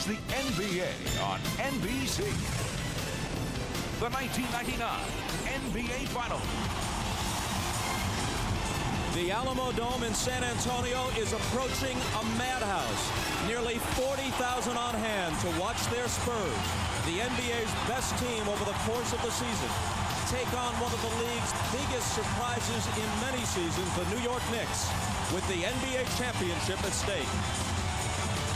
the NBA on NBC. The 1999 NBA Finals. The Alamo Dome in San Antonio is approaching a madhouse. Nearly 40,000 on hand to watch their Spurs, the NBA's best team over the course of the season, take on one of the league's biggest surprises in many seasons, the New York Knicks, with the NBA championship at stake.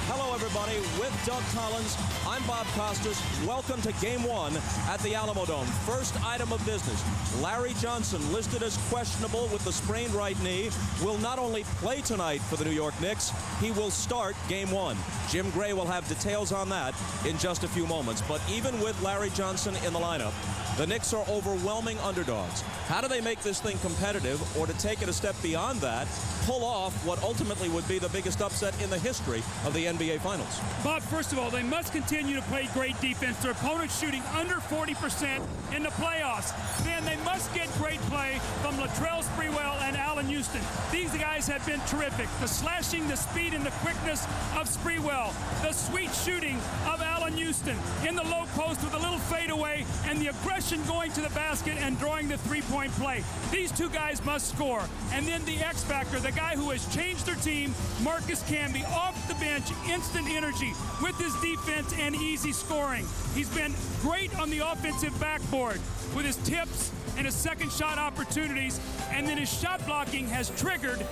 Hello, everybody. With Doug Collins, I'm Bob Costas. Welcome to Game 1 at the Alamo Dome. First item of business, Larry Johnson, listed as questionable with the sprained right knee, will not only play tonight for the New York Knicks, he will start Game 1. Jim Gray will have details on that in just a few moments. But even with Larry Johnson in the lineup, the Knicks are overwhelming underdogs. How do they make this thing competitive, or to take it a step beyond that, pull off what ultimately would be the biggest upset in the history of the NBA Finals? Bob, first of all, they must continue to play great defense. Their opponents shooting under 40% in the playoffs. Then they must get great play from Latrell Sprewell and Allen Houston. These guys have been terrific. The slashing, the speed, and the quickness of Sprewell. The sweet shooting of Allen Houston in the low post with a little fadeaway, and the aggression going to the basket and drawing the three-point play. These two guys must score. And then the X factor, the guy who has changed their team, Marcus Camby, off the bench, instant energy with his defense and easy scoring. He's been great on the offensive backboard with his tips and his second shot opportunities, and then his shot blocking has triggered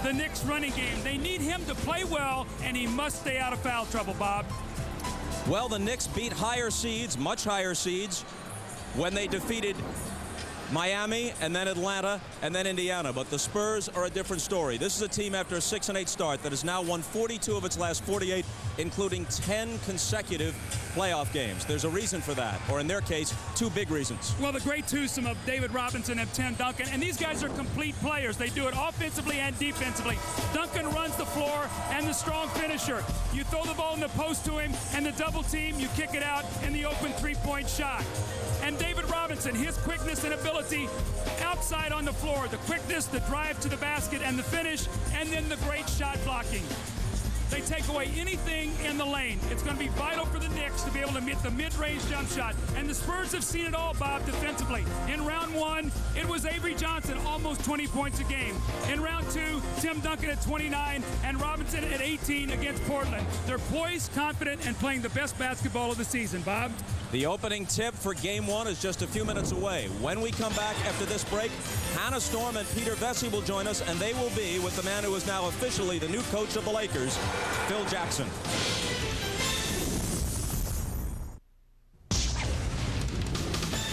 the Knicks running game. They need him to play well, and he must stay out of foul trouble, Bob. Well, the Knicks beat higher seeds, much higher seeds, when they defeated Miami and then Atlanta and then Indiana. But the Spurs are a different story. This is a team after a 6-8 start that has now won 42 of its last 48, including 10 consecutive playoff games. There's a reason for that, or in their case, two big reasons. Well, the great twosome of David Robinson and Tim Duncan, and these guys are complete players. They do it offensively and defensively. Duncan runs the floor and the strong finisher. You throw the ball in the post to him and the double team, you kick it out in the open three-point shot. And David Robinson, his quickness and ability outside on the floor, the quickness, the drive to the basket, and the finish, and then the great shot blocking. They take away anything in the lane. It's going to be vital for the Knicks to be able to meet the mid-range jump shot. And the Spurs have seen it all, Bob, defensively. In round one, it was Avery Johnson, almost 20 points a game. In round two, Tim Duncan at 29 and Robinson at 18 against Portland. They're poised, confident, and playing the best basketball of the season, Bob. The opening tip for Game 1 is just a few minutes away. When we come back after this break, Hannah Storm and Peter Vesey will join us, and they will be with the man who is now officially the new coach of the Lakers, Phil Jackson.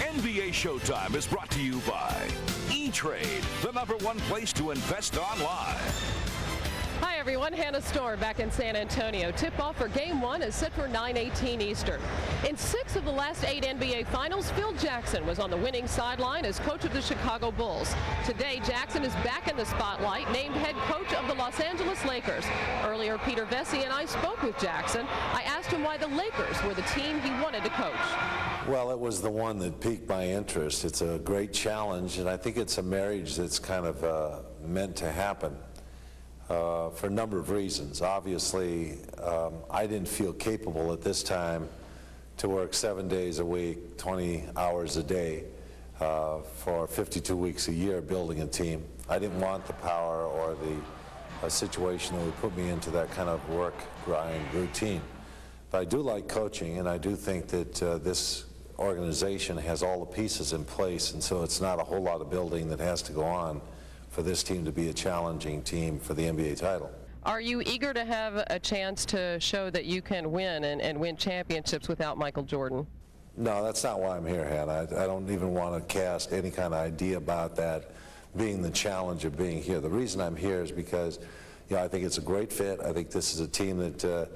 NBA Showtime is brought to you by E-Trade, the #1 place to invest online. Hi everyone, Hannah Storm back in San Antonio. Tip-off for Game 1 is set for 9:18 Eastern. In 6 of the last 8 NBA Finals, Phil Jackson was on the winning sideline as coach of the Chicago Bulls. Today, Jackson is back in the spotlight, named head coach of the Los Angeles Lakers. Earlier, Peter Vesey and I spoke with Jackson. I asked him why the Lakers were the team he wanted to coach. Well, it was the one that piqued my interest. It's a great challenge, and I think it's a marriage that's kind of meant to happen. For a number of reasons. Obviously, I didn't feel capable at this time to work 7 days a week, 20 hours a day for 52 weeks a year building a team. I didn't want the power or the situation that would put me into that kind of work grind routine. But I do like coaching, and I do think that this organization has all the pieces in place, and so it's not a whole lot of building that has to go on for this team to be a challenging team for the NBA title. Are you eager to have a chance to show that you can win and win championships without Michael Jordan? No, that's not why I'm here, Hannah. I don't even want to cast any kind of idea about that being the challenge of being here. The reason I'm here is because, I think it's a great fit. I think this is a team that,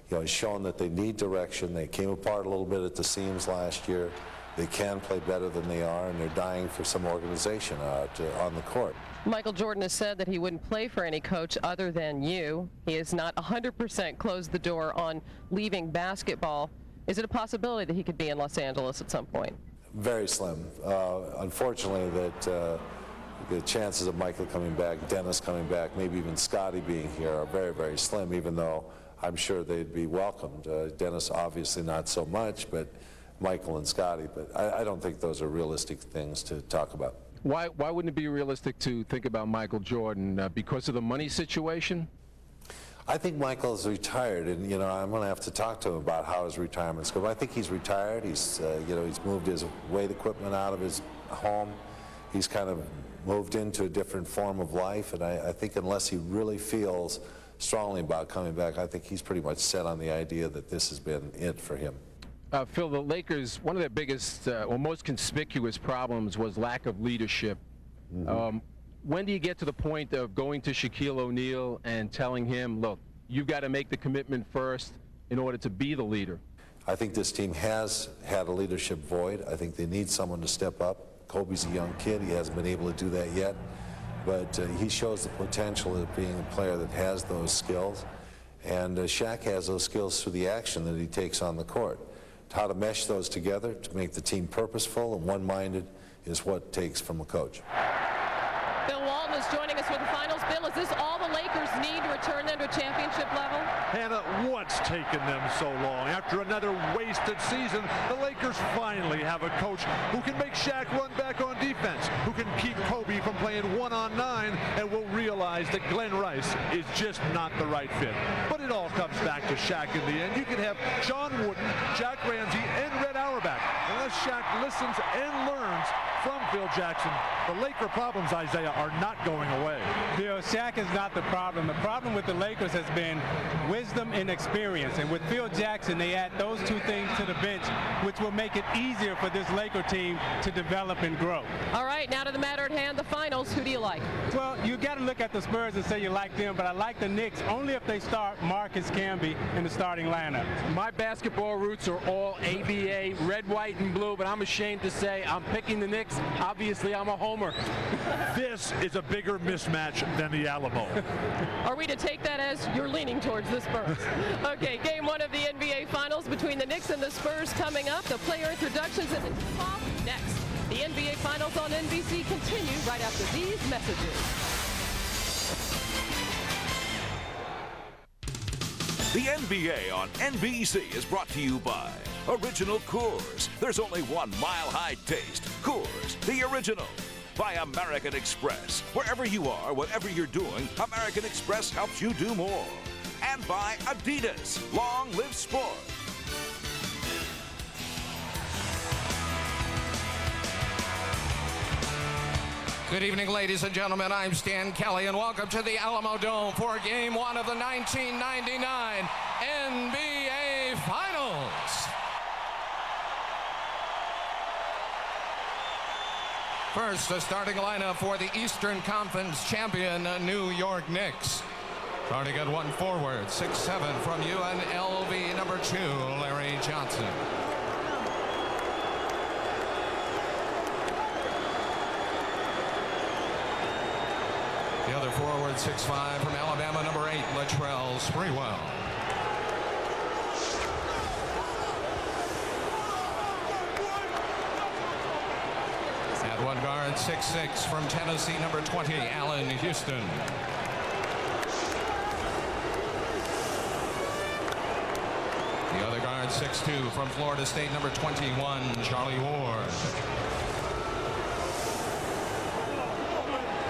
has shown that they need direction. They came apart a little bit at the seams last year. They can play better than they are, and they're dying for some organization on the court. Michael Jordan has said that he wouldn't play for any coach other than you. He has not 100% closed the door on leaving basketball. Is it a possibility that he could be in Los Angeles at some point? Very slim. Unfortunately, that the chances of Michael coming back, Dennis coming back, maybe even Scotty being here are very, very slim, even though I'm sure they'd be welcomed. Dennis obviously not so much, but Michael and Scotty. But I don't think those are realistic things to talk about. Why wouldn't it be realistic to think about Michael Jordan? Because of the money situation? I think Michael's retired, and you know I'm going to have to talk to him about how his retirement's going. I think he's retired. He's he's moved his weight equipment out of his home. He's kind of moved into a different form of life, and I think unless he really feels strongly about coming back, I think he's pretty much set on the idea that this has been it for him. Phil, the Lakers, one of their biggest or most conspicuous problems was lack of leadership. Mm-hmm. When do you get to the point of going to Shaquille O'Neal and telling him, look, you've got to make the commitment first in order to be the leader? I think this team has had a leadership void. I think they need someone to step up. Kobe's a young kid. He hasn't been able to do that yet. But he shows the potential of being a player that has those skills. And Shaq has those skills through the action that he takes on the court. How to mesh those together to make the team purposeful and one-minded is what it takes from a coach. Bill Walton is joining us with the finals. Bill, is this all the Lakers need to return them to championship level? Hannah, what's taken them so long? After another wasted season, the Lakers finally have a coach who can make Shaq run back on defense, who can keep Kobe from playing 1-on-9, and will realize that Glenn Rice is just not the right fit. But it all comes back to Shaq in the end. You can have John Wooden, Jack Ramsey, and Red Auerbach. Unless Shaq listens and learns from Phil Jackson, the Laker problems, Isaiah, are not going away. Bill, Shaq is not the problem. The problem with the Lakers has been wisdom and experience. And with Phil Jackson, they add those two things to the bench, which will make it easier for this Laker team to develop and grow. All right, now to the matter at hand, the finals. Who do you like? Well, you got to look at the Spurs and say you like them, but I like the Knicks only if they start Marcus Camby in the starting lineup. My basketball roots are all ABA, red, white, and blue, but I'm ashamed to say I'm picking the Knicks. Obviously, I'm a homer. This is a bigger mismatch than the Alamo. Are we to take that as you're leaning towards the Spurs? Okay, game one of the NBA Finals between the Knicks and the Spurs coming up. The player introductions and the tip-off next. The NBA Finals on NBC continue right after these messages. The NBA on NBC is brought to you by Original Coors. There's only one mile-high taste. Coors, the original. By American Express. Wherever you are, whatever you're doing, American Express helps you do more. And by Adidas. Long live sport. Good evening, ladies and gentlemen. I'm Stan Kelly, and welcome to the Alamo Dome for Game 1 of the 1999 NBA Finals. First, the starting lineup for the Eastern Conference champion New York Knicks. Starting at one forward, 6'7" from UNLV, number 2, Larry Johnson. The other forward, 6'5", from Alabama, number 8, Latrell Sprewell. At one guard, 6'6", from Tennessee, number 20, Allen Houston. The other guard, 6'2", from Florida State, number 21, Charlie Ward.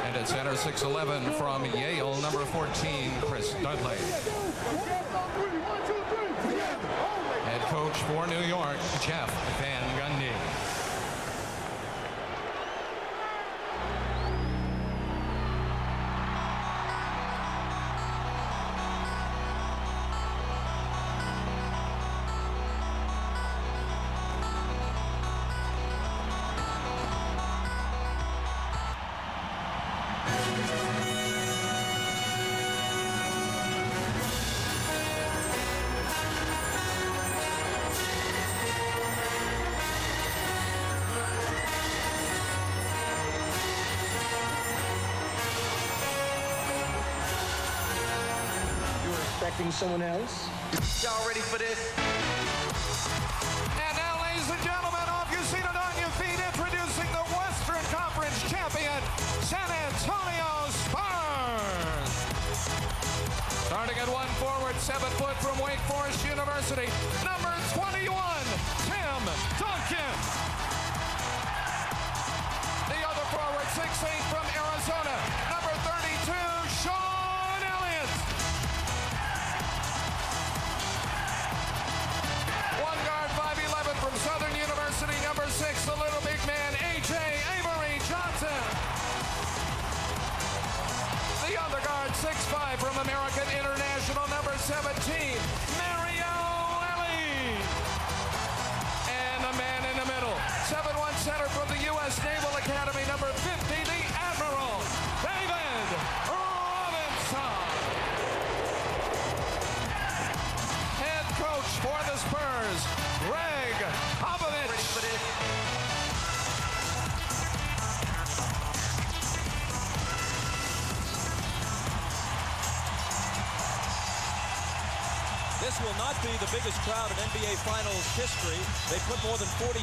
And at center, 6'11", from Yale, number 14, Chris Dudley. Head coach for New York, Jeff Van Gundy. Someone else. Y'all ready for this? And now, ladies and gentlemen, off your seat and on your feet, introducing the Western Conference champion, San Antonio Spurs. Starting at 1 forward, 7 foot from Wake Forest University, number 21, Tim Duncan. The other forward, 6'8" from Arizona, number 32, Sean Elliott. One guard, 5'11" from Southern University, number 6, the little big man, A.J. Avery Johnson. The other guard, 6'5" from American International, number 17, Mario Ellie. And the man in the middle, 7'1" center from the U.S. Naval Academy, number 50, the Admiral, David Robinson. Head coach for the Spurs, Greg Popovich. This will not be the biggest crowd in NBA Finals history. They put more than 40,000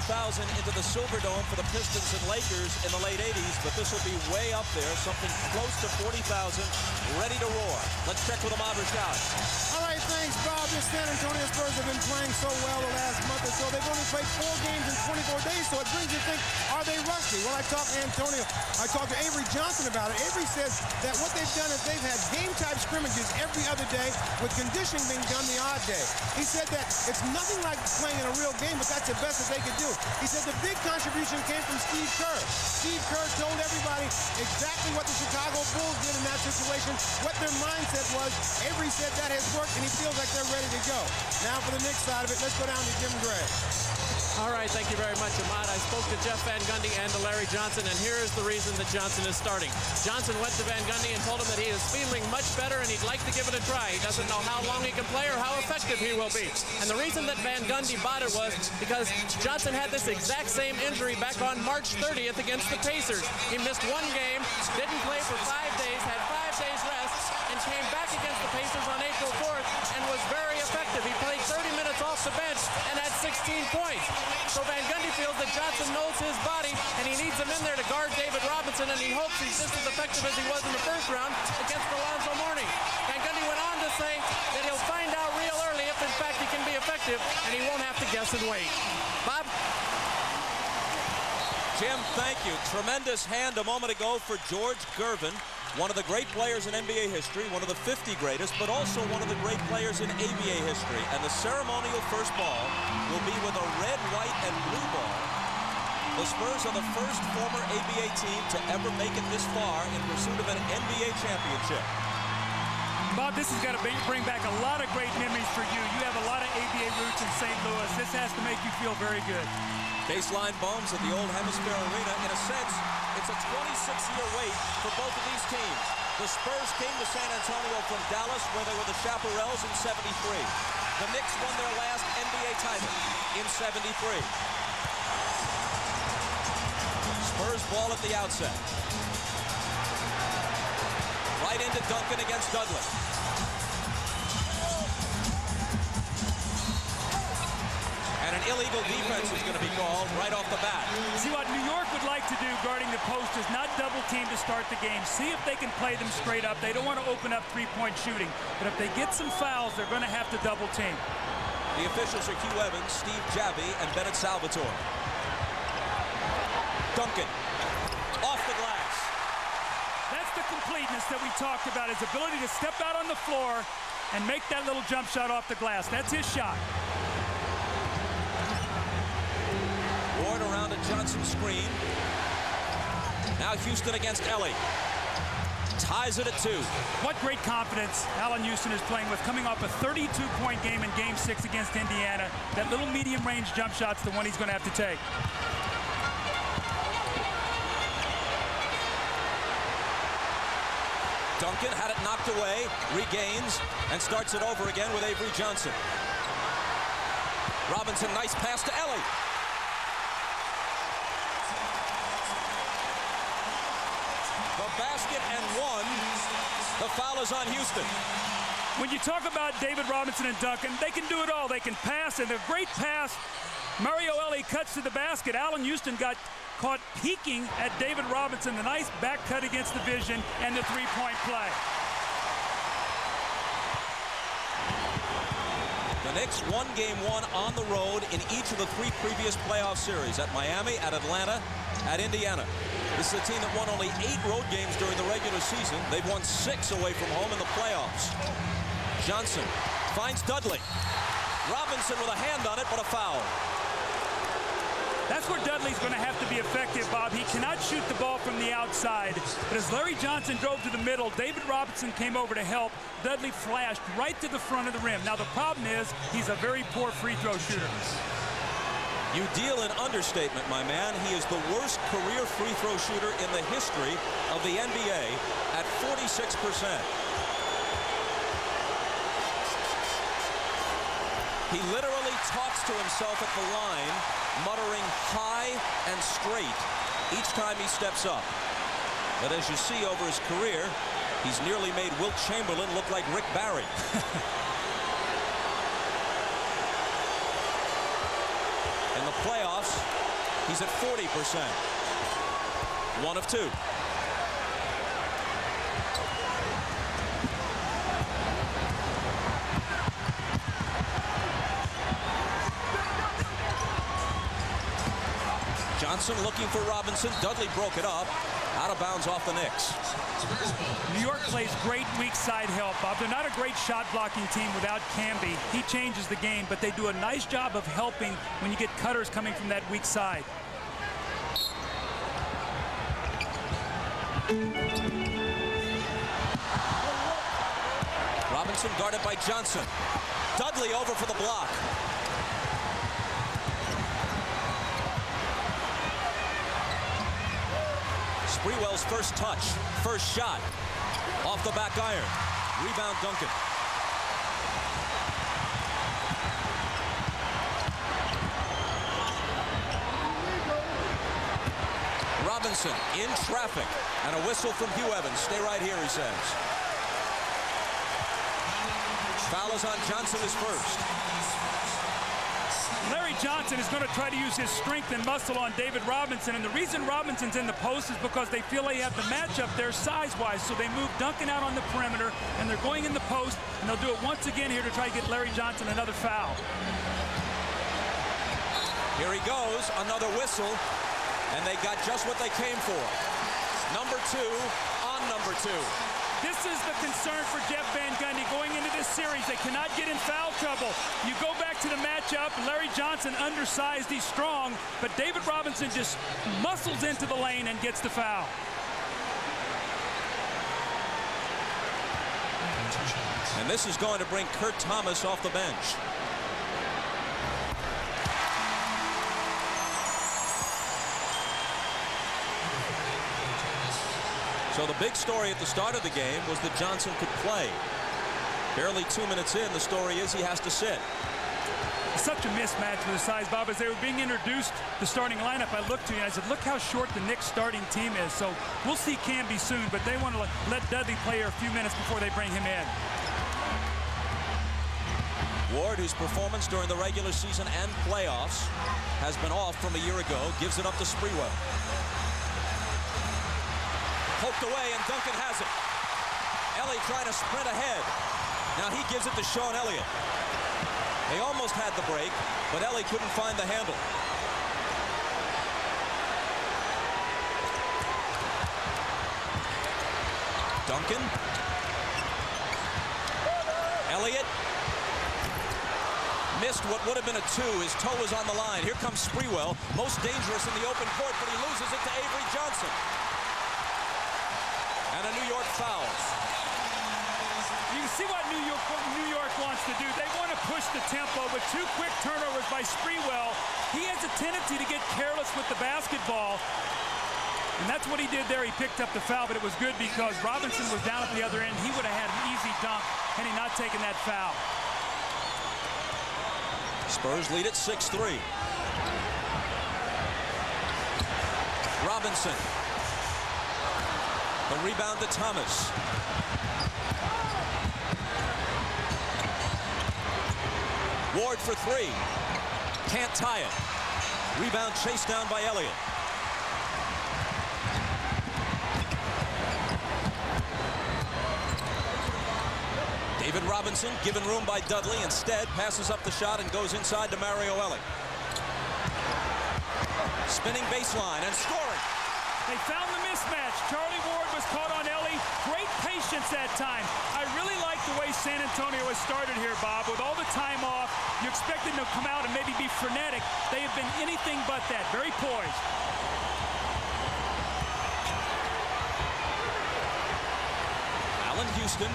into the Silverdome for the Pistons and Lakers in the late 80s, but this will be way up there, something close to 40,000, ready to roar. Let's check with Ahmad Rashad. All right, thanks, Bob. The San Antonio Spurs have been playing so well the last month or so. They've only played 4 games in 24 days, so it brings you to think, are they rusty? Well, I talked to Avery Johnson about it. Avery says that what they've done is they've had game-type scrimmages every other day with conditioning being done the odd day. He said that it's nothing like playing in a real game, but that's the best that they could do. He said the big contribution came from Steve Kerr. Steve Kerr told everybody exactly what the Chicago Bulls did in that situation, what their mindset was. Avery said that has worked, and he feels like they're ready to go. Now for the Knicks side of it, let's go down to Jim Gray. All right, thank you very much, Ahmad. I spoke to Jeff Van Gundy and to Larry Johnson, and here is the reason that Johnson is starting. Johnson went to Van Gundy and told him that he is feeling much better and he'd like to give it a try. He doesn't know how long he can play or how effective he will be. And the reason that Van Gundy bought it was because Johnson had this exact same injury back on March 30th against the Pacers. He missed 1 game, didn't play for 5 days, had 5 days rest, and came back against the Pacers on April 4th and was very effective. He played 30 minutes off the bench and had 16 points. So Van Gundy feels that Johnson knows his body, and he needs him in there to guard David Robinson, and he hopes he's just as effective as he was in the first round against Alonzo Mourning. Van Gundy went on to say that he'll find out real early if, in fact, he can be effective, and he won't have to guess and wait. Bob? Jim, thank you. Tremendous hand a moment ago for George Gervin, one of the great players in NBA history, one of the 50 greatest, but also one of the great players in ABA history. And the ceremonial first ball will be with a red, white, and blue ball. The Spurs are the first former ABA team to ever make it this far in pursuit of an NBA championship. Bob, this has got to bring back a lot of great memories for you. You have a lot of ABA roots in St. Louis. This has to make you feel very good. Baseline bombs at the Old Hemisphere Arena. In a sense, it's a 26-year wait for both of these teams. The Spurs came to San Antonio from Dallas, where they were the Chaparrals in '73. The Knicks won their last NBA title in '73. Spurs ball at the outset. Right into Duncan against Douglas. And an illegal defense is going to be called right off the bat. See, what New York would like to do guarding the post is not double team to start the game. See if they can play them straight up. They don't want to open up three-point shooting. But if they get some fouls, they're going to have to double team. The officials are Hugh Evans, Steve Javy, and Bennett Salvatore. Duncan, off the glass. That's the completeness that we talked about, his ability to step out on the floor and make that little jump shot off the glass. That's his shot. Ward around a Johnson screen. Now Houston against Ellie. Ties it at 2. What great confidence Allen Houston is playing with, coming off a 32-point game in Game 6 against Indiana. That little medium-range jump shot's the one he's going to have to take. Duncan had it knocked away, regains, and starts it over again with Avery Johnson. Robinson, nice pass to Ellie. The basket and 1. The foul is on Houston. When you talk about David Robinson and Duncan, they can do it all. They can pass, and a great pass. Mario Ellie cuts to the basket. Allen Houston got caught peeking at David Robinson. The nice back cut against the vision and the three-point play. The Knicks won Game 1 on the road in each of the 3 previous playoff series, at Miami, at Atlanta, at Indiana. This is a team that won only 8 road games during the regular season. They've won 6 away from home in the playoffs. Johnson finds Dudley. Robinson with a hand on it, but a foul. That's where Dudley's going to have to be effective, Bob. He cannot shoot the ball from the outside. But as Larry Johnson drove to the middle, David Robinson came over to help. Dudley flashed right to the front of the rim. Now, the problem is he's a very poor free throw shooter. You deal in understatement, my man. He is the worst career free throw shooter in the history of the NBA at 46%. He literally talks to himself at the line, muttering high and straight each time he steps up. But as you see over his career, he's nearly made Wilt Chamberlain look like Rick Barry. In the playoffs, he's at 40%. 1 of 2. Johnson looking for Robinson. Dudley broke it up. Out of bounds off the Knicks. New York plays great weak side help, Bob. They're not a great shot blocking team without Camby. He changes the game, but they do a nice job of helping when you get cutters coming from that weak side. Robinson guarded by Johnson. Dudley over for the block. Sprewell's first touch, first shot, off the back iron. Rebound Duncan. Robinson in traffic, and a whistle from Hugh Evans. Stay right here, he says. Foul is on Johnson, his first. Larry Johnson is going to try to use his strength and muscle on David Robinson, and the reason Robinson's in the post is because they feel they have the matchup there size-wise, so they move Duncan out on the perimeter, and they're going in the post, and they'll do it once again here to try to get Larry Johnson another foul. Here he goes, another whistle, and they got just what they came for. Number 2 on number 2. This is the concern for Jeff Van Gundy going into this series. They cannot get in foul trouble. You go back to the matchup. Larry Johnson undersized. He's strong. But David Robinson just muscles into the lane and gets the foul. And this is going to bring Kurt Thomas off the bench. So the big story at the start of the game was that Johnson could play. Barely 2 minutes in, the story is he has to sit. Such a mismatch with the size, Bob. As they were being introduced, the starting lineup, I looked to you and I said, look how short the Knicks starting team is. So we'll see Camby soon, but they want to let Dudley play here a few minutes before they bring him in. Ward, whose performance during the regular season and playoffs has been off from a year ago, gives it up to Sprewell. Poked away, and Duncan has it. Ellie trying to sprint ahead. Now he gives it to Sean Elliott. They almost had the break, but Ellie couldn't find the handle. Duncan. Elliott. Missed what would have been a 2. His toe was on the line. Here comes Sprewell. Most dangerous in the open court, but he loses it to Avery Johnson. And a New York foul. You can see what New York wants to do. They want to push the tempo, but 2 quick turnovers by Sprewell. He has a tendency to get careless with the basketball. And that's what he did there. He picked up the foul, but it was good because Robinson was down at the other end. He would have had an easy dunk had he not taken that foul. Spurs lead at 6-3. Robinson. The rebound to Thomas. Ward for 3. Can't tie it. Rebound chased down by Elliott. David Robinson given room by Dudley. Instead, passes up the shot and goes inside to Mario Elie. Spinning baseline and scoring. They found the mismatch. Charlie Ward was caught on Elie. Great patience that time. I really like the way San Antonio has started here, Bob. With all the time off, you expected them to come out and maybe be frenetic. They have been anything but that. Very poised. Allen Houston.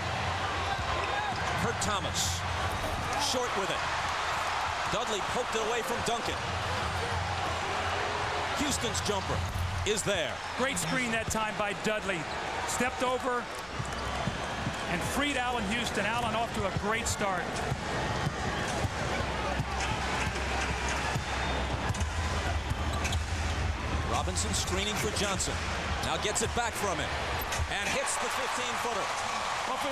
Kurt Thomas. Short with it. Dudley poked it away from Duncan. Houston's jumper is there. Great screen that time by Dudley. Stepped over and freed Allen Houston. Allen off to a great start. Robinson screening for Johnson. Now gets it back from him and hits the 15-footer. Well, for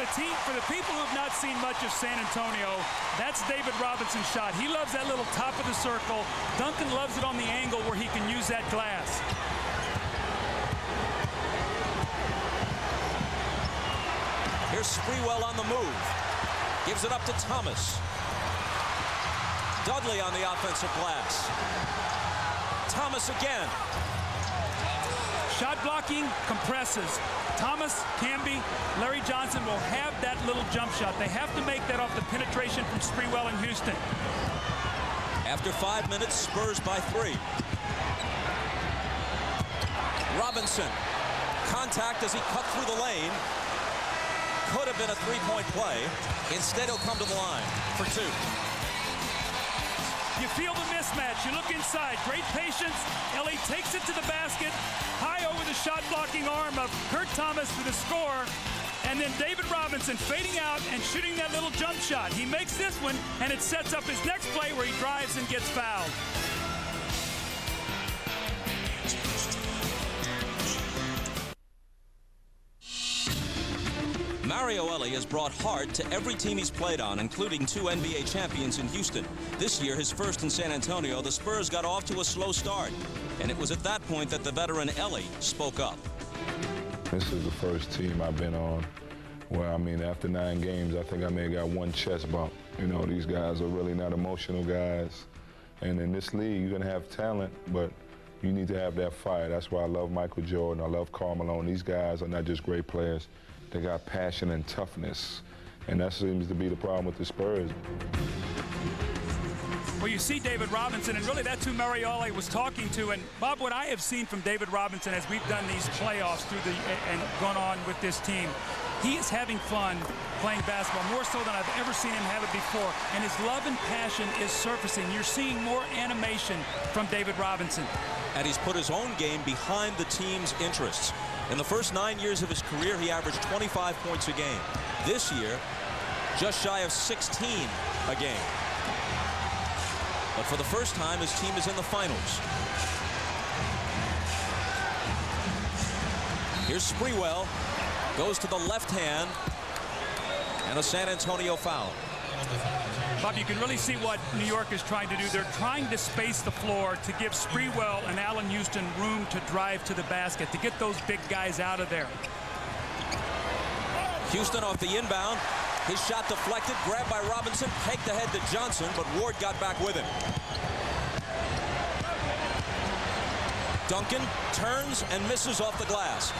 the people who have not seen much of San Antonio, that's David Robinson's shot. He loves that little top of the circle. Duncan loves it on the angle where he can use that glass. Here's Sprewell on the move. Gives it up to Thomas. Dudley on the offensive glass. Thomas again. Shot blocking compresses. Thomas, Camby, Larry Johnson will have that little jump shot. They have to make that off the penetration from Sprewell in Houston. After 5 minutes, Spurs by 3. Robinson. Contact as he cut through the lane. Could have been a three-point play. Instead, he'll come to the line for 2. You feel the mismatch. You look inside. Great patience. Elie takes it to the basket. High over the shot-blocking arm of Kurt Thomas for the score. And then David Robinson fading out and shooting that little jump shot. He makes this one, and it sets up his next play where he drives and gets fouled. Mario Elie has brought heart to every team he's played on, including 2 NBA champions in Houston. This year, his first in San Antonio, the Spurs got off to a slow start. And it was at that point that the veteran Elie spoke up. This is the first team I've been on where, after 9 games, I think I may have got 1 chest bump. You know, these guys are really not emotional guys. And in this league, you're going to have talent, but you need to have that fire. That's why I love Michael Jordan. I love Karl Malone. These guys are not just great players. They got passion and toughness, and that seems to be the problem with the Spurs. Well, you see David Robinson, and really that's who Mario Elie was talking to. And Bob, what I have seen from David Robinson as we've done these playoffs and gone on with this team, he is having fun playing basketball, more so than I've ever seen him have it before. And his love and passion is surfacing. You're seeing more animation from David Robinson. And he's put his own game behind the team's interests. In the first 9 years of his career, he averaged 25 points a game. This year, just shy of 16 a game. But for the first time, his team is in the finals. Here's Sprewell. Goes to the left hand. And a San Antonio foul. Bob, you can really see what New York is trying to do. They're trying to space the floor to give Sprewell and Allen Houston room to drive to the basket, to get those big guys out of there. Houston off the inbound. His shot deflected, grabbed by Robinson, pegged ahead to Johnson, but Ward got back with him. Duncan turns and misses off the glass.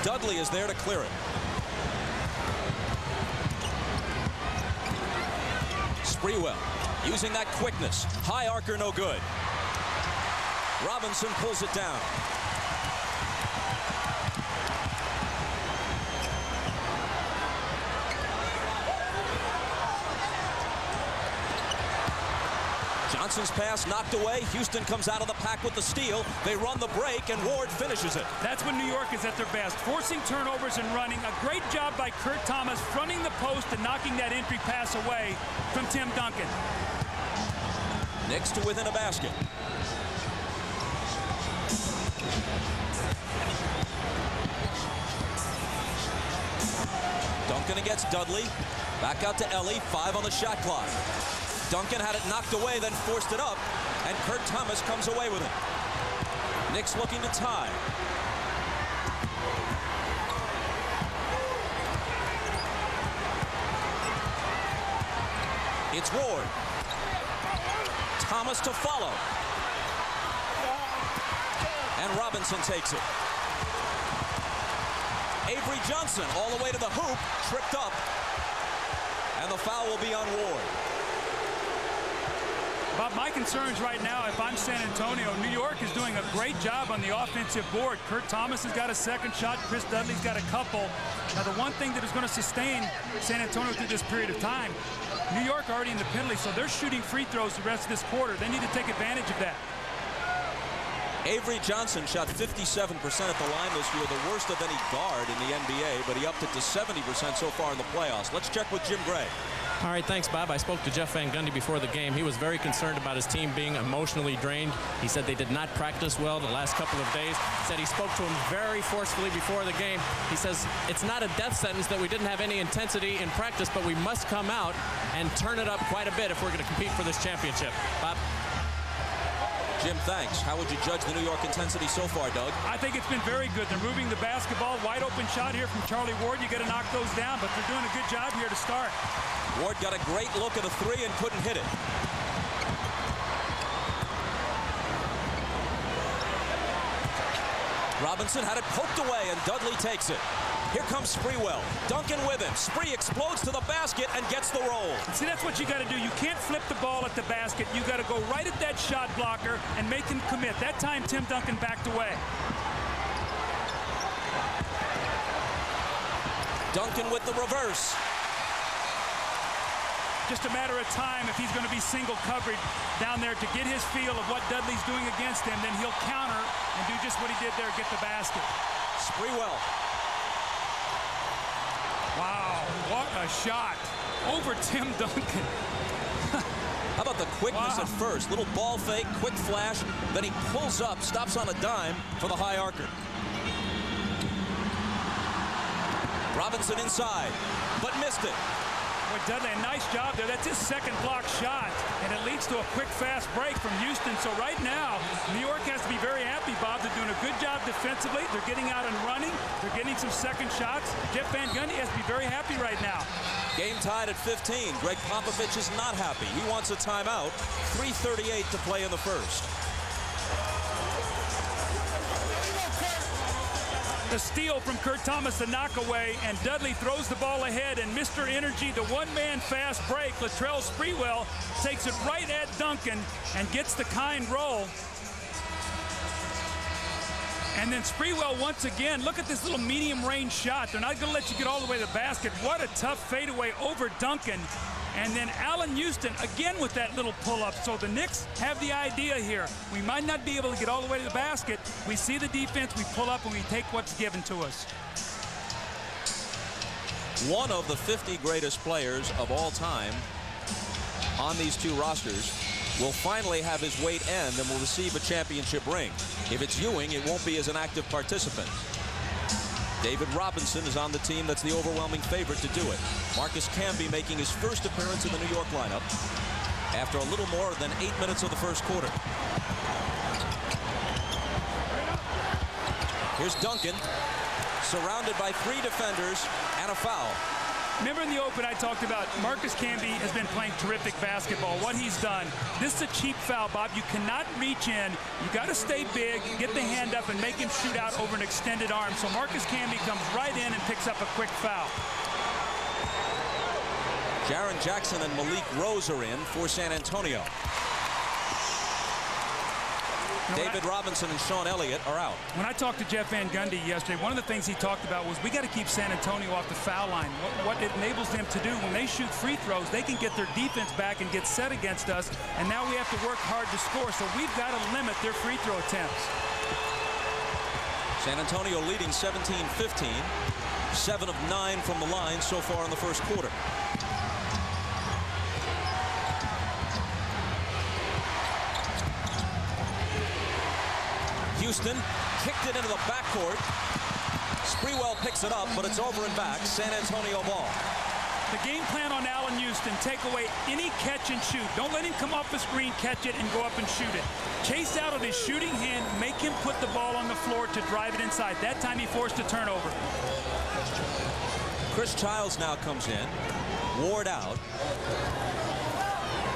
Dudley is there to clear it. Sprewell using that quickness. High arcer, no good. Robinson pulls it down. Johnson's pass knocked away. Houston comes out of the pack with the steal. They run the break, and Ward finishes it. That's when New York is at their best, forcing turnovers and running. A great job by Kurt Thomas fronting the post and knocking that entry pass away from Tim Duncan. Knicks to within a basket. Duncan against Dudley. Back out to Elie. 5 on the shot clock. Duncan had it knocked away, then forced it up, and Kurt Thomas comes away with it. Knicks looking to tie. It's Ward. Thomas to follow. And Robinson takes it. Avery Johnson all the way to the hoop, tripped up. And the foul will be on Ward. Bob, my concerns right now, if I'm San Antonio, New York is doing a great job on the offensive board. Kurt Thomas has got a second shot. Chris Dudley's got a couple. Now, the one thing that is going to sustain San Antonio through this period of time, New York already in the penalty, so they're shooting free throws the rest of this quarter. They need to take advantage of that. Avery Johnson shot 57% at the line this year, the worst of any guard in the NBA, but he upped it to 70% so far in the playoffs. Let's check with Jim Gray. All right, thanks, Bob. I spoke to Jeff Van Gundy before the game. He was very concerned about his team being emotionally drained. He said they did not practice well the last couple of days. He said he spoke to him very forcefully before the game. He says it's not a death sentence that we didn't have any intensity in practice, but we must come out and turn it up quite a bit if we're going to compete for this championship. Bob? Jim, thanks. How would you judge the New York intensity so far, Doug? I think it's been very good. They're moving the basketball. Wide open shot here from Charlie Ward. You got to knock those down, but they're doing a good job here to start. Ward got a great look at a three and couldn't hit it. Robinson had it poked away, and Dudley takes it. Here comes Sprewell. Duncan with him. Spree explodes to the basket and gets the roll. See, that's what you got to do. You can't flip the ball at the basket. You got to go right at that shot blocker and make him commit. That time, Tim Duncan backed away. Duncan with the reverse. Just a matter of time if he's going to be single covered down there to get his feel of what Dudley's doing against him. Then he'll counter and do just what he did there, get the basket. Sprewell. Wow, what a shot over Tim Duncan. How about the quickness at first? Little ball fake, quick flash, then he pulls up, stops on a dime for the high arcer. Robinson inside, but missed it. Boy, Dudley, a nice job there. That's his second block shot, and it leads to a quick, fast break from Houston. So right now, New York has to be very happy, Bob. They're doing a good job defensively. They're getting out and running. They're getting some second shots. Jeff Van Gundy has to be very happy right now. Game tied at 15. Greg Popovich is not happy. He wants a timeout. 3:38 to play in the first. The steal from Kurt Thomas, the knockaway, and Dudley throws the ball ahead, and Mr. Energy, the one-man fast break, Latrell Sprewell, takes it right at Duncan and gets the kind roll. And then Sprewell once again, look at this little medium range shot. They're not going to let you get all the way to the basket. What a tough fadeaway over Duncan. And then Allen Houston again with that little pull-up. So the Knicks have the idea here. We might not be able to get all the way to the basket. We see the defense, we pull up, and we take what's given to us. One of the 50 greatest players of all time on these two rosters will finally have his weight end and will receive a championship ring. If it's Ewing, it won't be as an active participant. David Robinson is on the team that's the overwhelming favorite to do it. Marcus Camby making his first appearance in the New York lineup after a little more than 8 minutes of the first quarter. Here's Duncan, surrounded by 3 defenders and a foul. Remember in the open I talked about Marcus Camby has been playing terrific basketball. What he's done, this is a cheap foul, Bob. You cannot reach in. You got to stay big, get the hand up, and make him shoot out over an extended arm. So Marcus Camby comes right in and picks up a quick foul. Jaren Jackson and Malik Rose are in for San Antonio. David Robinson and Sean Elliott are out. When I talked to Jeff Van Gundy yesterday, one of the things he talked about was we got to keep San Antonio off the foul line. What it enables them to do when they shoot free throws, they can get their defense back and get set against us, and now we have to work hard to score, so we've got to limit their free throw attempts. San Antonio leading 17-15, 7 of 9 from the line so far in the first quarter. Houston kicked it into the backcourt. Sprewell picks it up, but it's over and back. San Antonio ball. The game plan on Allen Houston, take away any catch and shoot. Don't let him come off the screen, catch it, and go up and shoot it. Chase out of his shooting hand, make him put the ball on the floor to drive it inside. That time he forced a turnover. Chris Childs now comes in. Ward out.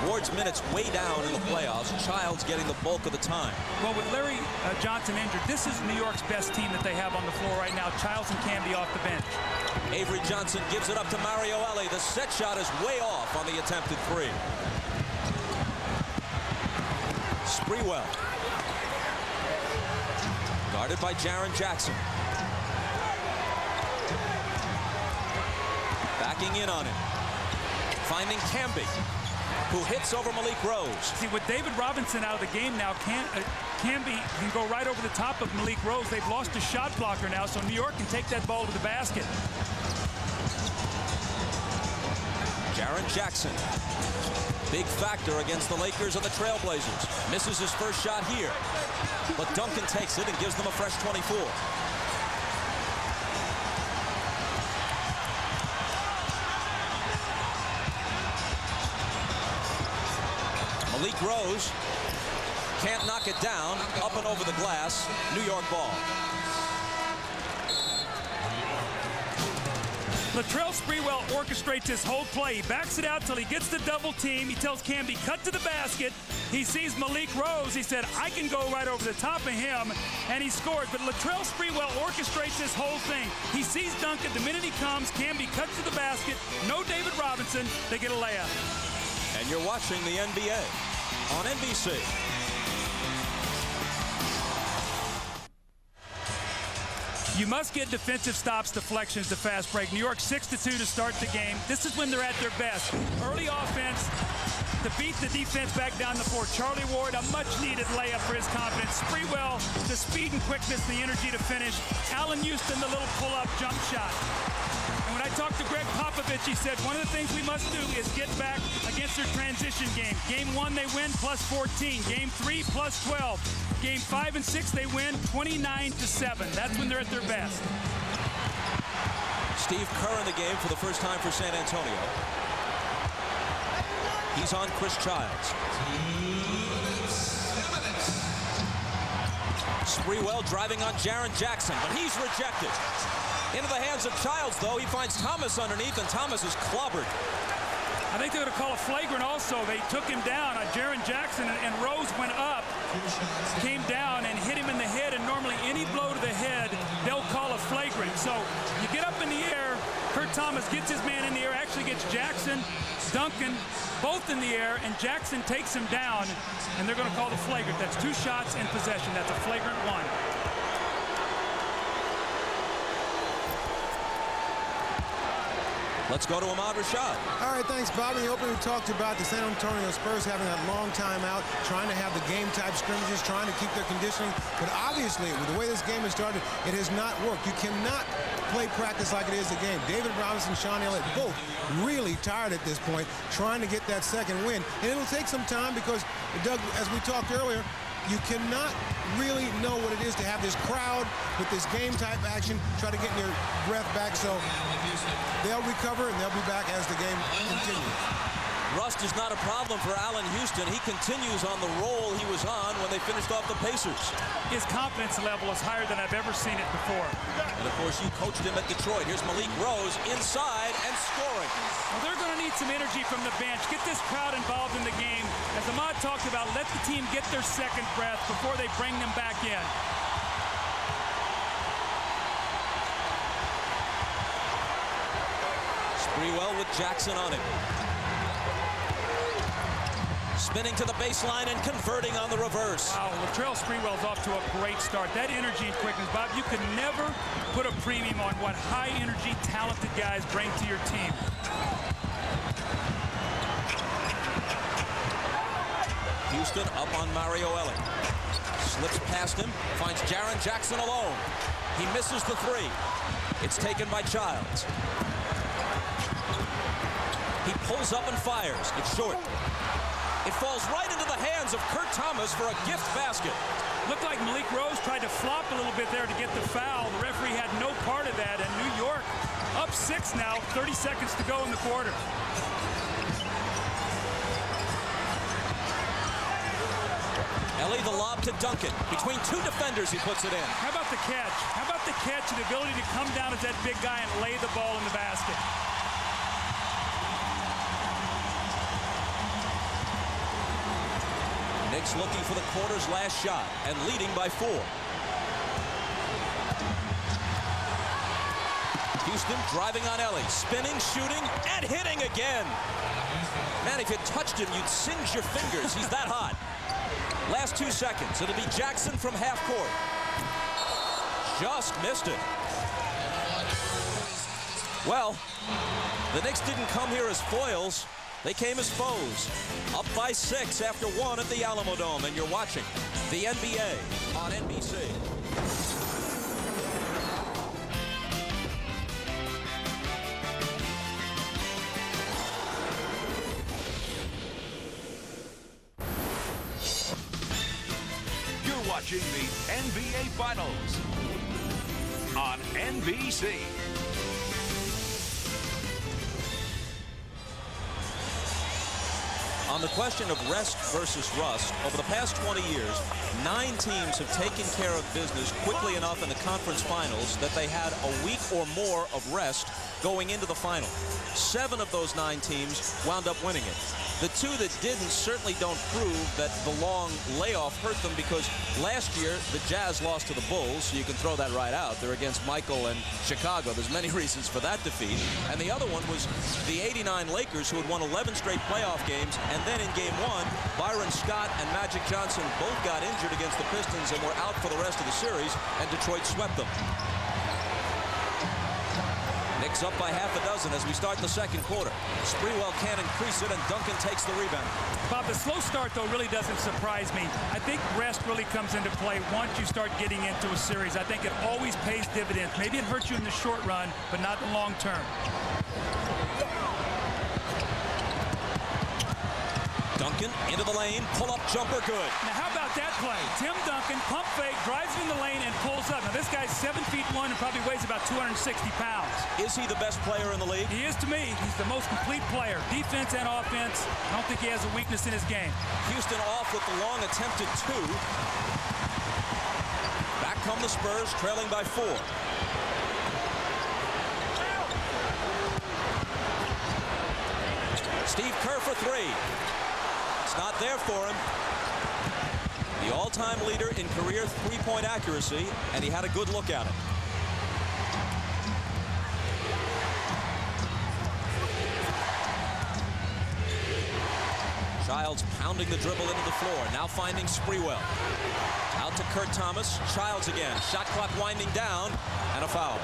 Ward's minutes way down in the playoffs. Childs getting the bulk of the time. Well, with Larry Johnson injured, this is New York's best team that they have on the floor right now. Childs and Camby off the bench. Avery Johnson gives it up to Mario Elie. The set shot is way off on the attempted three. Sprewell. Guarded by Jaren Jackson. Backing in on him. Finding Camby, who hits over Malik Rose. See, with David Robinson out of the game now, Camby can go right over the top of Malik Rose. They've lost a shot blocker now, so New York can take that ball to the basket. Jaren Jackson, big factor against the Lakers and the Trailblazers. Misses his first shot here, but Duncan takes it and gives them a fresh 24. Malik Rose can't knock it down. Up and over the glass. New York ball. Latrell Sprewell orchestrates his whole play. He backs it out till he gets the double team. He tells Camby, cut to the basket. He sees Malik Rose. He said, I can go right over the top of him. And he scored. But Latrell Sprewell orchestrates this whole thing. He sees Duncan. The minute he comes, Camby cuts to the basket. No David Robinson. They get a layup. And you're watching the NBA on NBC. You must get defensive stops, deflections, the fast break. New York 6-2 to start the game. This is when they're at their best. Early offense to beat the defense back down the floor. Charlie Ward, a much-needed layup for his confidence. Sprewell, the speed and quickness, the energy to finish. Allen Houston, the little pull-up jump shot. And when I talked to Greg Popovich, he said one of the things we must do is get back against their transition game. Game 1, they win plus 14. Game 3, plus 12. Game 5 and 6, they win 29-7. That's when they're at their best. Steve Kerr in the game for the first time for San Antonio. He's on Chris Childs. Sprewell driving on Jaren Jackson, but he's rejected. Into the hands of Childs, though. He finds Thomas underneath, and Thomas is clobbered. I think they're going to call a flagrant also. They took him down on Jaren Jackson, and Rose went up, came down, and hit him in the head. And normally any blow to the head, they'll call a flagrant. So you get up in the air. Kurt Thomas gets his man in the air, actually gets Jackson, Duncan, both in the air, and Jackson takes him down, and they're going to call the flagrant. That's 2 shots in possession. That's a flagrant 1. Let's go to Ahmad Rashad. All right, thanks, Bob. In the opening, we talked about the San Antonio Spurs having that long time out, trying to have the game-type scrimmages, trying to keep their conditioning. But obviously, with the way this game has started, it has not worked. You cannot play practice like it is a game. David Robinson, Sean Elliott, both really tired at this point, trying to get that second win. And it'll take some time because, Doug, as we talked earlier, you cannot really know what it is to have this crowd with this game-type action, try to get your breath back. So they'll recover, and they'll be back as the game continues. Rust is not a problem for Allen Houston. He continues on the roll he was on when they finished off the Pacers. His confidence level is higher than I've ever seen it before. And, of course, you coached him at Detroit. Here's Malik Rose inside and scoring. Well, they're going to need some energy from the bench. Get this crowd involved in the game. As Ahmad talked about, let the team get their second breath before they bring them back in. Sprewell with Jackson on him. Spinning to the baseline and converting on the reverse. Wow, Latrell Sprewell's off to a great start. That energy and quickness, Bob, you can never put a premium on what high-energy, talented guys bring to your team. Houston up on Mario Elie. Slips past him, finds Jaren Jackson alone. He misses the 3. It's taken by Childs. He pulls up and fires. It's short. It falls right into the hands of Kurt Thomas for a gift basket. Looked like Malik Rose tried to flop a little bit there to get the foul. The referee had no part of that, and New York up 6 now, 30 seconds to go in the quarter. Elie the lob to Duncan. Between 2 defenders, he puts it in. How about the catch? How about the catch and the ability to come down as that big guy and lay the ball in the basket? Knicks looking for the quarter's last shot and leading by 4. Houston driving on Ellie, spinning, shooting, and hitting again. Man, if you touched him, you'd singe your fingers. He's that hot. Last 2 seconds. It'll be Jackson from half court. Just missed it. Well, the Knicks didn't come here as foils. They came as foes. Up by 6 after 1 at the Alamo Dome, and you're watching the NBA on NBC. You're watching the NBA Finals on NBC. On the question of rest versus rust, over the past 20 years, 9 teams have taken care of business quickly enough in the conference finals that they had a week or more of rest going into the final. 7 of those 9 teams wound up winning it. The 2 that didn't certainly don't prove that the long layoff hurt them, because last year the Jazz lost to the Bulls, so you can throw that right out. They're against Michael and Chicago. There's many reasons for that defeat. And the other one was the '89 Lakers, who had won 11 straight playoff games, and then in Game 1, Byron Scott and Magic Johnson both got injured against the Pistons and were out for the rest of the series, and Detroit swept them. Knicks up by half a dozen as we start the second quarter. Sprewell can't increase it, and Duncan takes the rebound. Bob, the slow start, though, really doesn't surprise me. I think rest really comes into play once you start getting into a series. I think it always pays dividends. Maybe it hurts you in the short run, but not the long term. Duncan into the lane, pull-up jumper, good. Now, how about that play? Tim Duncan, pump fake, drives in the lane, and pulls up. Now, this guy's 7'1" and probably weighs about 260 pounds. Is he the best player in the league? He is to me. He's the most complete player, defense and offense. I don't think he has a weakness in his game. Houston off with the long attempted 2. Back come the Spurs, trailing by 4. Steve Kerr for 3. It's not there for him. The all-time leader in career three-point accuracy, and he had a good look at it. Childs pounding the dribble into the floor, now finding Sprewell. Out to Kurt Thomas. Childs again. Shot clock winding down, and a foul.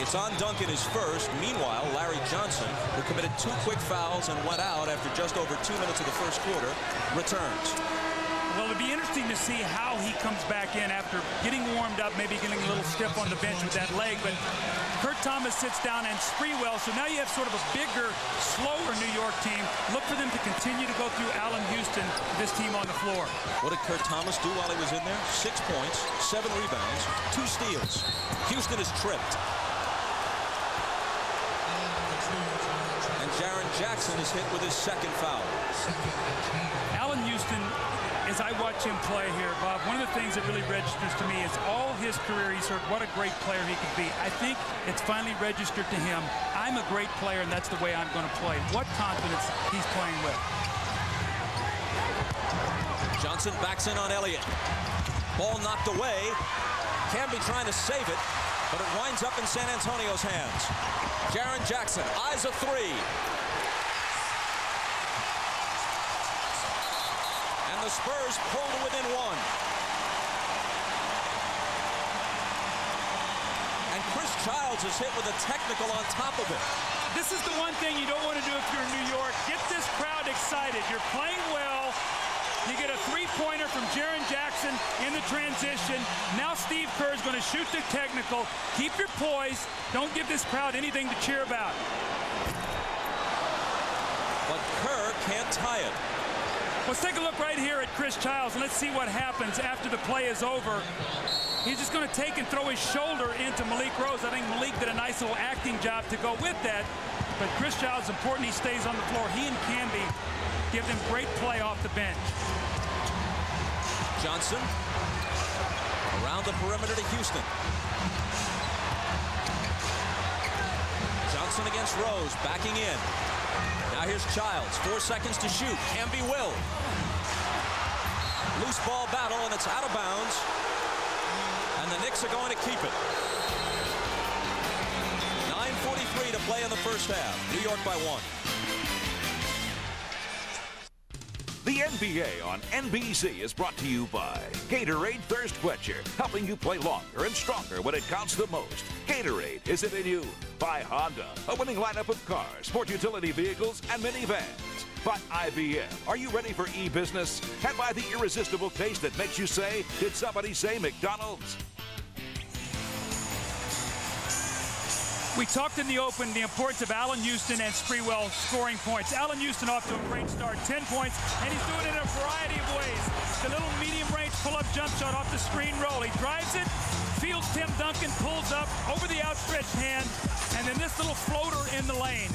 It's on Duncan, his first. Meanwhile, Larry Johnson, who committed 2 quick fouls and went out after just over 2 minutes of the first quarter, returns. Well, it'll be interesting to see how he comes back in after getting warmed up, maybe getting a little stiff on the bench with that leg. But Kurt Thomas sits down, and Sprewell. So now you have sort of a bigger, slower New York team. Look for them to continue to go through Allen Houston, this team on the floor. What did Kurt Thomas do while he was in there? 6 points, 7 rebounds, 2 steals. Houston is tripped. Jaren Jackson is hit with his second foul. Allen Houston, as I watch him play here, Bob, one of the things that really registers to me is all his career he's heard what a great player he could be. I think it's finally registered to him. I'm a great player, and that's the way I'm going to play. What confidence he's playing with. Johnson backs in on Elliott. Ball knocked away. Camby trying to save it, but it winds up in San Antonio's hands. Jaren Jackson eyes a 3. And the Spurs pull to within 1. And Chris Childs is hit with a technical on top of it. This is the one thing you don't want to do if you're in New York. Get this crowd excited. You're playing well. You get a 3-pointer from Jaren Jackson in the transition. Now Steve Kerr is going to shoot the technical. Keep your poise. Don't give this crowd anything to cheer about. But Kerr can't tie it. Let's take a look right here at Chris Childs, and let's see what happens after the play is over. He's just going to take and throw his shoulder into Malik Rose. I think Malik did a nice little acting job to go with that. But Chris Childs, important he stays on the floor. He and Camby give them great play off the bench. Johnson around the perimeter to Houston. Johnson Jackson against Rose, backing in. Now here's Childs, 4 seconds to shoot. Camby will. Loose ball battle, and it's out of bounds. And the Knicks are going to keep it. 9:43 to play in the first half. New York by 1. The NBA on NBC is brought to you by Gatorade Thirst Quencher, helping you play longer and stronger when it counts the most. Gatorade, is it in you? By Honda, a winning lineup of cars, sport utility vehicles, and minivans. By IBM, are you ready for e-business? And by the irresistible taste that makes you say, did somebody say McDonald's? We talked in the open the importance of Allen Houston and Sprewell scoring points. Allen Houston off to a great start, 10 points, and he's doing it in a variety of ways. The little medium-range pull-up jump shot off the screen roll. He drives it, fields Tim Duncan, pulls up over the outstretched hand, and then this little floater in the lane.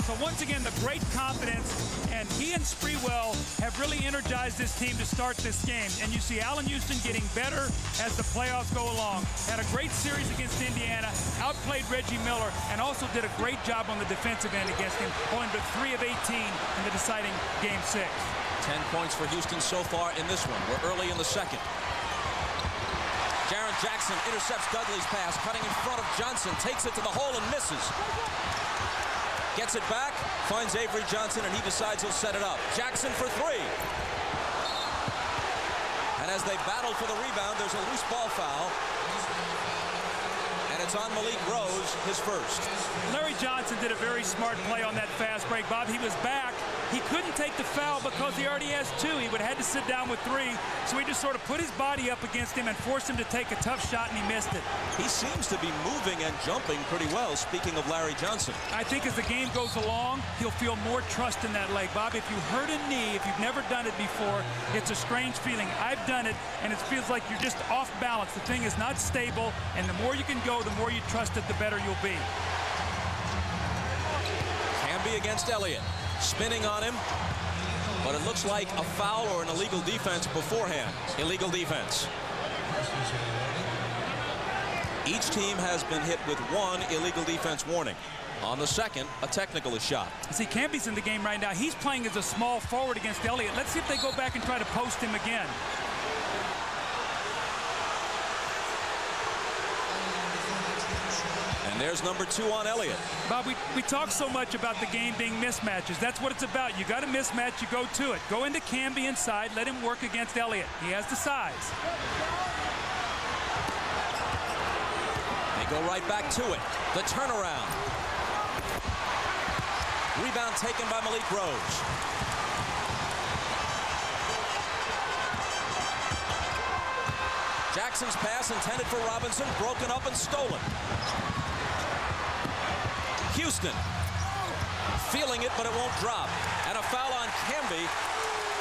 So once again, the great confidence, and he and Sprewell have really energized this team to start this game. And you see Allen Houston getting better as the playoffs go along. Had a great series against Indiana, outplayed Reggie Miller, and also did a great job on the defensive end against him, going to 3 of 18 in the deciding Game 6. 10 points for Houston so far in this one. We're early in the second. Jaren Jackson intercepts Dudley's pass, cutting in front of Johnson, takes it to the hole and misses. Gets it back, finds Avery Johnson, and he decides he'll set it up. Jackson for 3. And as they battle for the rebound, there's a loose ball foul. And it's on Malik Rose, his first. Larry Johnson did a very smart play on that fast break, Bob. He was back. He couldn't take the foul because he already has 2. He would have had to sit down with 3. So he just sort of put his body up against him and forced him to take a tough shot, and he missed it. He seems to be moving and jumping pretty well, speaking of Larry Johnson. I think as the game goes along, he'll feel more trust in that leg. Bob, if you hurt a knee, if you've never done it before, it's a strange feeling. I've done it, and it feels like you're just off balance. The thing is not stable, and the more you can go, the more you trust it, the better you'll be. Camby against Elliott. Spinning on him, but it looks like a foul or an illegal defense beforehand. Illegal defense. Each team has been hit with 1 illegal defense warning. On the second, a technical is shot. See, Camby's in the game right now. He's playing as a small forward against Elliott. Let's see if they go back and try to post him again. And there's number 2 on Elliott. Bob, we talk so much about the game being mismatches. That's what it's about. You got a mismatch, you go to it. Go into Camby inside, let him work against Elliott. He has the size. They go right back to it. The turnaround. Rebound taken by Malik Rose. Jackson's pass intended for Robinson, broken up and stolen. Houston feeling it, but it won't drop. And a foul on Camby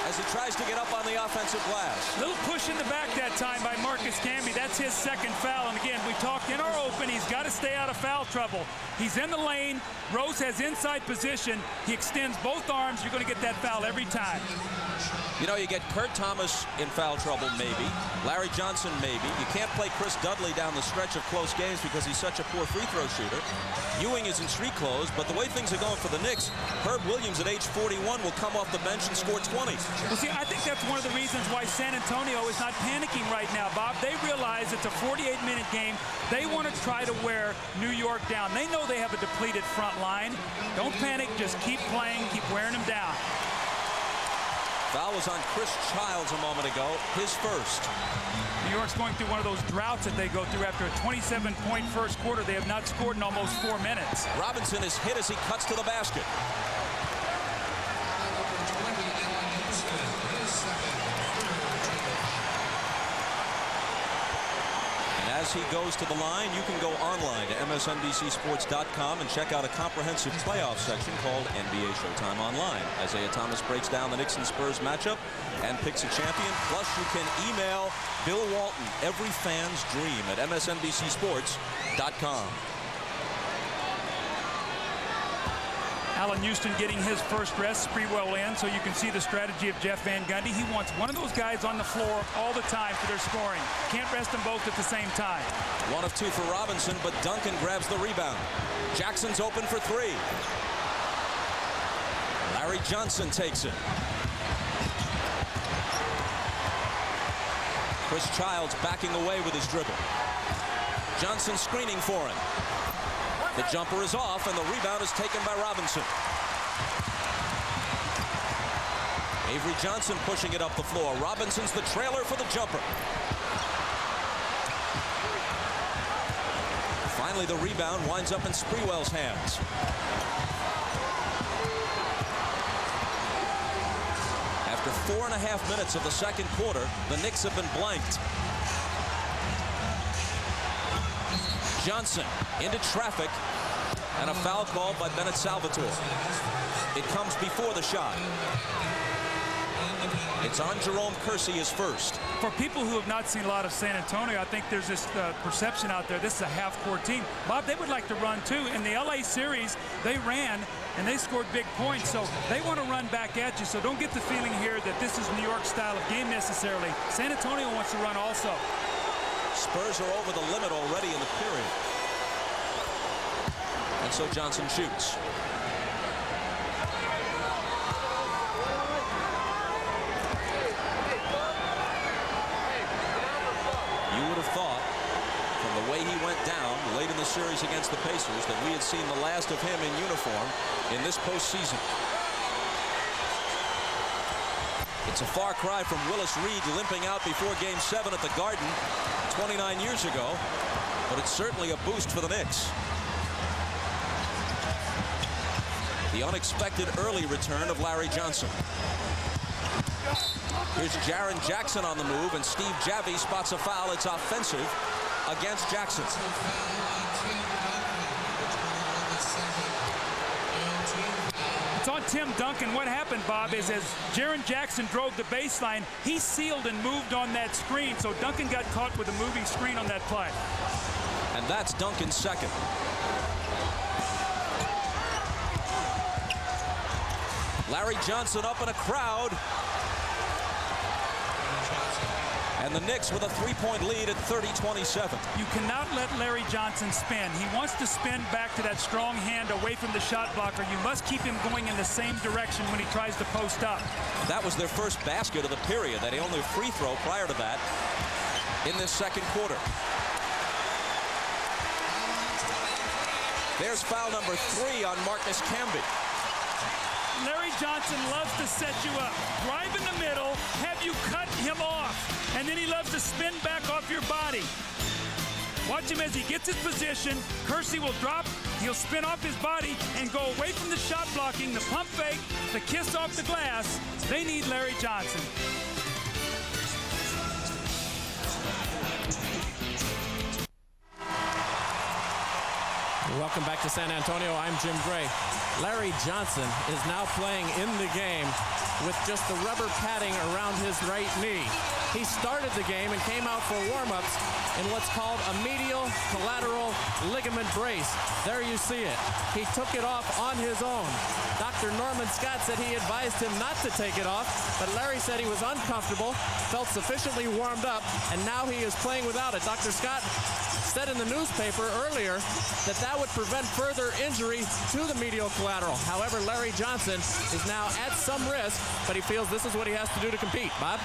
as he tries to get up on the offensive glass. Little push in the back that time by Marcus Camby. That's his second foul. And again, we talked in our open, he's got to stay out of foul trouble. He's in the lane. Rose has inside position. He extends both arms. You're going to get that foul every time. You know, you get Kurt Thomas in foul trouble, maybe. Larry Johnson, maybe. You can't play Chris Dudley down the stretch of close games because he's such a poor free throw shooter. Ewing is in street clothes, but the way things are going for the Knicks, Herb Williams at age 41 will come off the bench and score 20. Well, see, I think that's one of the reasons why San Antonio is not panicking right now, Bob. They realize it's a 48-minute game. They want to try to wear New York down. They know they have a depleted front line. Don't panic. Just keep playing. Keep wearing them down. Foul was on Chris Childs a moment ago, his first. New York's going through one of those droughts that they go through after a 27-point first quarter. They have not scored in almost 4 minutes. Robinson is hit as he cuts to the basket. As he goes to the line, you can go online to MSNBCSports.com and check out a comprehensive playoff section called NBA Showtime Online. Isaiah Thomas breaks down the Knicks and Spurs matchup and picks a champion. Plus, you can email Bill Walton, every fan's dream, at MSNBCSports.com. Allen Houston getting his first rest, Sprewell in, so you can see the strategy of Jeff Van Gundy. He wants one of those guys on the floor all the time for their scoring. Can't rest them both at the same time. 1 of 2 for Robinson, but Duncan grabs the rebound. Jackson's open for 3. Larry Johnson takes it. Chris Childs backing away with his dribble. Johnson screening for him. The jumper is off, and the rebound is taken by Robinson. Avery Johnson pushing it up the floor. Robinson's the trailer for the jumper. Finally, the rebound winds up in Sprewell's hands. After 4.5 minutes of the second quarter, the Knicks have been blanked. Johnson into traffic, and a foul called by Bennett Salvatore. It comes before the shot. It's on Jerome Kersey his first. For people who have not seen a lot of San Antonio, I think there's this perception out there. This is a half-court team. Bob, they would like to run too. In the LA series, they ran and they scored big points, so they want to run back at you. So don't get the feeling here that this is New York style of game necessarily. San Antonio wants to run also. Spurs are over the limit already in the period. And so Johnson shoots. You would have thought, from the way he went down late in the series against the Pacers, that we had seen the last of him in uniform in this postseason. It's a far cry from Willis Reed limping out before Game 7 at the Garden 29 years ago, but it's certainly a boost for the Knicks. The unexpected early return of Larry Johnson. Here's Jaren Jackson on the move, and Steve Javie spots a foul. It's offensive against Jackson. It's on Tim Duncan. What happened, Bob, is as Jaren Jackson drove the baseline, he sealed and moved on that screen, so Duncan got caught with a moving screen on that play. And that's Duncan's second. Larry Johnson up in a crowd. And the Knicks with a 3-point lead at 30-27. You cannot let Larry Johnson spin. He wants to spin back to that strong hand away from the shot blocker. You must keep him going in the same direction when he tries to post up. That was their first basket of the period. They only free throw prior to that in this second quarter. There's foul number 3 on Marcus Camby. Larry Johnson loves to set you up, drive in the middle, have you cut him off, and then he loves to spin back off your body. Watch him as he gets his position. Kersey will drop, he'll spin off his body and go away from the shot blocking, the pump fake, the kiss off the glass. They need Larry Johnson. Welcome back to San Antonio. I'm Jim Gray. Larry Johnson is now playing in the game with just the rubber padding around his right knee. He started the game and came out for warm-ups in what's called a medial collateral ligament brace. There you see it. He took it off on his own. Dr. Norman Scott said he advised him not to take it off, but Larry said he was uncomfortable, felt sufficiently warmed up, and now he is playing without it. Dr. Scott said in the newspaper earlier that that would prevent further injury to the medial collateral. However, Larry Johnson is now at some risk, but he feels this is what he has to do to compete. Bob?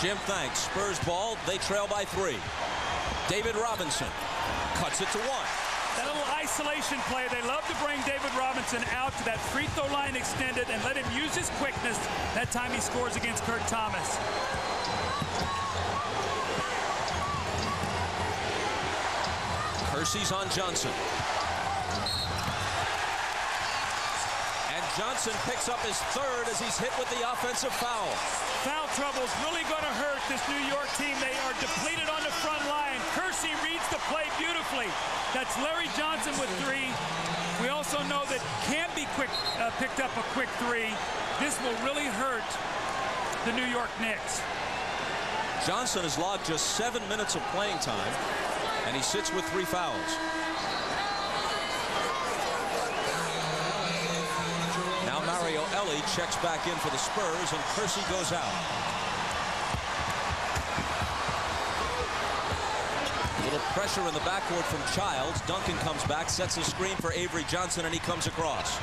Jim, thanks. Spurs ball. They trail by 3. David Robinson cuts it to 1. That little isolation play, they love to bring David Robinson out to that free throw line extended and let him use his quickness. That time he scores against Kurt Thomas. Kersey's on Johnson. And Johnson picks up his third as he's hit with the offensive foul. Foul trouble's really going to hurt this New York team. They are depleted on the front line. Kersey reads the play beautifully. That's Larry Johnson with 3. We also know that Camby picked up a quick 3. This will really hurt the New York Knicks. Johnson has logged just 7 minutes of playing time, and he sits with 3 fouls. Kelly checks back in for the Spurs, and Kersey goes out. Little pressure in the backcourt from Childs. Duncan comes back, sets a screen for Avery Johnson, and he comes across.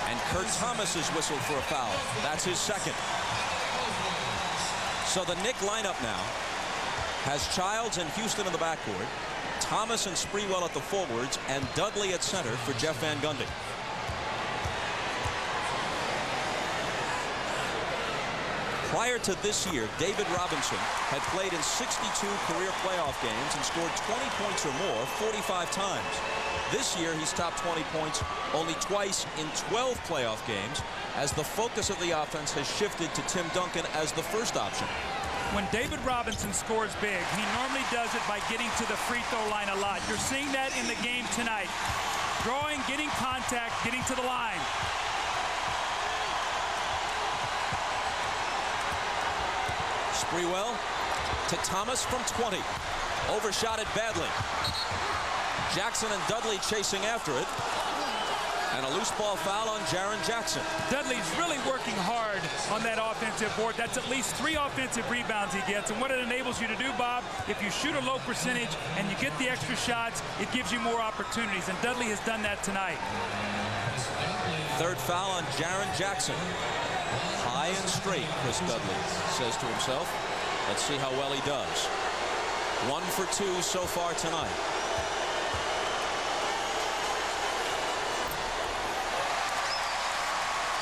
And Kurt Thomas is whistled for a foul. That's his second. So the Knick lineup now has Childs and Houston in the backcourt, Thomas and Sprewell at the forwards, and Dudley at center for Jeff Van Gundy. Prior to this year, David Robinson had played in 62 career playoff games and scored 20 points or more 45 times. This year, he's topped 20 points only twice in 12 playoff games, as the focus of the offense has shifted to Tim Duncan as the first option. When David Robinson scores big, he normally does it by getting to the free throw line a lot. You're seeing that in the game tonight. Drawing, getting contact, getting to the line. Sprewell to Thomas from 20. Overshot it badly. Jackson and Dudley chasing after it. And a loose ball foul on Jaren Jackson. Dudley's really working hard on that offensive board. That's at least 3 offensive rebounds he gets. And what it enables you to do, Bob, if you shoot a low percentage and you get the extra shots, it gives you more opportunities. And Dudley has done that tonight. Third foul on Jaren Jackson. High and straight, Chris Dudley says to himself. Let's see how well he does. 1 for 2 so far tonight.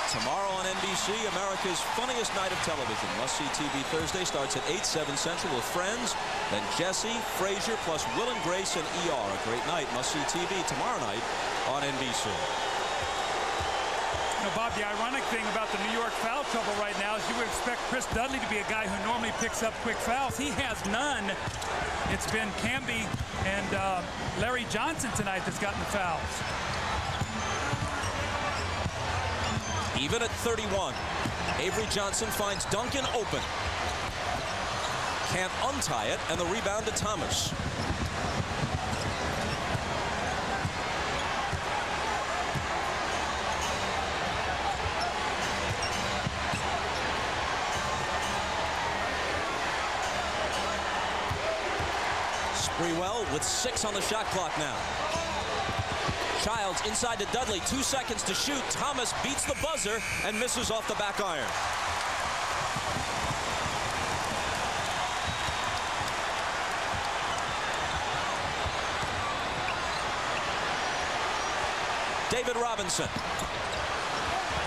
Tomorrow on NBC, America's funniest night of television. Must-see TV Thursday starts at 8, 7 Central with Friends. Then Jesse, Frasier, plus Will and Grace and ER. A great night. Must-see TV tomorrow night on NBC. You know, Bob, the ironic thing about the New York foul trouble right now is you would expect Chris Dudley to be a guy who normally picks up quick fouls. He has none. It's been Camby and Larry Johnson tonight that's gotten the fouls. Even at 31, Avery Johnson finds Duncan open. Can't untie it, and the rebound to Thomas. Sprewell with 6 on the shot clock now. Childs inside to Dudley, 2 seconds to shoot. Thomas beats the buzzer and misses off the back iron. David Robinson.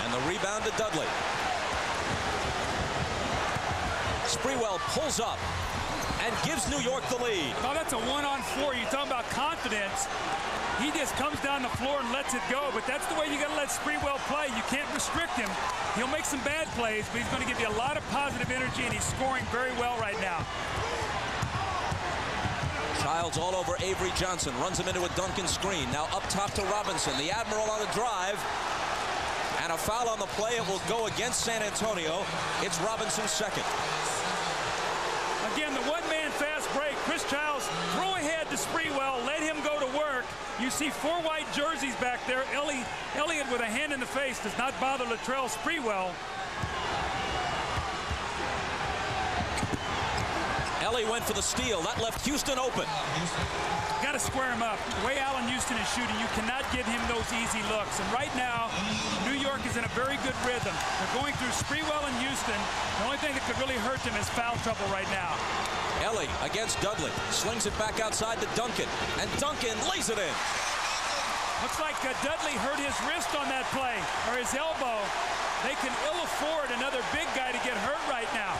And the rebound to Dudley. Sprewell pulls up and gives New York the lead. Oh, that's a 1-on-4. You're talking about confidence. He just comes down the floor and lets it go, but that's the way you got to let Sprewell play. You can't restrict him. He'll make some bad plays, but he's going to give you a lot of positive energy, and he's scoring very well right now. Childs all over Avery Johnson, runs him into a Duncan screen. Now up top to Robinson, the Admiral on the drive, and a foul on the play. It will go against San Antonio. It's Robinson's second. Again, the one-man fast break. Chris Childs, throw ahead to Sprewell, let him go to work. You see 4 white jerseys back there. Elliott with a hand in the face does not bother Latrell Sprewell. Ellie went for the steal. That left Houston open. Got to square him up. The way Allen Houston is shooting, you cannot give him those easy looks. And right now, New York is in a very good rhythm. They're going through Sprewell and Houston. The only thing that could really hurt them is foul trouble right now. Ellie against Dudley. Slings it back outside to Duncan. And Duncan lays it in. Looks like Dudley hurt his wrist on that play, or his elbow. They can ill afford another big guy to get hurt right now.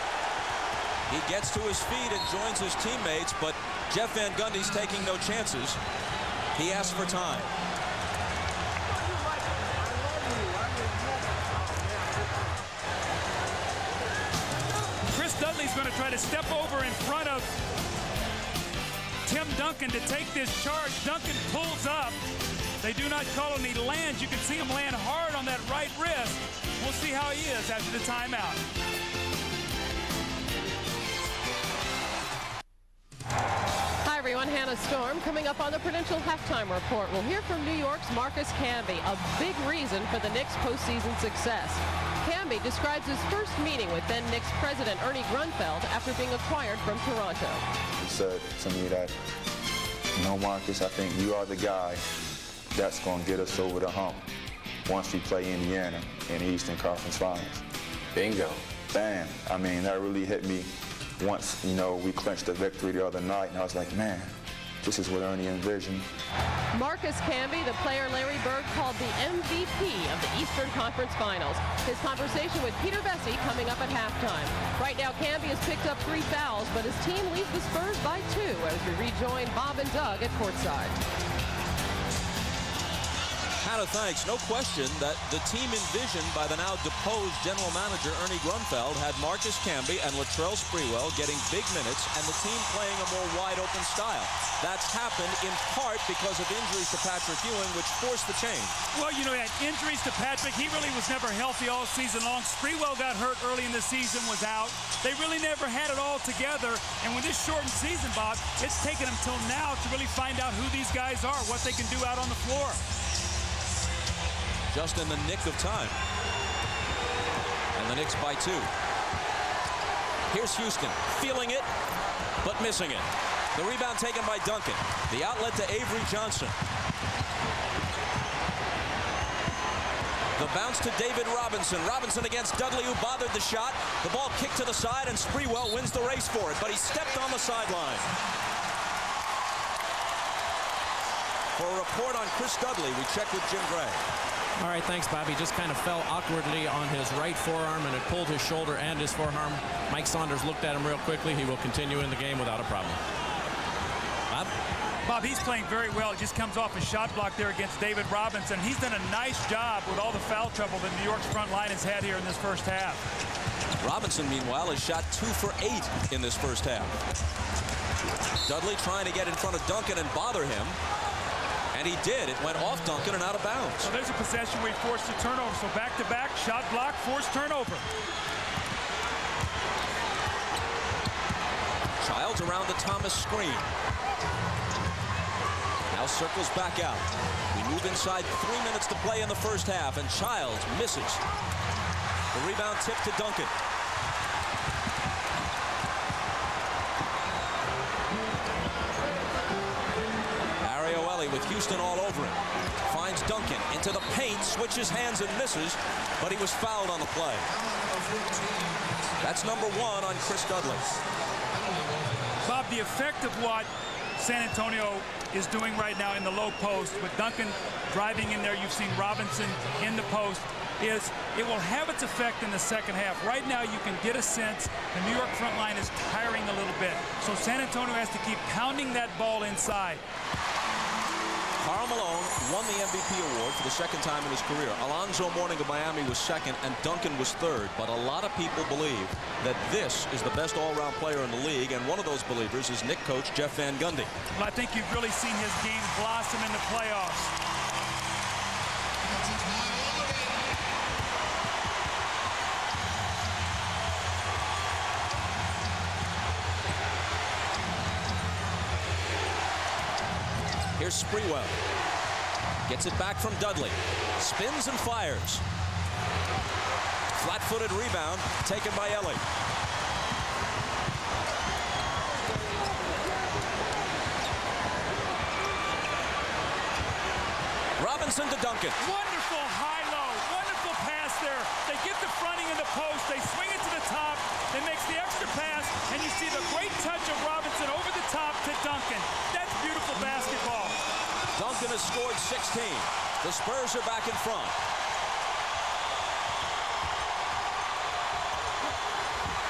He gets to his feet and joins his teammates, but Jeff Van Gundy's taking no chances. He asks for time. Chris Dudley's going to try to step over in front of Tim Duncan to take this charge. Duncan pulls up. They do not call him. He lands. You can see him land hard on that right wrist. We'll see how he is after the timeout. everyone, Hannah Storm. Coming up on the Prudential Halftime Report, we'll hear from New York's Marcus Camby, a big reason for the Knicks' postseason success. Camby describes his first meeting with then Knicks president Ernie Grunfeld after being acquired from Toronto. He said to me that, you know, Marcus, I think you are the guy that's going to get us over the hump once we play Indiana in the Eastern Conference Finals. Bingo. Bam. I mean, that really hit me once, you know, we clinched the victory the other night, and I was like, man, this is what Ernie envisioned. Marcus Camby, the player Larry Bird called the MVP of the Eastern Conference Finals. His conversation with Peter Bessie coming up at halftime. Right now, Camby has picked up 3 fouls, but his team leads the Spurs by 2 as we rejoin Bob and Doug at courtside. Hannah, thanks. No question that the team envisioned by the now deposed general manager Ernie Grunfeld had Marcus Camby and Latrell Sprewell getting big minutes and the team playing a more wide-open style. That's happened in part because of injuries to Patrick Ewing, which forced the change. Well, you know, he had injuries to Patrick. He really was never healthy all season long. Sprewell got hurt early in the season, was out. They really never had it all together. And with this shortened season, Bob, it's taken them till now to really find out who these guys are, what they can do out on the floor. Just in the nick of time. And the Knicks by 2. Here's Houston, feeling it, but missing it. The rebound taken by Duncan. The outlet to Avery Johnson. The bounce to David Robinson. Robinson against Dudley, who bothered the shot. The ball kicked to the side, and Sprewell wins the race for it, but he stepped on the sideline. For a report on Chris Dudley, we checked with Jim Gray. All right, thanks, Bob. He just kind of fell awkwardly on his right forearm, and it pulled his shoulder and his forearm. Mike Saunders looked at him real quickly. He will continue in the game without a problem. Bob? Bob, he's playing very well. He just comes off a shot block there against David Robinson. He's done a nice job with all the foul trouble that New York's front line has had here in this first half. Robinson, meanwhile, has shot 2 for 8 in this first half. Dudley trying to get in front of Duncan and bother him. And he did. It went off Duncan and out of bounds. So there's a possession where he forced a turnover. So back-to-back, shot block, forced turnover. Childs around the Thomas screen. Now circles back out. We move inside 3 minutes to play in the first half, and Childs misses. The rebound tip to Duncan. With Houston all over him. Finds Duncan into the paint, switches hands and misses, but he was fouled on the play. That's number 1 on Chris Dudley. Bob, the effect of what San Antonio is doing right now in the low post, with Duncan driving in there, you've seen Robinson in the post, is it will have its effect in the second half. Right now, you can get a sense the New York front line is tiring a little bit. So San Antonio has to keep pounding that ball inside. Karl Malone won the MVP award for the second time in his career. Alonzo Mourning of Miami was second, and Duncan was third. But a lot of people believe that this is the best all-around player in the league, and one of those believers is Knicks coach Jeff Van Gundy. Well, I think you've really seen his game blossom in the playoffs. Here's Sprewell. Gets it back from Dudley. Spins and fires. Flat-footed rebound taken by Ellie. Robinson to Duncan. Wonderful high-low. Wonderful pass there. They get the fronting in the post. They swing it to the top. They makes the extra pass, and you see the great touch of Robinson over the top to Duncan. That's beautiful basketball. Duncan has scored 16. The Spurs are back in front.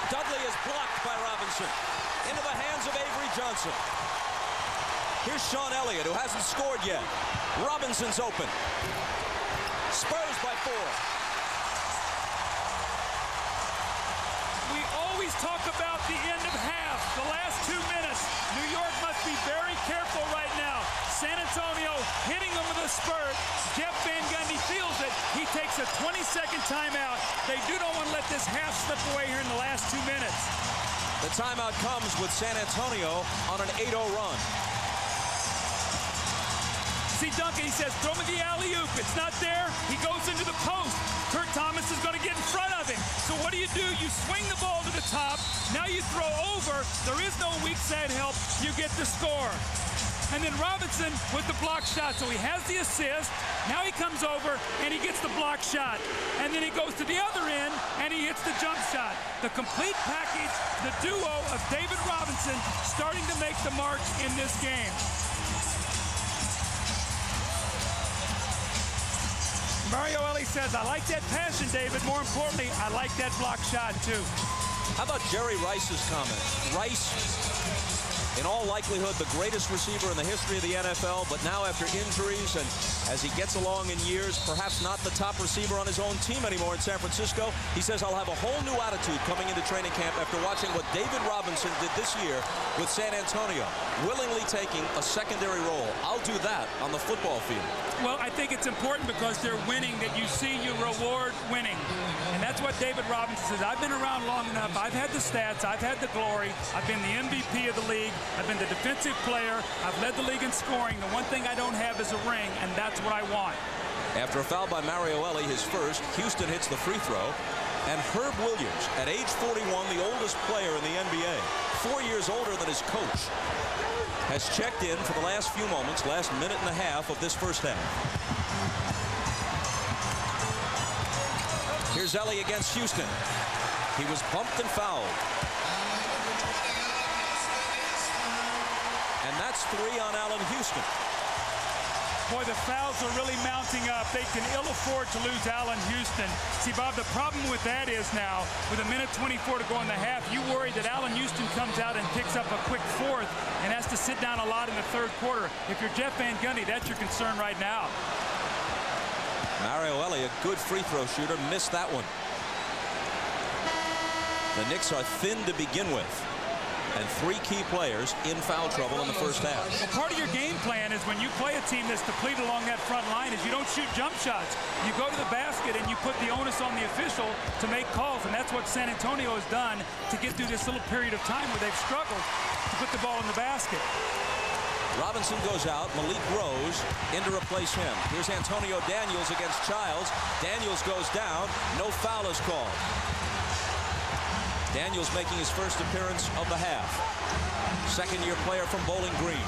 Dudley is blocked by Robinson. Into the hands of Avery Johnson. Here's Sean Elliott, who hasn't scored yet. Robinson's open. Spurs by 4. We always talk about the end of half, the last 2 minutes. New York must be very careful right now. San Antonio hitting them with a spurt. Jeff Van Gundy feels it. He takes a 20-second timeout. They don't want to let this half slip away here in the last 2 minutes. The timeout comes with San Antonio on an 8-0 run. see Duncan, he says, throw me the alley-oop. It's not there. He goes into the post. Kurt Thomas is going to get in front of him. So what do? You swing the ball to the top. Now you throw over. There is no weak side help. You get the score. And then Robinson with the block shot. So he has the assist. Now he comes over and he gets the block shot. And then he goes to the other end and he hits the jump shot. The complete package, the duo of David Robinson starting to make the mark in this game. Mario Elie says, I like that passion, David. More importantly, I like that block shot, too. How about Jerry Rice's comment? Rice, in all likelihood, the greatest receiver in the history of the NFL, but now after injuries and as he gets along in years, perhaps not the top receiver on his own team anymore in San Francisco. He says, I'll have a whole new attitude coming into training camp after watching what David Robinson did this year with San Antonio, willingly taking a secondary role. I'll do that on the football field. Well, I think it's important because they're winning that you see you reward winning. And that's what David Robinson says. I've been around long enough. I've had the stats. I've had the glory. I've been the MVP of the league. I've been the defensive player. I've led the league in scoring. The one thing I don't have is a ring, and that's what I want. After a foul by Mario Elie, his first, Houston hits the free throw. And Herb Williams, at age 41, the oldest player in the NBA, 4 years older than his coach, has checked in for the last few moments, last minute and a half of this first half. Here's Elie against Houston. He was bumped and fouled. And that's 3 on Allen Houston. Boy, the fouls are really mounting up. They can ill afford to lose Allen Houston. See, Bob, the problem with that is now, with a minute 24 to go in the half, you worry that Allen Houston comes out and picks up a quick fourth and has to sit down a lot in the third quarter. If you're Jeff Van Gundy, that's your concern right now. Mario Elie, a good free throw shooter, missed that one. The Knicks are thin to begin with. And 3 key players in foul trouble in the first half. Well, part of your game plan is when you play a team that's depleted along that front line is you don't shoot jump shots. You go to the basket and you put the onus on the official to make calls, and that's what San Antonio has done to get through this little period of time where they've struggled to put the ball in the basket. Robinson goes out. Malik Rose in to replace him. Here's Antonio Daniels against Childs. Daniels goes down. No foul is called. Daniels making his first appearance of the half. Second-year player from Bowling Green.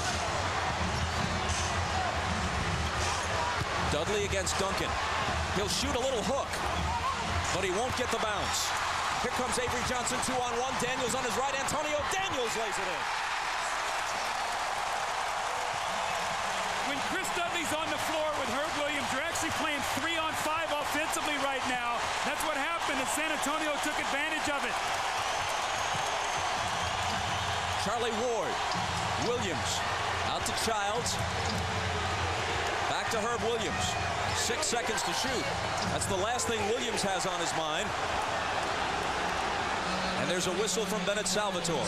Dudley against Duncan. He'll shoot a little hook, but he won't get the bounce. Here comes Avery Johnson, 2-on-1. Daniels on his right. Antonio Daniels lays it in. When Chris Dudley's on the floor with Herb Williams, you're actually playing 3-on-5 offensively right now. That's what happened, and San Antonio took advantage of it. Charlie Ward. Williams out to Childs. Back to Herb Williams. 6 seconds to shoot. That's the last thing Williams has on his mind. And there's a whistle from Bennett Salvatore.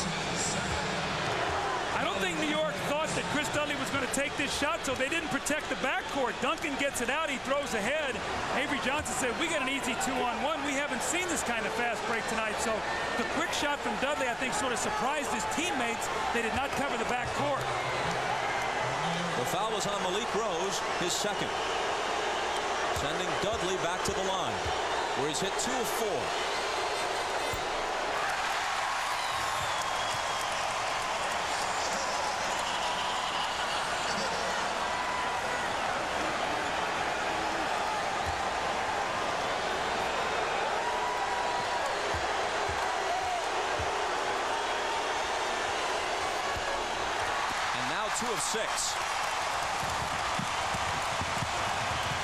I don't think New York thought that Chris Dudley was going to take this shot, so they didn't protect the backcourt. Duncan gets it out. He throws ahead. Avery Johnson said, we got an easy 2-on-1. We haven't seen this kind of fast break tonight. So the quick shot from Dudley, I think, sort of surprised his teammates. They did not cover the backcourt. The foul was on Malik Rose, his second. Sending Dudley back to the line, where he's hit 2 of 4. And now 2 of 6.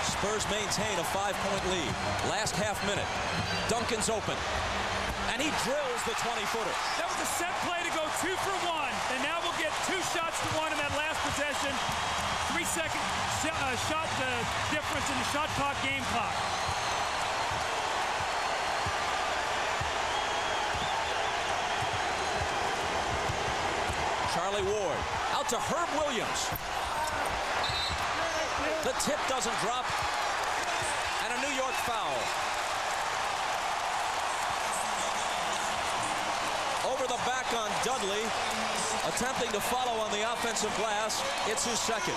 Spurs maintain a 5-point lead. Last half minute. Duncan's open. And he drills the 20-footer. That was a set play to go 2 for 1. And now we'll get 2 shots to 1 in that last possession. 3-second shot difference in the shot clock, game clock. Charlie Ward out to Herb Williams. The tip doesn't drop. And a New York foul. Over the back on Dudley, attempting to follow on the offensive glass. It's his second.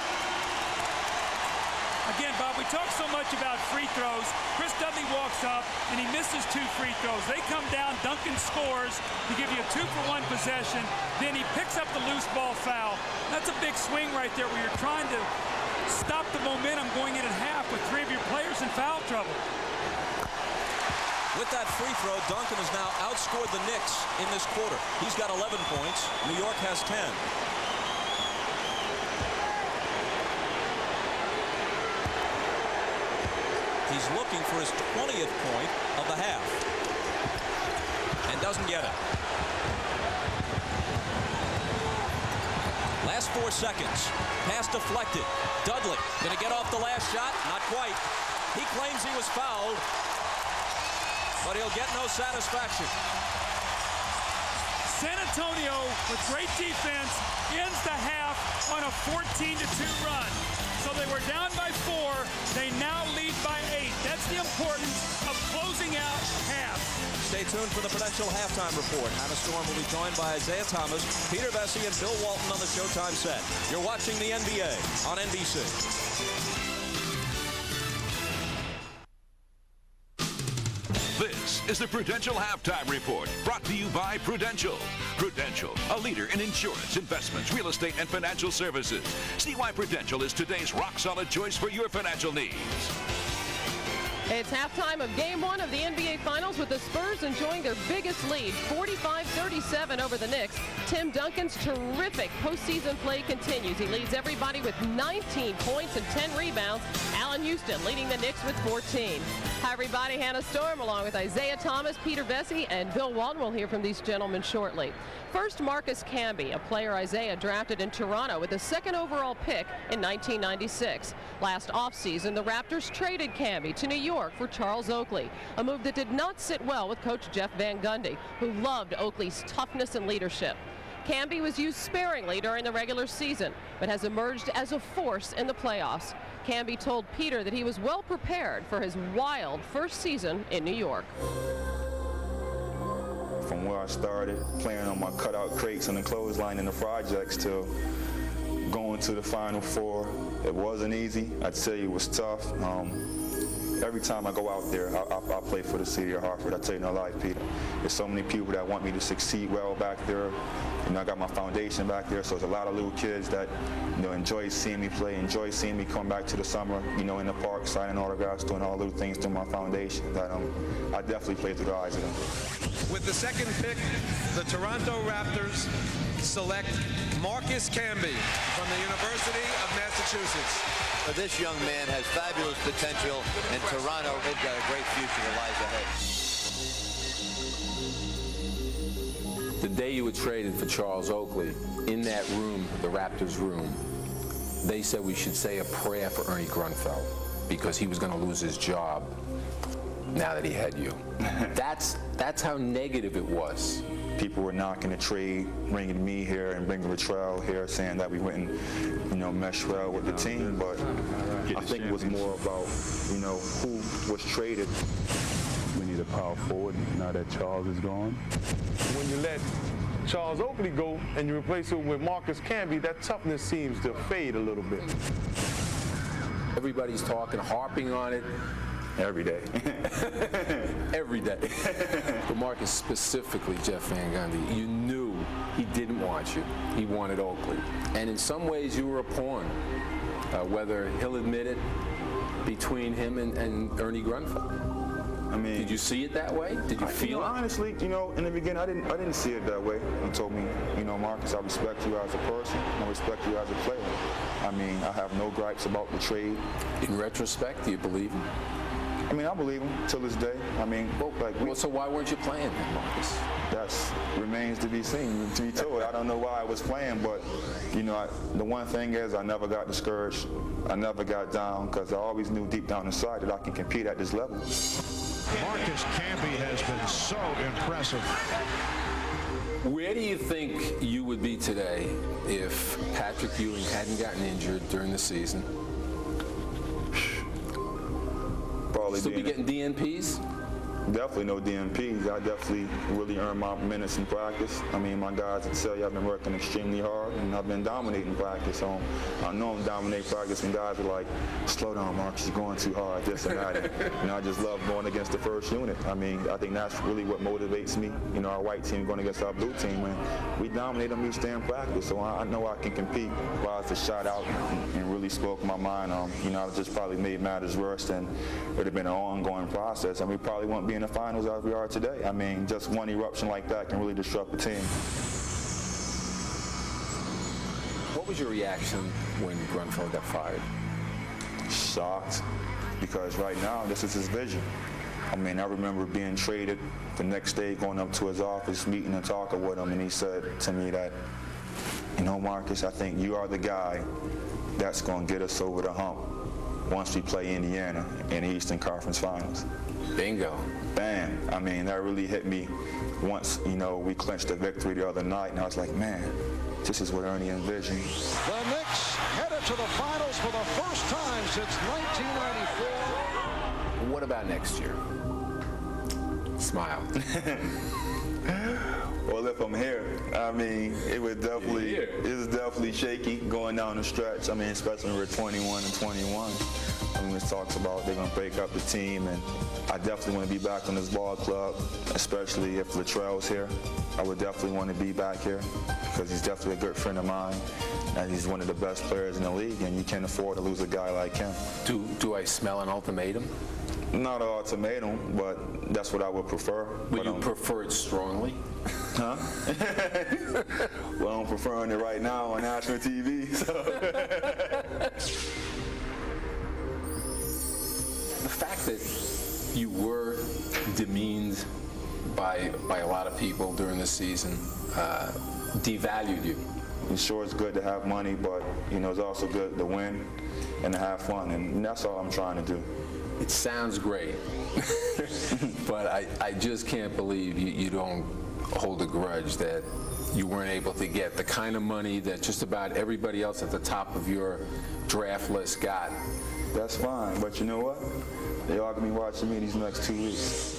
Again, Bob, we talk so much about free throws. Chris Dudley walks up, and he misses 2 free throws. They come down, Duncan scores to give you a 2-for-1 possession. Then he picks up the loose ball foul. That's a big swing right there where you're trying to stop the momentum going in at half with 3 of your players in foul trouble. With that free throw, Duncan has now outscored the Knicks in this quarter. He's got 11 points. New York has 10. He's looking for his 20th point of the half. And doesn't get it. Last 4 seconds. Pass deflected. Dudley going to get off the last shot? Not quite. He claims he was fouled, but he'll get no satisfaction. San Antonio, with great defense, ends the half on a 14-2 run. So they were down by 4. They now lead by 8. That's the importance of closing out half. Stay tuned for the Prudential Halftime Report. Hannah Storm will be joined by Isaiah Thomas, Peter Vesey, and Bill Walton on the Showtime set. You're watching the NBA on NBC. This is the Prudential Halftime Report, brought to you by Prudential. Prudential, a leader in insurance, investments, real estate, and financial services. See why Prudential is today's rock-solid choice for your financial needs. It's halftime of Game 1 of the NBA Finals with the Spurs enjoying their biggest lead, 45-37 over the Knicks. Tim Duncan's terrific postseason play continues. He leads everybody with 19 points and 10 rebounds. Allen Houston leading the Knicks with 14. Hi, everybody. Hannah Storm along with Isaiah Thomas, Peter Vesey, and Bill Walton. We'll hear from these gentlemen shortly. First, Marcus Camby, a player Isaiah drafted in Toronto with the 2nd overall pick in 1996. Last offseason, the Raptors traded Camby to New York for Charles Oakley, a move that did not sit well with coach Jeff Van Gundy, who loved Oakley's toughness and leadership. Camby was used sparingly during the regular season, but has emerged as a force in the playoffs. Camby told Peter that he was well prepared for his wild first season in New York. From where I started, playing on my cutout crates on the clothesline in the projects to going to the Final Four, it wasn't easy. I'd say it was tough. Every time I go out there, I play for the city of Hartford. I tell you no lie, Peter. There's so many people that want me to succeed well back there. You know, I got my foundation back there, so there's a lot of little kids that, you know, enjoy seeing me play, enjoy seeing me come back to the summer, you know, in the park, signing autographs, doing all little things through my foundation that I definitely play through the eyes of them. With the 2nd pick, the Toronto Raptors select Marcus Camby from the University of Massachusetts. This young man has fabulous potential, and Toronto, they've got a great future that lies ahead. The day you were traded for Charles Oakley, in that room, the Raptors room, they said we should say a prayer for Ernie Grunfeld because he was going to lose his job now that he had you. That's how negative it was. People were knocking the trade, bringing me here and bringing Latrell here, saying that we wouldn't, you know, mesh well with the team. But I think it was more about, you know, who was traded. We need a power forward now that Charles is gone. When you let Charles Oakley go and you replace him with Marcus Camby, that toughness seems to fade a little bit. Everybody's talking, harping on it. Every day. Every day. For Marcus specifically, Jeff Van Gundy, you knew he didn't want you. He wanted Oakley. And in some ways, you were a pawn, whether he'll admit it, between him and Ernie Grunfeld. I mean, did you see it that way? Did you feel it? Honestly, you know, in the beginning, I didn't see it that way. He told me, you know, Marcus, I respect you as a person. I respect you as a player. I mean, I have no gripes about the trade. In retrospect, do you believe him? I mean, I believe him till this day. I mean, so why weren't you playing then, Marcus? That remains to be seen, to be told. I don't know why I was playing, but, you know, the one thing is I never got discouraged. I never got down because I always knew deep down inside that I can compete at this level. Marcus Camby has been so impressive. Where do you think you would be today if Patrick Ewing hadn't gotten injured during the season? Probably still be getting DNPs? definitely no DMPs. I definitely really earned my minutes in practice. I mean, my guys would tell you I've been working extremely hard, and I've been dominating practice. So I know I'm dominating practice when guys are like, slow down, Marcus, you're going too hard, this and that. And I just love going against the first unit. I mean, I think that's really what motivates me. You know, our white team going against our blue team, and we dominate them each day in practice. So I know I can compete. While it's a shot out and really spoke my mind, you know, I just probably made matters worse, and it would have been an ongoing process, and we probably won't be in the finals as we are today. I mean, just one eruption like that can really disrupt a team. What was your reaction when Grunfeld got fired? Shocked, because right now this is his vision. I mean, I remember being traded the next day, going up to his office, meeting and talking with him, and he said to me that, you know, Marcus, I think you are the guy that's going to get us over the hump once we play Indiana in the Eastern Conference Finals. Bingo. Bam. I mean, that really hit me once, you know, we clinched the victory the other night, and I was like, man, this is what Ernie envisioned. The Knicks headed to the finals for the first time since 1994. What about next year? Smile. Well, if I'm here, I mean, it was definitely shaky going down the stretch. I mean, especially when we're 21 and 21. I mean, it talks about they're going to break up the team, and I definitely want to be back on this ball club, especially if Latrell's here. I would definitely want to be back here because he's definitely a good friend of mine, and he's one of the best players in the league, and you can't afford to lose a guy like him. Do I smell an ultimatum? Not an ultimatum, but that's what I would prefer. Would you prefer it strongly? Huh? Well, I'm preferring it right now on national TV. So. The fact that you were demeaned by a lot of people during the season devalued you. I'm sure it's good to have money, but you know it's also good to win and to have fun, and that's all I'm trying to do. It sounds great, but I just can't believe you don't hold a grudge that you weren't able to get the kind of money that just about everybody else at the top of your draft list got. That's fine, but you know what? They all gonna be watching me these next 2 weeks.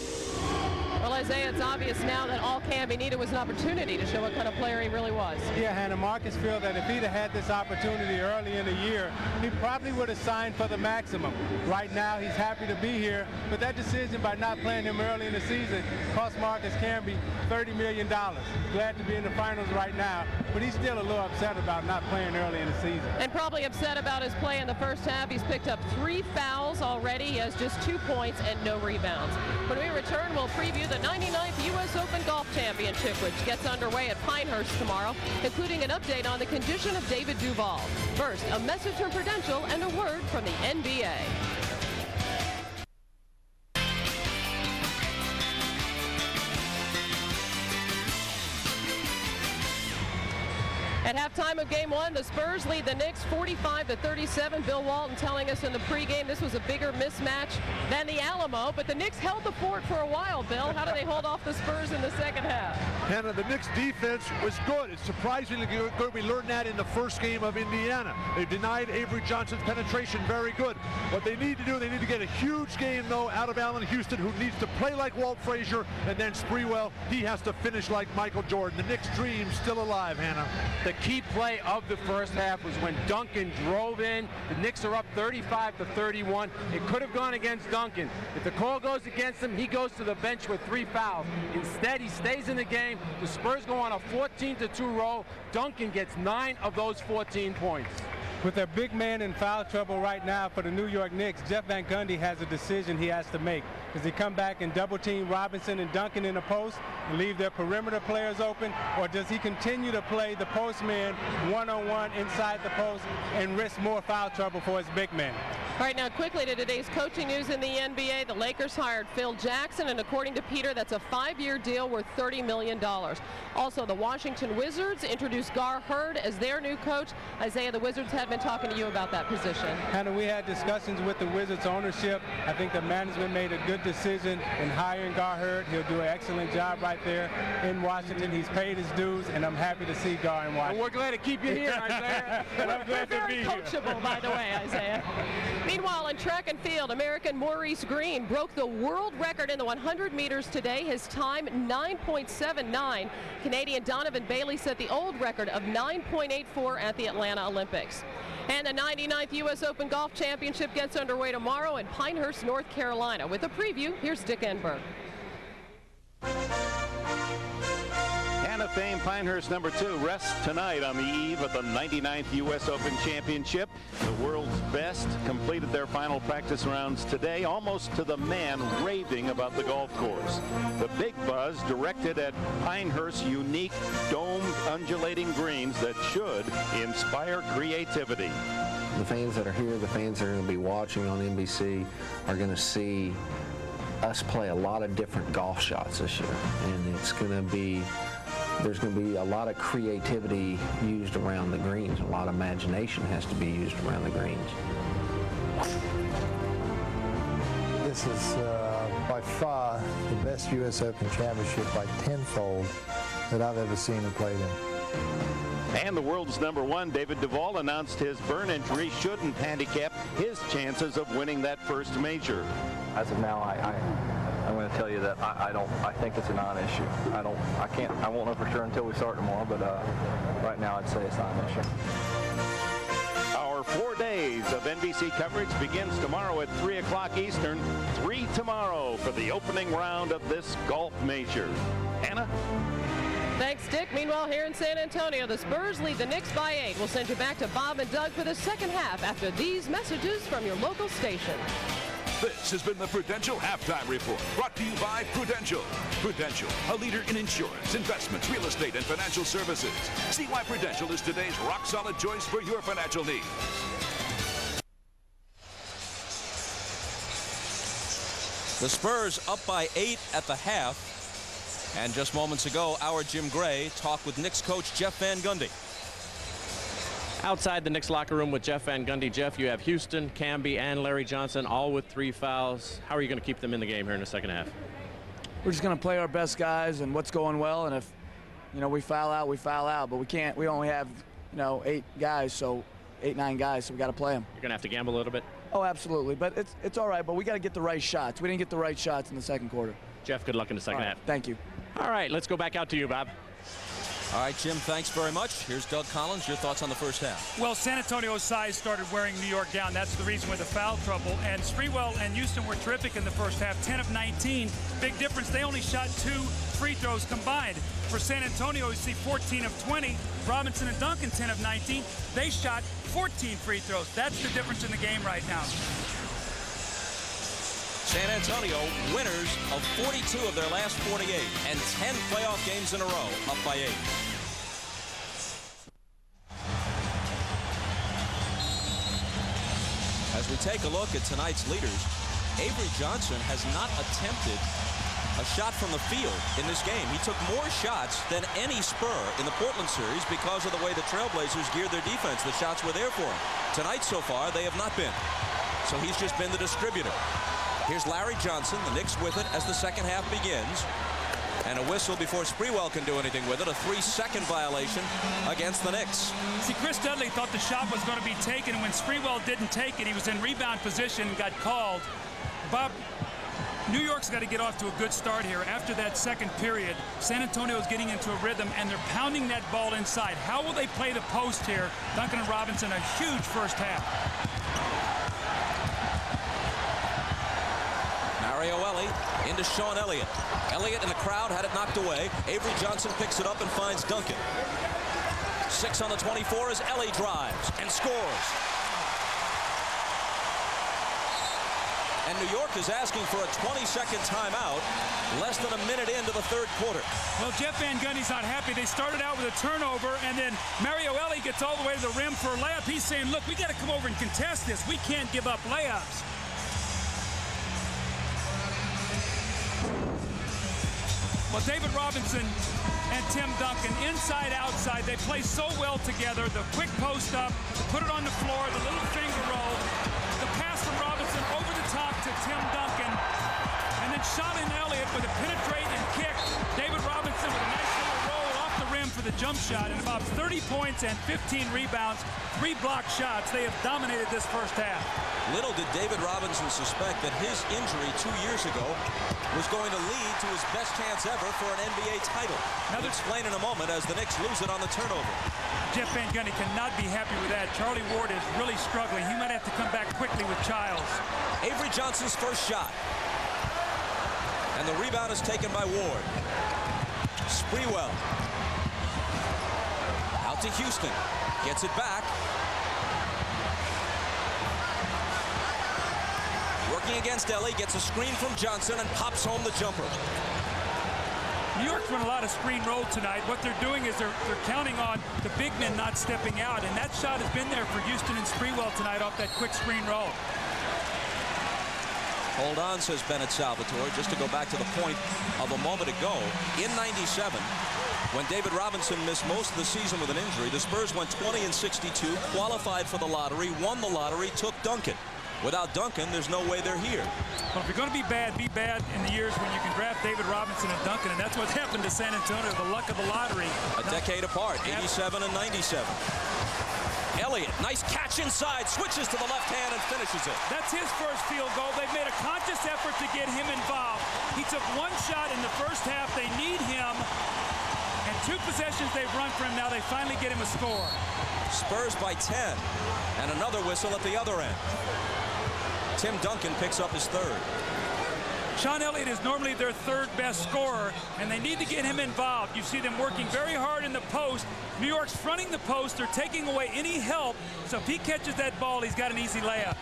Well, Isaiah, it's obvious now that all Camby needed was an opportunity to show what kind of player he really was. Yeah, Hannah, Marcus feels that if he'd have had this opportunity early in the year, he probably would have signed for the maximum. Right now, he's happy to be here, but that decision by not playing him early in the season cost Marcus Camby $30 million. Glad to be in the finals right now, but he's still a little upset about not playing early in the season. And probably upset about his play in the first half. He's picked up 3 fouls already. He has just 2 points and no rebounds. When we return, we'll preview the 99th U.S. Open Golf Championship, which gets underway at Pinehurst tomorrow, including an update on the condition of David Duval. First, a message from Prudential and a word from the NBA. At halftime of Game 1, the Spurs lead the Knicks 45-37. Bill Walton telling us in the pregame this was a bigger mismatch than the Alamo, but the Knicks held the fort for a while, Bill. How did they hold off the Spurs in the second half? Hannah, the Knicks defense was good. It's surprisingly good. We learned that in the first game of Indiana. They denied Avery Johnson's penetration very good. What they need to do, they need to get a huge game, though, out of Allen Houston, who needs to play like Walt Frazier, and then Sprewell, he has to finish like Michael Jordan. The Knicks' dream's still alive, Hannah. The key play of the first half was when Duncan drove in. The Knicks are up 35-31. It could have gone against Duncan. If the call goes against him, he goes to the bench with 3 fouls. Instead, he stays in the game. The Spurs go on a 14-2 roll. Duncan gets 9 of those 14 points. With their big man in foul trouble right now for the New York Knicks, Jeff Van Gundy has a decision he has to make. Does he come back and double team Robinson and Duncan in the post and leave their perimeter players open, or does he continue to play the post man one-on-one inside the post and risk more foul trouble for his big man? All right, now quickly to today's coaching news in the NBA. The Lakers hired Phil Jackson, and according to Peter, that's a 5-year deal worth $30 million. Also, the Washington Wizards introduced Gar Hurd as their new coach. Isaiah, the Wizards had been talking to you about that position. Hannah, we had discussions with the Wizards ownership. I think the management made a good decision in hiring Gar Hurd. He'll do an excellent job right there in Washington. He's paid his dues, and I'm happy to see Gar in Washington. Well, we're glad to keep you here, Isaiah. I'm glad to be here. Very coachable, by the way, Isaiah. Meanwhile, in track and field, American Maurice Green broke the world record in the 100 meters today. His time, 9.79. Canadian Donovan Bailey set the old record of 9.84 at the Atlanta Olympics. And the 99th U.S. Open Golf Championship gets underway tomorrow in Pinehurst, North Carolina. With a preview, here's Dick Enberg. Hannah Fame Pinehurst #2 rests tonight on the eve of the 99th U.S. Open Championship. The world's best completed their final practice rounds today, almost to the man raving about the golf course. The big buzz directed at Pinehurst's unique domed undulating greens that should inspire creativity. The fans that are here, the fans that are going to be watching on NBC are going to see us play a lot of different golf shots this year, and it's going to be there's going to be a lot of creativity used around the greens. A lot of imagination has to be used around the greens. This is by far the best U.S. Open Championship by tenfold that I've ever seen and played in. And the world's #1, David Duval, announced his burn injury shouldn't handicap his chances of winning that first major. As of now, I'm going to tell you that I think it's a non-issue. I won't know for sure until we start tomorrow, but right now I'd say it's not an issue. Our 4 days of NBC coverage begins tomorrow at 3 o'clock Eastern, 3 tomorrow for the opening round of this golf major. Anna? Thanks, Dick. Meanwhile, here in San Antonio, the Spurs lead the Knicks by 8. We'll send you back to Bob and Doug for the second half after these messages from your local station. This has been the Prudential Halftime Report, brought to you by Prudential. Prudential, a leader in insurance, investments, real estate, and financial services. See why Prudential is today's rock-solid choice for your financial needs. The Spurs up by 8 at the half. And just moments ago, our Jim Gray talked with Knicks coach Jeff Van Gundy. Outside the Knicks locker room with Jeff Van Gundy. Jeff, you have Houston, Camby, and Larry Johnson all with 3 fouls. How are you going to keep them in the game here in the second half? We're just going to play our best guys and what's going well. And if, we foul out, we foul out. But we can't. We only have, 8 guys, so 8, 9 guys, so we got to play them. You're going to have to gamble a little bit? Oh, absolutely. But it's all right. But we got to get the right shots. We didn't get the right shots in the second quarter. Jeff, good luck in the second half. Thank you. All right, let's go back out to you, Bob. All right, Jim, thanks very much. Here's Doug Collins. Your thoughts on the first half? Well, San Antonio's size started wearing New York down. That's the reason with the foul trouble. And Sprewell and Houston were terrific in the first half, 10 of 19. Big difference. They only shot 2 free throws combined. For San Antonio, you see 14 of 20. Robinson and Duncan, 10 of 19. They shot 14 free throws. That's the difference in the game right now. San Antonio, winners of 42 of their last 48 and 10 playoff games in a row, up by 8. As we take a look at tonight's leaders, Avery Johnson has not attempted a shot from the field in this game. He took more shots than any Spur in the Portland series because of the way the Trailblazers geared their defense. The shots were there for him. Tonight so far, they have not been. So he's just been the distributor. Here's Larry Johnson, the Knicks with it as the second half begins. And a whistle before Sprewell can do anything with it. A 3-second violation against the Knicks. See, Chris Dudley thought the shot was going to be taken. And when Sprewell didn't take it, he was in rebound position and got called. Bob, New York's got to get off to a good start here. After that second period, San Antonio's getting into a rhythm, and they're pounding that ball inside. How will they play the post here? Duncan and Robinson, a huge first half. Mario Ellie into Sean Elliott. Elliott in the crowd had it knocked away. Avery Johnson picks it up and finds Duncan. 6 on the 24 as Ellie drives and scores. And New York is asking for a 20-second timeout, less than a minute into the third quarter. Well, Jeff Van Gundy's not happy. They started out with a turnover, and then Mario Ellie gets all the way to the rim for a layup. He's saying, look, we got to come over and contest this. We can't give up layups. Well, David Robinson and Tim Duncan, inside, outside, they play so well together. The quick post up, put it on the floor, the little finger roll, the pass from Robinson over the top to Tim Duncan, and then shot in Elliott with a penetrating kick. David Robinson with a nice little roll off the rim for the jump shot, and about 30 points and 15 rebounds, 3 blocked shots. They have dominated this first half. Little did David Robinson suspect that his injury 2 years ago was going to lead to his best chance ever for an NBA title. I'll explain in a moment as the Knicks lose it on the turnover. Jeff Van Gundy cannot be happy with that. Charlie Ward is really struggling. He might have to come back quickly with Childs. Avery Johnson's first shot. And the rebound is taken by Ward. Sprewell. Out to Houston. Gets it back. Working against Ellie. Gets a screen from Johnson and pops home the jumper. New York's run a lot of screen roll tonight. What they're doing is they're counting on the big men not stepping out, and that shot has been there for Houston and Sprewell tonight off that quick screen roll. Hold on, says Bennett Salvatore, just to go back to the point of a moment ago. In '97, when David Robinson missed most of the season with an injury, the Spurs went 20-62, qualified for the lottery, won the lottery, took Duncan. Without Duncan, there's no way they're here. Well, if you're going to be bad in the years when you can draft David Robinson and Duncan, and that's what's happened to San Antonio, the luck of the lottery. A decade apart, 87 and 97. Elliott, nice catch inside, switches to the left hand and finishes it. That's his first field goal. They've made a conscious effort to get him involved. He took 1 shot in the first half. They need him. And 2 possessions they've run for him. Now they finally get him a score. Spurs by 10. And another whistle at the other end. Tim Duncan picks up his third. Sean Elliott is normally their 3rd best scorer, and they need to get him involved. You see them working very hard in the post. New York's fronting the post. They're taking away any help. So if he catches that ball, he's got an easy layup.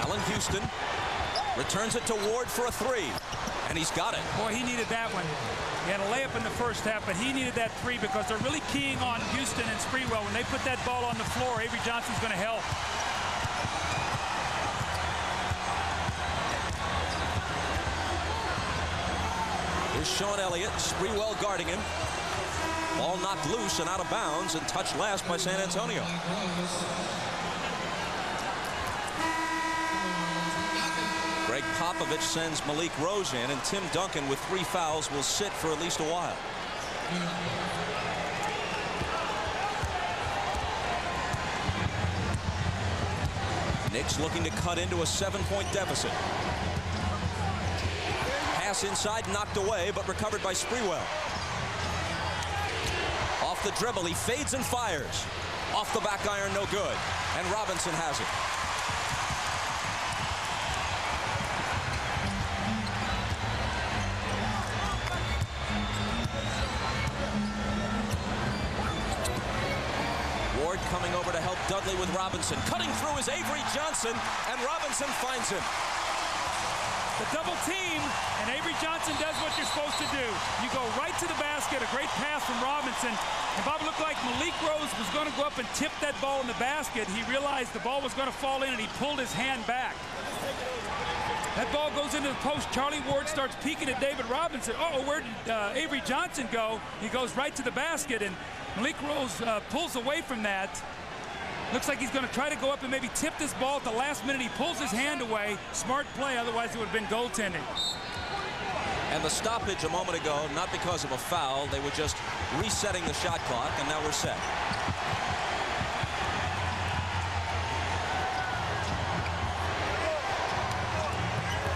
Allen Houston returns it to Ward for a 3. And he's got it. Boy, he needed that one. He had a layup in the first half, but he needed that 3 because they're really keying on Houston and Sprewell. When they put that ball on the floor, Avery Johnson's going to help. Here's Sean Elliott, Sprewell guarding him. Ball knocked loose and out of bounds and touched last by San Antonio. Greg Popovich sends Malik Rose in, and Tim Duncan with 3 fouls will sit for at least a while. Knicks looking to cut into a 7-point deficit. Pass inside, knocked away, but recovered by Sprewell. Off the dribble, he fades and fires. Off the back iron, no good. And Robinson has it. Ward coming over to help Dudley with Robinson. Cutting through is Avery Johnson, and Robinson finds him. The double team, and Avery Johnson does what you're supposed to do. You go right to the basket, a great pass from Robinson. And Bob, looked like Malik Rose was going to go up and tip that ball in the basket. He realized the ball was going to fall in, and he pulled his hand back. That ball goes into the post. Charlie Ward starts peeking at David Robinson. Uh-oh, where did Avery Johnson go? He goes right to the basket, and Malik Rose pulls away from that. Looks like he's going to try to go up and maybe tip this ball at the last minute. He pulls his hand away. Smart play, otherwise it would have been goaltending. And the stoppage a moment ago, not because of a foul. They were just resetting the shot clock, and now we're set.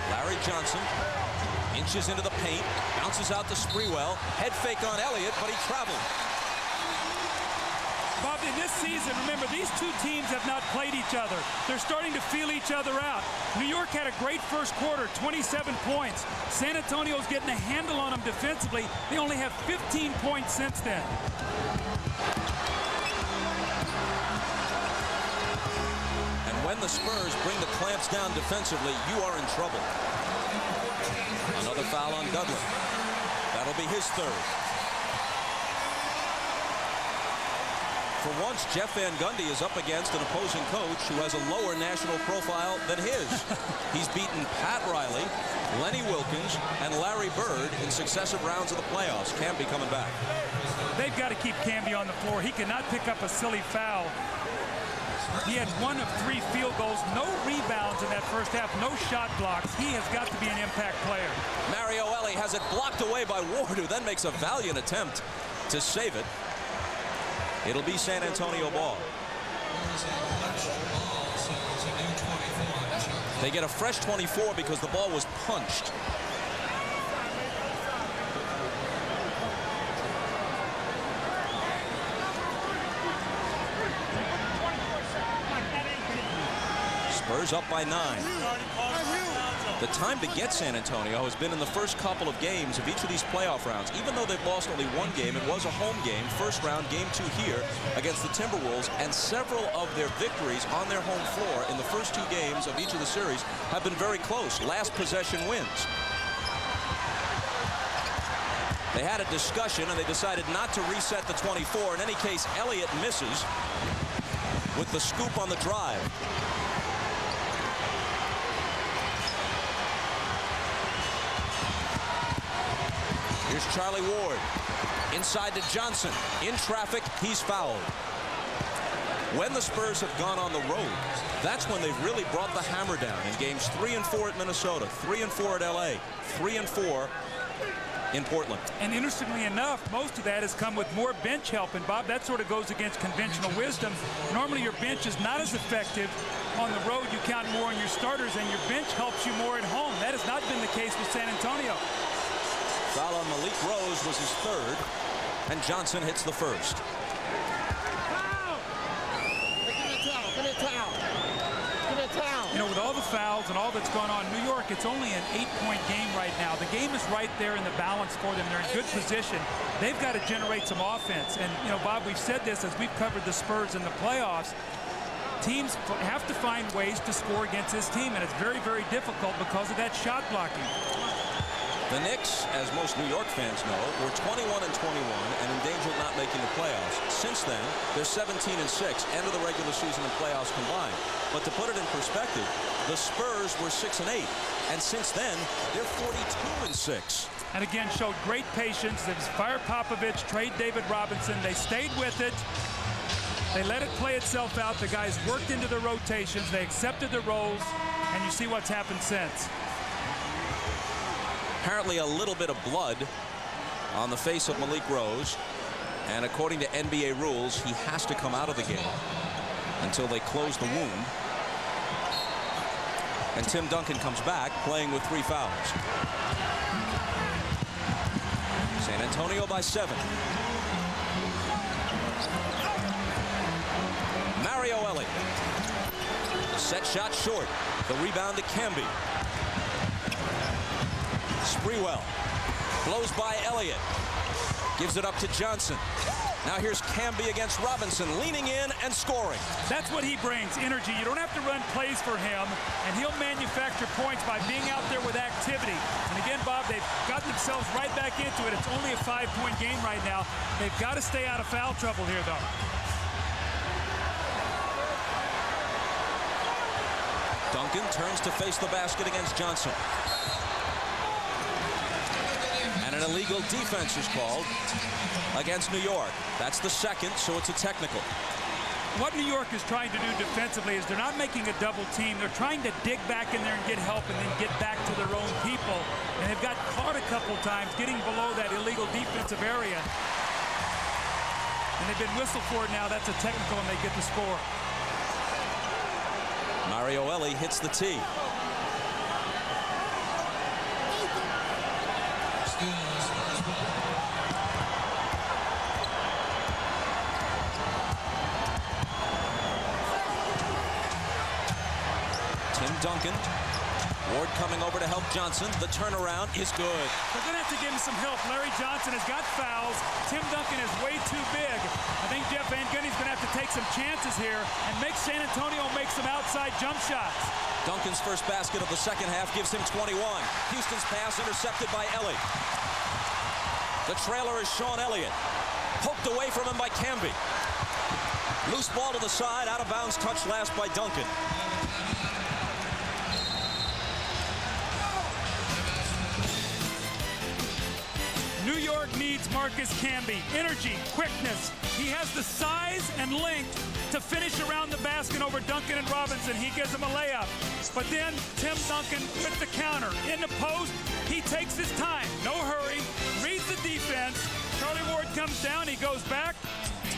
Larry Johnson inches into the paint, bounces out to Sprewell. Head fake on Elliott, but he traveled. Bob, in this season, remember, these 2 teams have not played each other. They're starting to feel each other out. New York had a great first quarter, 27 points. San Antonio's getting a handle on them defensively. They only have 15 points since then. And when the Spurs bring the clamps down defensively, you are in trouble. Another foul on Dudley. That'll be his 3rd. For once, Jeff Van Gundy is up against an opposing coach who has a lower national profile than his. He's beaten Pat Riley, Lenny Wilkins, and Larry Bird in successive rounds of the playoffs. Camby coming back. They've got to keep Camby on the floor. He cannot pick up a silly foul. He had 1 of 3 field goals, no rebounds in that first half, no shot blocks. He has got to be an impact player. Mario Elie has it blocked away by Ward, who then makes a valiant attempt to save it. It'll be San Antonio ball. They get a fresh 24 because the ball was punched. Spurs up by 9. The time to get San Antonio has been in the first couple of games of each of these playoff rounds. Even though they've lost only 1 game, it was a home game, first round, game 2 here against the Timberwolves, and several of their victories on their home floor in the first 2 games of each of the series have been very close. Last possession wins. They had a discussion and they decided not to reset the 24. In any case, Elliott misses with the scoop on the drive. Here's Charlie Ward. Inside to Johnson. In traffic, he's fouled. When the Spurs have gone on the road, that's when they've really brought the hammer down in games 3 and 4 at Minnesota, 3 and 4 at LA, 3 and 4 in Portland. And interestingly enough, most of that has come with more bench help. And Bob, that sort of goes against conventional wisdom. Normally your bench is not as effective. On the road, you count more on your starters, and your bench helps you more at home. That has not been the case with San Antonio. Foul on Malik Rose was his 3rd, and Johnson hits the 1st. You know, with all the fouls and all that's gone on, New York, it's only an 8-point game right now. The game is right there in the balance for them. They're in good position. They've got to generate some offense. And, you know, Bob, we've said this as we've covered the Spurs in the playoffs. Teams have to find ways to score against this team, and it's very, very difficult because of that shot blocking. The Knicks, as most New York fans know, were 21 and 21 and in danger of not making the playoffs. Since then, they're 17 and 6, end of the regular season and playoffs combined. But to put it in perspective, the Spurs were 6 and 8, and since then, they're 42 and 6. And again, showed great patience. It was fire Popovich, trade David Robinson. They stayed with it. They let it play itself out. The guys worked into the rotations. They accepted the roles, and you see what's happened since. Apparently a little bit of blood on the face of Malik Rose, and according to NBA rules, he has to come out of the game until they close the wound. And Tim Duncan comes back playing with 3 fouls. San Antonio by 7. Mario Elie. Set shot short. The rebound to Camby. Sprewell blows by Elliott, gives it up to Johnson. Now here's Camby against Robinson, leaning in and scoring. That's what he brings, energy. You don't have to run plays for him, and he'll manufacture points by being out there with activity. And again, Bob, they've got themselves right back into it. It's only a 5-point game right now. They've got to stay out of foul trouble here, though. Duncan turns to face the basket against Johnson. And an illegal defense is called against New York. That's the 2nd, so it's a technical. What New York is trying to do defensively is they're not making a double team. They're trying to dig back in there and get help and then get back to their own people. And they've got caught a couple times getting below that illegal defensive area. And they've been whistled for it now. That's a technical, and they get the score. Mario Elie hits the tee. Duncan. Ward coming over to help Johnson. The turnaround is good. They're going to have to give him some help. Larry Johnson has got fouls. Tim Duncan is way too big. I think Jeff Van Gundy's going to have to take some chances here and make San Antonio make some outside jump shots. Duncan's first basket of the 2nd half gives him 21. Houston's pass intercepted by Elie. The trailer is Sean Elliott. Poked away from him by Camby. Loose ball to the side, out of bounds, touch last by Duncan. New York needs Marcus Camby. Energy, quickness. He has the size and length to finish around the basket. asking over Duncan and Robinson. He gives him a layup. But then Tim Duncan with the counter. In the post, he takes his time. No hurry. Reads the defense. Charlie Ward comes down. He goes back.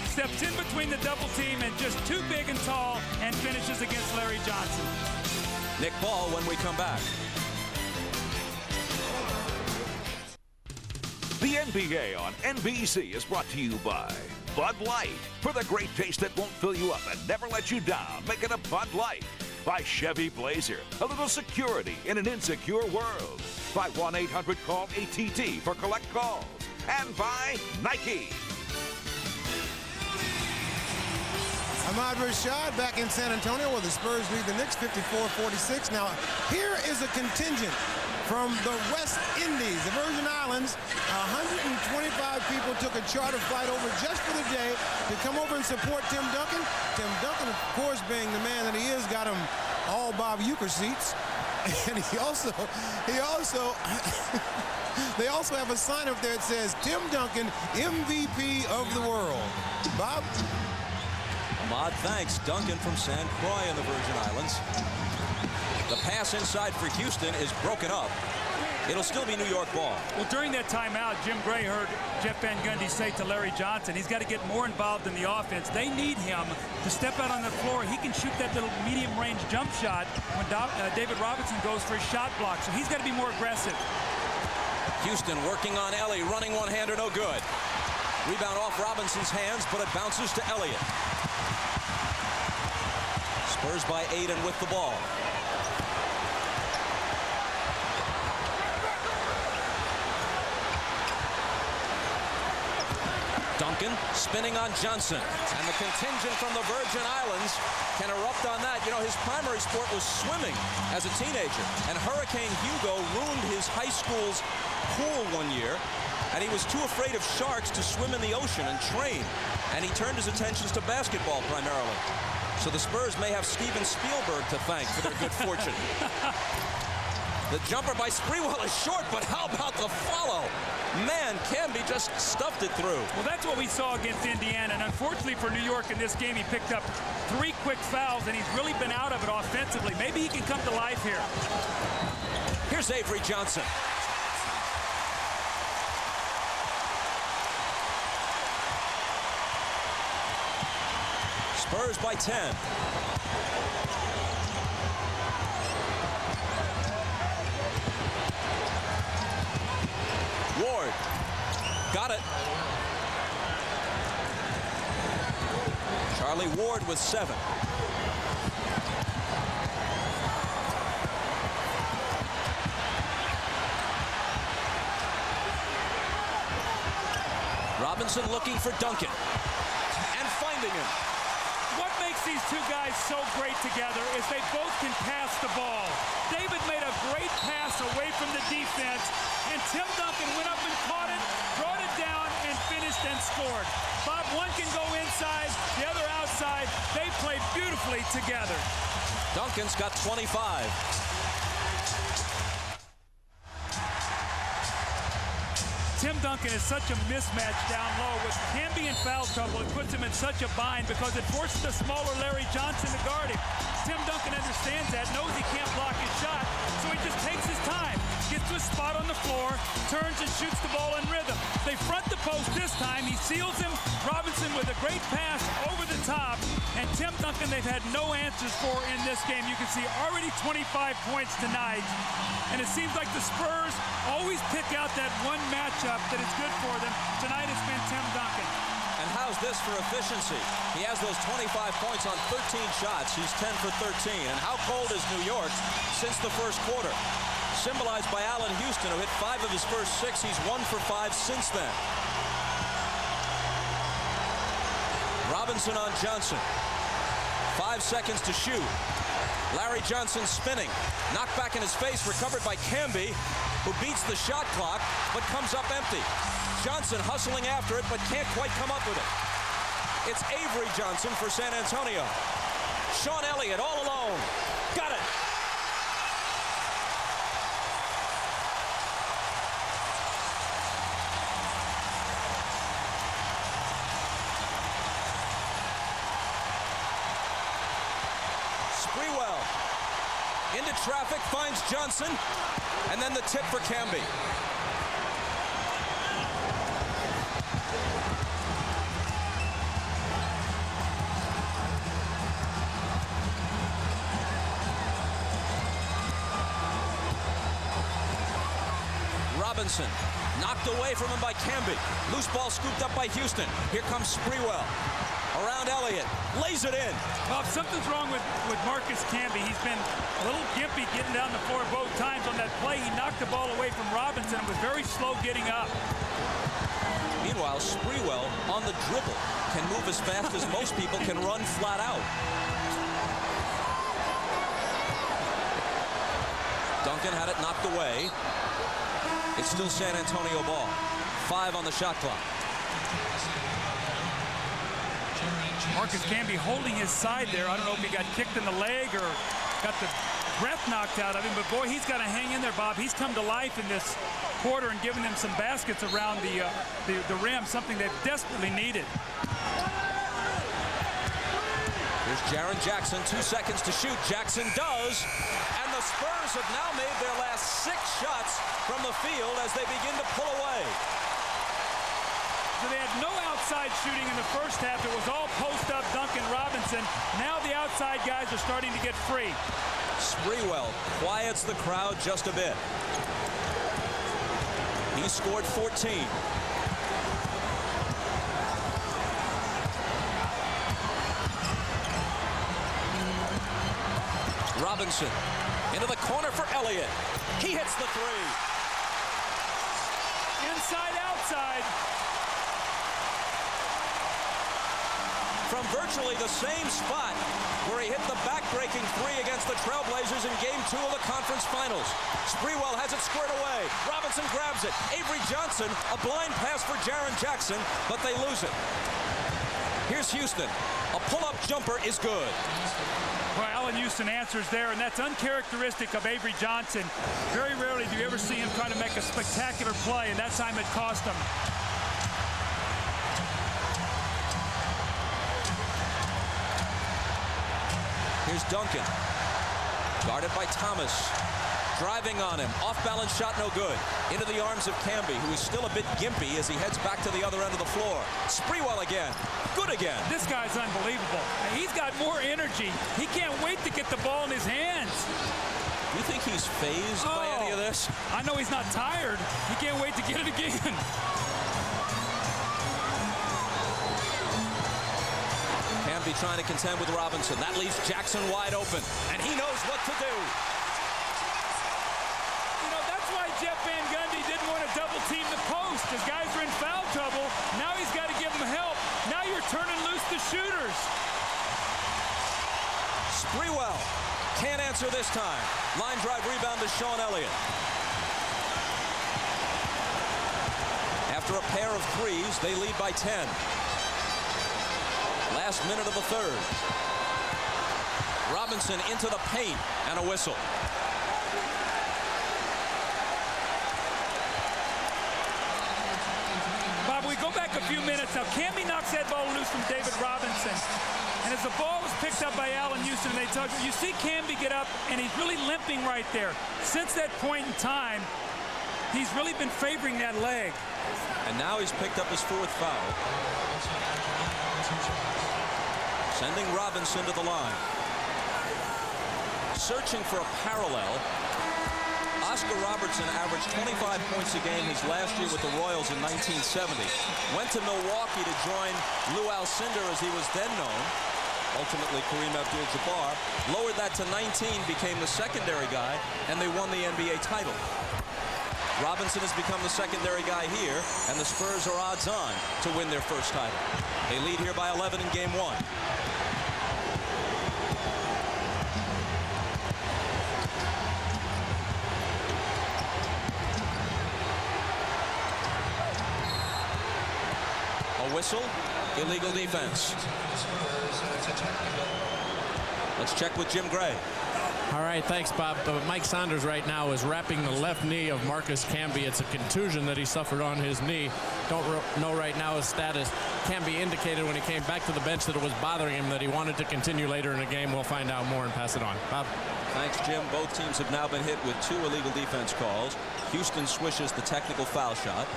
Steps in between the double team and just too big and tall and finishes against Larry Johnson. Nick Ball when we come back. The NBA on NBC is brought to you by Bud Light. For the great taste that won't fill you up and never let you down, make it a Bud Light. By Chevy Blazer, a little security in an insecure world. By 1-800-CALL-ATT for collect calls. And by Nike. Ahmad Rashad back in San Antonio where the Spurs lead the Knicks 54-46. Now, here is a contingent from the West Indies, the Virgin Islands. 125 people took a charter flight over just for the day to come over and support Tim Duncan. Tim Duncan, of course, being the man that he is, got him all Bob Uecker seats. And they also have a sign up there that says, Tim Duncan, MVP of the world. Bob? Ahmad, thanks. Duncan from San Croix in the Virgin Islands. The pass inside for Houston is broken up. It'll still be New York ball. Well, during that timeout, Jim Gray heard Jeff Van Gundy say to Larry Johnson, he's got to get more involved in the offense. They need him to step out on the floor. He can shoot that little medium-range jump shot when David Robinson goes for his shot block. So he's got to be more aggressive. Houston working on Ellie, running one-hander, no good. Rebound off Robinson's hands, but it bounces to Elliott. Spurs by 8 and with the ball. Duncan spinning on Johnson. And the contingent from the Virgin Islands can erupt on that. You know, his primary sport was swimming as a teenager. And Hurricane Hugo ruined his high school's pool one year. And he was too afraid of sharks to swim in the ocean and train. And he turned his attentions to basketball primarily. So the Spurs may have Steven Spielberg to thank for their good fortune. The jumper by Sprewell is short, but how about the follow? Man, Camby just stuffed it through. Well, that's what we saw against Indiana. And unfortunately for New York in this game, he picked up 3 quick fouls, and he's really been out of it offensively. Maybe he can come to life here. Here's Avery Johnson. Spurs by 10. Ward got it. Charlie Ward with 7. Robinson looking for Duncan and finding him. What makes these two guys so great together is they both can pass the ball. David made a great pass away from the defense, and Tim Duncan went up and caught it, brought it down, and finished and scored. Bob, one can go inside, the other outside. They played beautifully together. Duncan's got 25. Tim Duncan is such a mismatch down low. With Camby in foul trouble, it puts him in such a bind because it forces a smaller Larry Johnson to guard him. Tim Duncan understands that, knows he can't block his shot, so he just takes his time, gets to a spot on the floor, turns and shoots the ball in rhythm. They front the post this time. He seals him. Robinson with a great pass over the top. And Tim Duncan, they've had no answers for in this game. You can see already 25 points tonight. And it seems like the Spurs always pick out that one matchup that is good for them. Tonight it's been Tim Duncan. And how's this for efficiency? He has those 25 points on 13 shots. He's 10 for 13. And how cold is New York since the first quarter? Symbolized by Allen Houston, who hit 5 of his first 6. He's 1 for 5 since then. Robinson on Johnson. 5 seconds to shoot. Larry Johnson spinning. Knocked back in his face, recovered by Camby, who beats the shot clock, but comes up empty. Johnson hustling after it, but can't quite come up with it. It's Avery Johnson for San Antonio. Sean Elliott all alone. Got it. Sprewell. Into traffic, finds Johnson, and then the tip for Camby. Robinson knocked away from him by Camby. Loose ball scooped up by Houston. Here comes Sprewell. Around Elliott. Lays it in. Well, if something's wrong with Marcus Camby, he's been a little gimpy getting down the floor both times. On that play, he knocked the ball away from Robinson and was very slow getting up. Meanwhile, Sprewell on the dribble can move as fast as most people can run flat out. Duncan had it knocked away. It's still San Antonio ball. 5 on the shot clock. Marcus Camby holding his side there. I don't know if he got kicked in the leg or got the breath knocked out of him, but boy, he's got to hang in there, Bob. He's come to life in this quarter and given them some baskets around the rim, something they've desperately needed. Here's Jaren Jackson, 2 seconds to shoot. Jackson does, and the Spurs have now made their last 6 shots from the field as they begin to pull away. So they had no outside shooting in the first half. It was all post-up Duncan Robinson. Now the outside guys are starting to get free. Sprewell quiets the crowd just a bit. He scored 14. Robinson into the corner for Elliott. He hits the 3. Inside, outside. From virtually the same spot where he hit the back-breaking 3 against the Trailblazers in Game 2 of the conference finals. Sprewell has it squared away. Robinson grabs it. Avery Johnson, a blind pass for Jaren Jackson, but they lose it. Here's Houston. A pull-up jumper is good. Well, Allen Houston answers there, and that's uncharacteristic of Avery Johnson. Very rarely do you ever see him trying to make a spectacular play, and that time it cost him. Here's Duncan. Guarded by Thomas. Driving on him. Off-balance shot, no good. Into the arms of Camby, who is still a bit gimpy as he heads back to the other end of the floor. Sprewell again. Good again. This guy's unbelievable. He's got more energy. He can't wait to get the ball in his hands. Do you think he's phased by any of this? I know he's not tired. He can't wait to get it again. Camby trying to contend with Robinson. That leaves Jackson wide open, and he knows what to do. Jeff Van Gundy didn't want to double team the post. His guys are in foul trouble. Now he's got to give them help. Now you're turning loose the shooters. Sprewell can't answer this time. Line drive rebound to Sean Elliott. After a pair of 3s, they lead by 10. Last minute of the 3rd. Robinson into the paint and a whistle. We go back a few minutes now. Camby knocks that ball loose from David Robinson. And as the ball was picked up by Allen Houston, they tug. You see Camby get up, and he's really limping right there. Since that point in time, he's really been favoring that leg. And now he's picked up his 4th foul. Sending Robinson to the line. Searching for a parallel. Oscar Robertson averaged 25 points a game his last year with the Royals in 1970. Went to Milwaukee to join Lou Alcindor, as he was then known. Ultimately, Kareem Abdul-Jabbar. Lowered that to 19, became the secondary guy, and they won the NBA title. Robinson has become the secondary guy here, and the Spurs are odds on to win their first title. They lead here by 11 in Game 1. Whistle, illegal defense. Let's check with Jim Gray. All right, thanks, Bob. Mike Saunders right now is wrapping the left knee of Marcus Camby. It's a contusion that he suffered on his knee. Don't know right now his status. Camby indicated when he came back to the bench that it was bothering him, that he wanted to continue later in the game. We'll find out more and pass it on. Bob. Thanks, Jim. Both teams have now been hit with 2 illegal defense calls. Houston swishes the technical foul shot.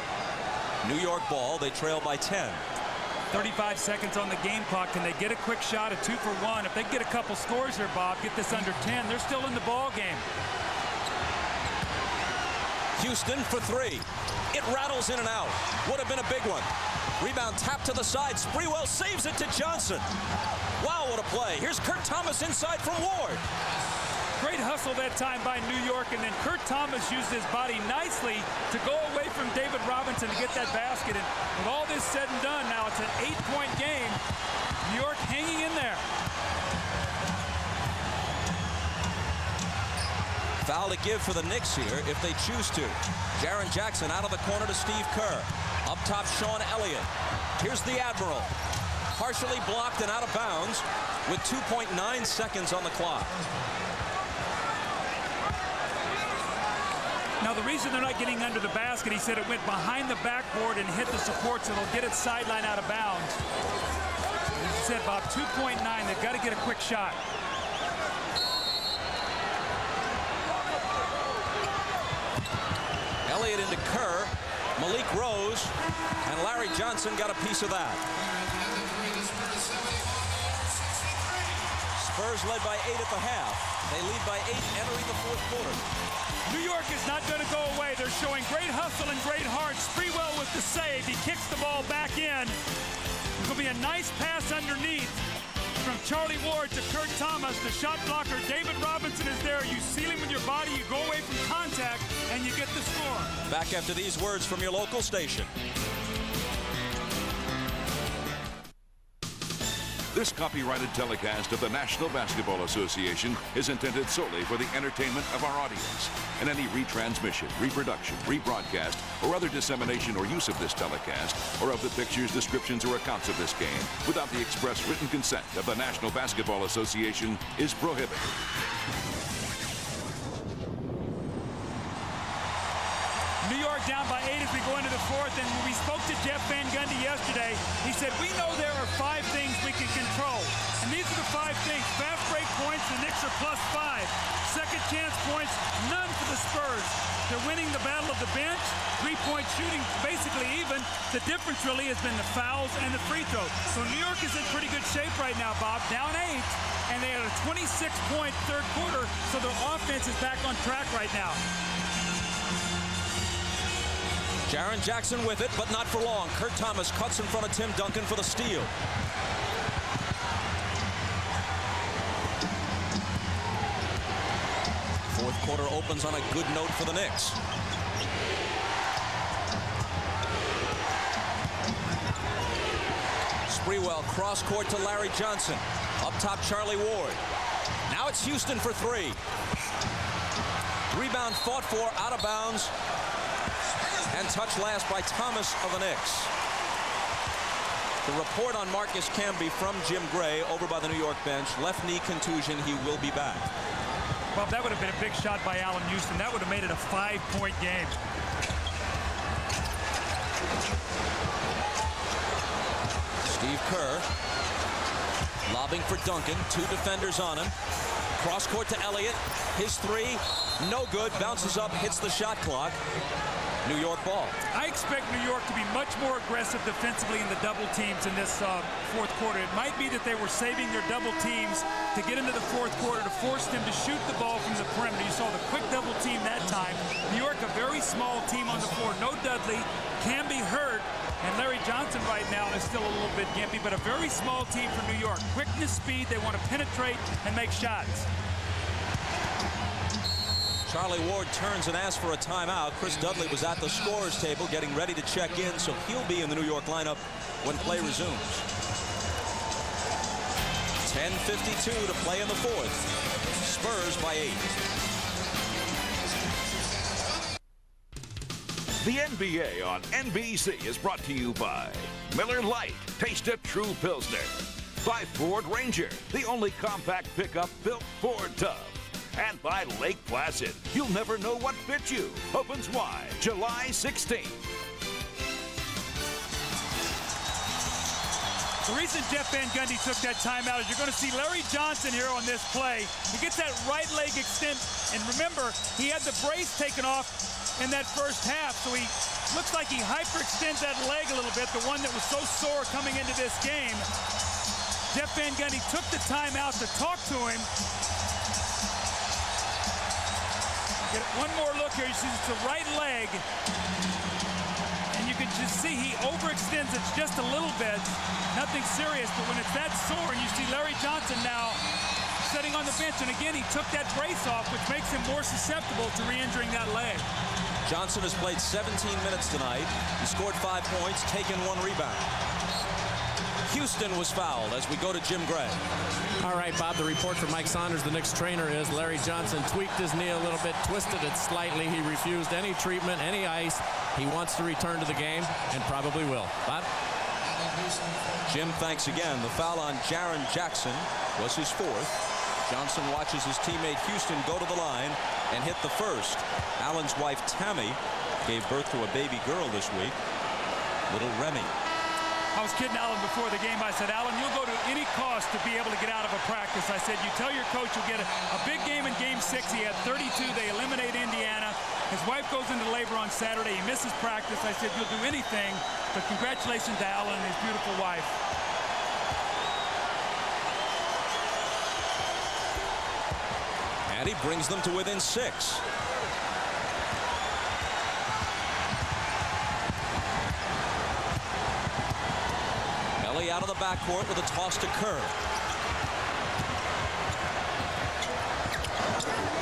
New York ball. They trail by 10. 35 seconds on the game clock. Can they get a quick shot at 2 for 1? If they get a couple scores here, Bob, get this under 10, they're still in the ball game. Houston for 3. It rattles in and out. Would have been a big one. Rebound tap to the side. Sprewell saves it to Johnson. Wow, what a play. Here's Kurt Thomas inside from Ward. Great hustle that time by New York, and then Kurt Thomas used his body nicely to go away from David Robinson to get that basket. And with all this said and done, now it's an 8-point game. New York hanging in there. Foul to give for the Knicks here if they choose to. Jaren Jackson out of the corner to Steve Kerr. Up top, Sean Elliott. Here's the Admiral. Partially blocked and out of bounds with 2.9 seconds on the clock. Now, the reason they're not getting under the basket, he said it went behind the backboard and hit the support, so they'll get it sideline out of bounds. As you said, Bob, 2.9. They've got to get a quick shot. Elliott into Kerr. Malik Rose. And Larry Johnson got a piece of that. Spurs led by 8 at the half. They lead by 8 entering the fourth quarter. New York is not going to go away. They're showing great hustle and great heart. Sprewell with the save. He kicks the ball back in. It's going to be a nice pass underneath from Charlie Ward to Kurt Thomas. The shot blocker, David Robinson, is there. You seal him with your body, you go away from contact, and you get the score. Back after these words from your local station. This copyrighted telecast of the National Basketball Association is intended solely for the entertainment of our audience, and any retransmission, reproduction, rebroadcast, or other dissemination or use of this telecast, or of the pictures, descriptions, or accounts of this game, without the express written consent of the National Basketball Association, is prohibited. New York down by 8 as we go into the fourth, and when we spoke to Jeff Van Gundy yesterday, he said, we know there are 5 things we can control. And these are the 5 things. Fast break points, the Knicks are +5. Second chance points, none for the Spurs. They're winning the battle of the bench. 3-point shooting basically even. The difference really has been the fouls and the free throws. So New York is in pretty good shape right now, Bob. Down 8, and they had a 26-point third quarter, so their offense is back on track right now. Jaren Jackson with it, but not for long. Kurt Thomas cuts in front of Tim Duncan for the steal. Fourth quarter opens on a good note for the Knicks. Sprewell cross court to Larry Johnson. Up top, Charlie Ward. Now it's Houston for 3. Rebound fought for, out of bounds. And touch last by Thomas of the Knicks. The report on Marcus Camby from Jim Gray over by the New York bench. Left knee contusion. He will be back. Well, that would have been a big shot by Allen Houston. That would have made it a 5-point game. Steve Kerr lobbing for Duncan. 2 defenders on him. Cross court to Elliott. His 3, no good. Bounces up, hits the shot clock. New York ball. I expect New York to be much more aggressive defensively in the double teams in this fourth quarter. It might be that they were saving their double teams to get into the fourth quarter to force them to shoot the ball from the perimeter. You saw the quick double team that time. New York, a very small team on the floor. No Dudley, can be hurt, and Larry Johnson right now is still a little bit gimpy, but a very small team for New York. Quickness, speed, they want to penetrate and make shots. Charlie Ward turns and asks for a timeout. Chris Dudley was at the scorer's table getting ready to check in, so he'll be in the New York lineup when play resumes. 10:52 to play in the fourth. Spurs by 8. The NBA on NBC is brought to you by Miller Lite, taste of true Pilsner. By Ford Ranger, the only compact pickup built Ford tough. And by Lake Placid, you'll never know what bit you. Opens wide July 16th. The reason Jeff Van Gundy took that timeout is you're going to see Larry Johnson here on this play. He gets that right leg extend, and remember, he had the brace taken off in that first half, so he looks like he hyperextends that leg a little bit, the one that was so sore coming into this game. Jeff Van Gundy took the timeout to talk to him. Get one more look here. You see it's the right leg. And you can just see he overextends it just a little bit. Nothing serious, but when it's that sore, and you see Larry Johnson now sitting on the bench, and again, he took that brace off, which makes him more susceptible to re-injuring that leg. Johnson has played 17 minutes tonight. He scored 5 points, taken 1 rebound. Houston was fouled as we go to Jim Gray. All right, Bob, the report from Mike Saunders, the Knicks trainer, is Larry Johnson tweaked his knee a little bit, twisted it slightly. He refused any treatment, any ice. He wants to return to the game and probably will. Bob? Jim, thanks again. The foul on Jaren Jackson was his 4th. Johnson watches his teammate Houston go to the line and hit the first. Allen's wife Tammy gave birth to a baby girl this week, little Remy. I was kidding Allen before the game. I said, Allen, you'll go to any cost to be able to get out of a practice. I said, you tell your coach you'll get a big game in Game 6. He had 32. They eliminate Indiana. His wife goes into labor on Saturday. He misses practice. I said, you'll do anything, but congratulations to Allen and his beautiful wife. And he brings them to within 6. Ellie out of the backcourt with a toss to Kerr.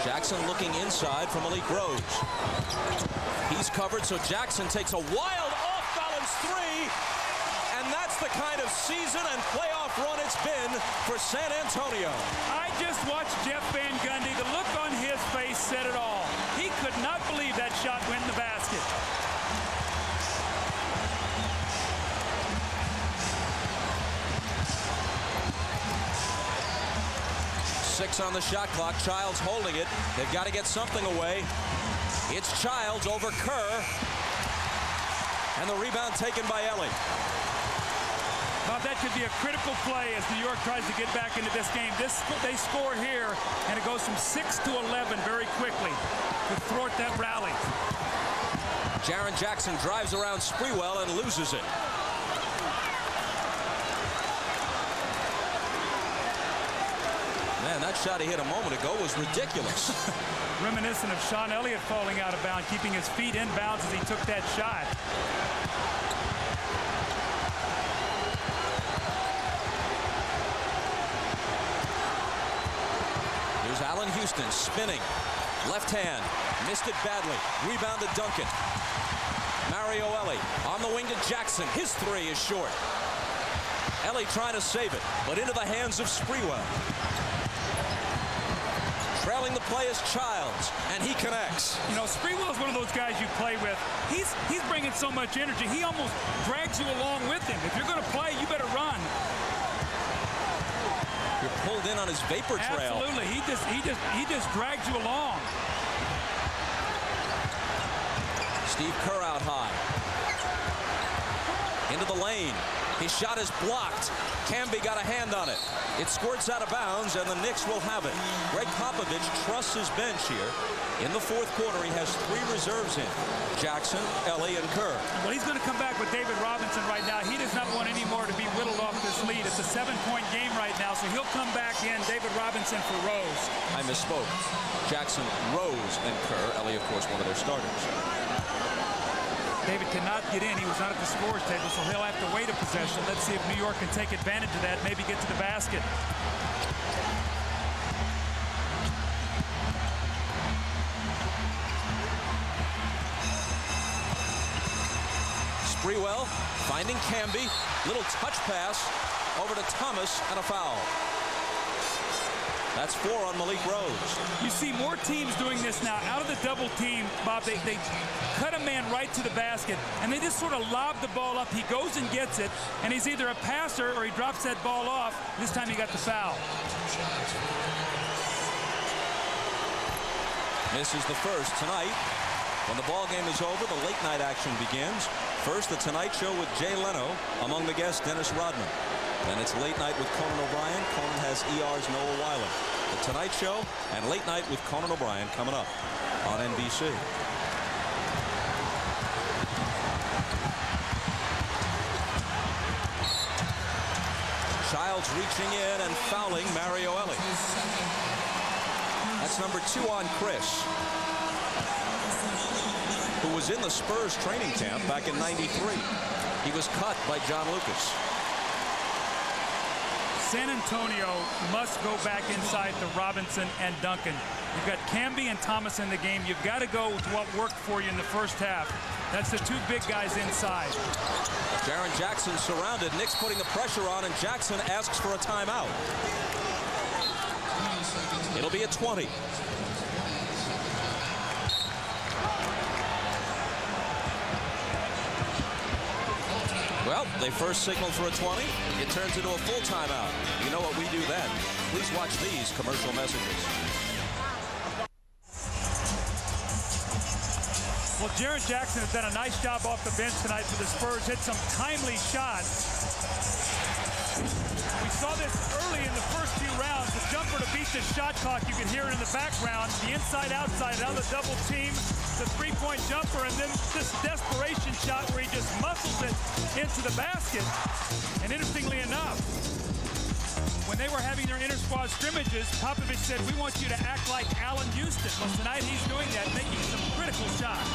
Jackson looking inside from Malik Rose. He's covered, so Jackson takes a wild off-balance 3. And that's the kind of season and playoff run it's been for San Antonio. I just watched Jeff Van Gundy. The look on his face said it all. He could not believe that shot went in the basket. Six on the shot clock. Childs holding it. They've got to get something away. It's Childs over Kerr. And the rebound taken by Ellie. Bob, that could be a critical play as New York tries to get back into this game. They score here, and it goes from 6 to 11 very quickly to thwart that rally. Jaren Jackson drives around Sprewell and loses it. Man, that shot he hit a moment ago was ridiculous. Reminiscent of Sean Elliott falling out of bounds, keeping his feet in bounds as he took that shot. Here's Allen Houston spinning. Left hand. Missed it badly. Rebounded Duncan. Mario Ellie on the wing to Jackson. His 3 is short. Ellie trying to save it, but into the hands of Sprewell. Trailing the play is Childs, and he connects. You know, Sprewell is one of those guys you play with. He's bringing so much energy. He almost drags you along with him. If you're going to play, you better run. You're pulled in on his vapor trail. Absolutely. He just drags you along. Steve Kerr out high. Into the lane. His shot is blocked. Camby got a hand on it. It squirts out of bounds, and the Knicks will have it. Greg Popovich trusts his bench here. In the 4th quarter, he has 3 reserves in. Jackson, Ellie, and Kerr. Well, he's going to come back with David Robinson right now. He does not want any more to be whittled off this lead. It's a 7-point game right now, so he'll come back in. David Robinson for Rose. I misspoke. Jackson, Rose, and Kerr. Ellie, of course, one of their starters. David cannot get in. He was not at the scores table, so he'll have to wait a possession. Let's see if New York can take advantage of that, maybe get to the basket. Sprewell finding Camby. Little touch pass over to Thomas, and a foul. That's 4 on Malik Rose. You see more teams doing this now. Out of the double team, Bob, they cut a man right to the basket, and they just sort of lob the ball up. He goes and gets it, and he's either a passer or he drops that ball off. This time he got the foul. Misses the first tonight. When the ball game is over, the late night action begins. First, the Tonight Show with Jay Leno. Among the guests, Dennis Rodman. Then it's Late Night with Conan O'Brien. Conan has ER's Noah Weiler. The Tonight Show and Late Night with Conan O'Brien coming up on NBC. Childs reaching in and fouling Mario Elie. That's number 2 on Chris, who was in the Spurs training camp back in '93. He was cut by John Lucas. San Antonio must go back inside to Robinson and Duncan. You've got Camby and Thomas in the game. You've got to go with what worked for you in the first half. That's the 2 big guys inside. Jaren Jackson surrounded. Knicks putting the pressure on, and Jackson asks for a timeout. It'll be a 20. Well, they first signaled for a 20. It turns into a full timeout. You know what we do then. Please watch these commercial messages. Well, Jaren Jackson has done a nice job off the bench tonight for the Spurs. Hit some timely shots. We saw this early in the first few rounds. The jumper to beat the shot clock. You can hear it in the background. The inside-outside, another double team. The three-point jumper, and then this desperation shot where he just muscles it into the basket. And interestingly enough, when they were having their inter-squad scrimmages, Popovich said, we want you to act like Allen Houston. Well, tonight he's doing that, making some critical shots.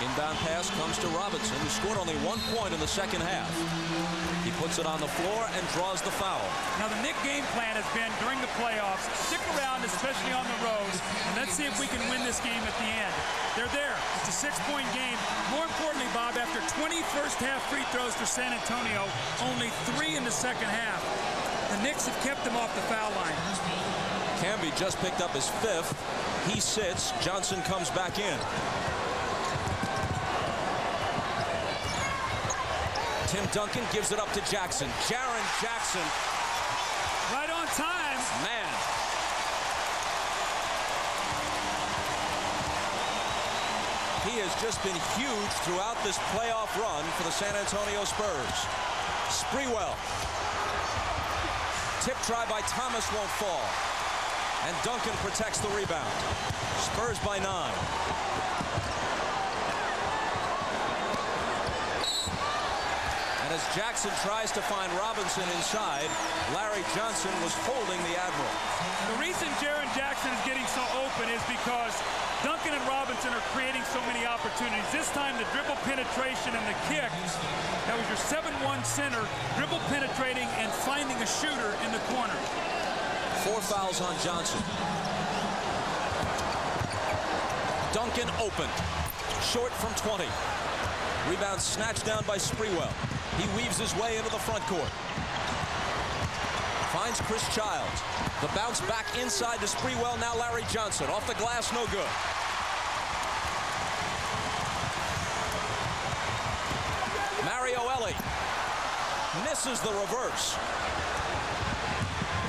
Inbound pass comes to Robinson, who scored only 1 point in the second half. He puts it on the floor and draws the foul. Now, the Knicks game plan has been, during the playoffs, stick around, especially on the road, and let's see if we can win this game at the end. They're there. It's a 6-point game. More importantly, Bob, after 20 first-half free throws for San Antonio, only 3 in the second half. The Knicks have kept them off the foul line. Camby just picked up his 5th. He sits. Johnson comes back in. Tim Duncan gives it up to Jackson. Jaren Jackson. Right on time. Man. He has just been huge throughout this playoff run for the San Antonio Spurs. Sprewell. Tip try by Thomas won't fall. And Duncan protects the rebound. Spurs by 9. As Jackson tries to find Robinson inside, Larry Johnson was holding the Admiral. The reason Jaren Jackson is getting so open is because Duncan and Robinson are creating so many opportunities. This time the dribble penetration and the kick. That was your 7-1 center, dribble penetrating and finding a shooter in the corner. 4 fouls on Johnson. Duncan open. Short from 20. Rebound snatched down by Sprewell. He weaves his way into the front court. Finds Chris Childs. The bounce back inside to Sprewell. Now Larry Johnson. Off the glass, no good. Mario Elie misses the reverse.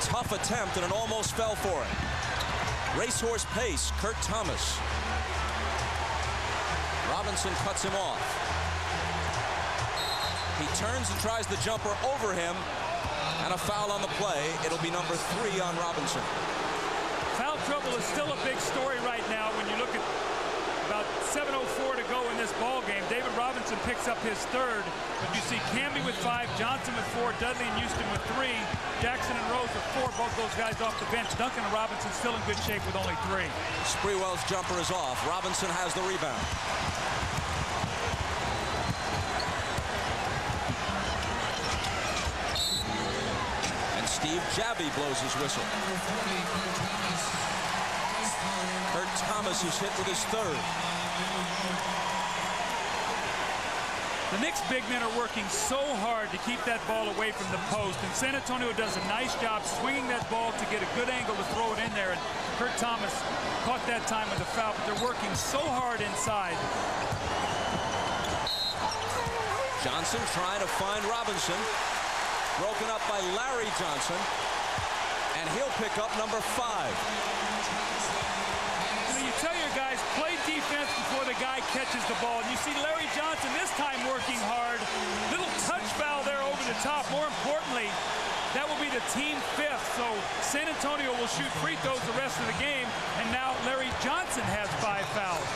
Tough attempt, and it almost fell for him. Racehorse pace, Kurt Thomas. Robinson cuts him off. He turns and tries the jumper over him, and a foul on the play. It'll be number 3 on Robinson. Foul trouble is still a big story right now when you look at about 7:04 to go in this ball game. David Robinson picks up his 3rd, but you see Camby with 5, Johnson with 4, Dudley and Houston with 3, Jackson and Rose with 4, both those guys off the bench. Duncan and Robinson still in good shape with only 3. Sprewell's jumper is off. Robinson has the rebound. Steve Javi blows his whistle. Kurt Thomas is hit with his 3rd. The Knicks big men are working so hard to keep that ball away from the post, and San Antonio does a nice job swinging that ball to get a good angle to throw it in there, and Kurt Thomas caught that time with a foul, but they're working so hard inside. Johnson trying to find Robinson. Broken up by Larry Johnson, and he'll pick up number 5. defense before the guy catches the ball. And you see Larry Johnson this time working hard. Little touch foul there over the top. More importantly, that will be the team 5th. So San Antonio will shoot free throws the rest of the game. And now Larry Johnson has 5 fouls.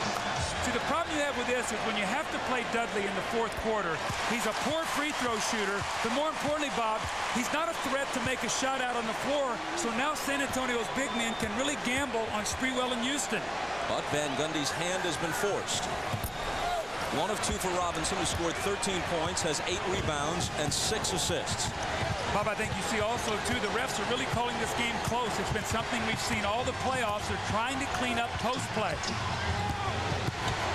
See, the problem you have with this is when you have to play Dudley in the 4th quarter, he's a poor free throw shooter. But more importantly, Bob, he's not a threat to make a shot out on the floor. So now San Antonio's big men can really gamble on Sprewell and Houston. But Van Gundy's hand has been forced. 1 of 2 for Robinson, who scored 13 points, has 8 rebounds and 6 assists. Bob, I think you see also, too, the refs are really calling this game close. It's been something we've seen all the playoffs. They're trying to clean up post play.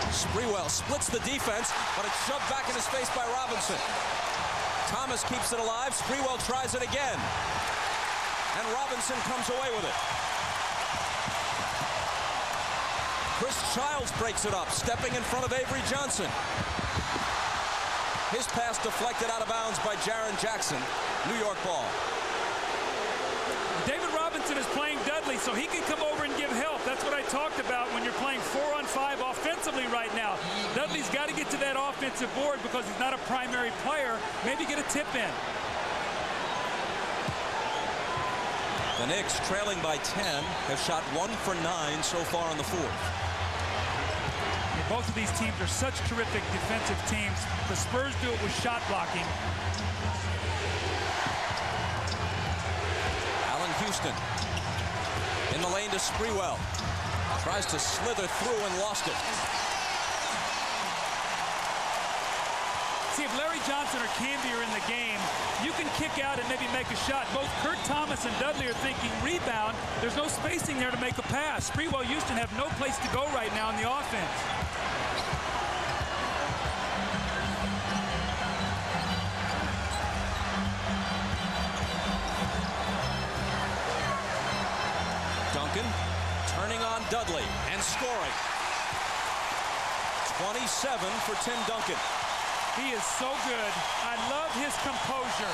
Sprewell splits the defense, but it's shoved back in his face by Robinson. Thomas keeps it alive. Sprewell tries it again. And Robinson comes away with it. Chris Childs breaks it up, stepping in front of Avery Johnson. His pass deflected out of bounds by Jaren Jackson. New York ball. David Robinson is playing Dudley, so he can come over and give help. That's what I talked about when you're playing 4-on-5 offensively right now. Dudley's got to get to that offensive board because he's not a primary player. Maybe get a tip in. The Knicks, trailing by 10, have shot 1 for 9 so far in the 4th. Both of these teams are such terrific defensive teams. The Spurs do it with shot blocking. Allen Houston in the lane to Sprewell. Tries to slither through and lost it. See, if Larry Johnson or Canby are in the game, you can kick out and maybe make a shot. Both Kurt Thomas and Dudley are thinking rebound. There's no spacing there to make a pass. Sprewell, Houston have no place to go right now in the offense. Duncan turning on Dudley and scoring. 27 for Tim Duncan. He is so good. I love his composure.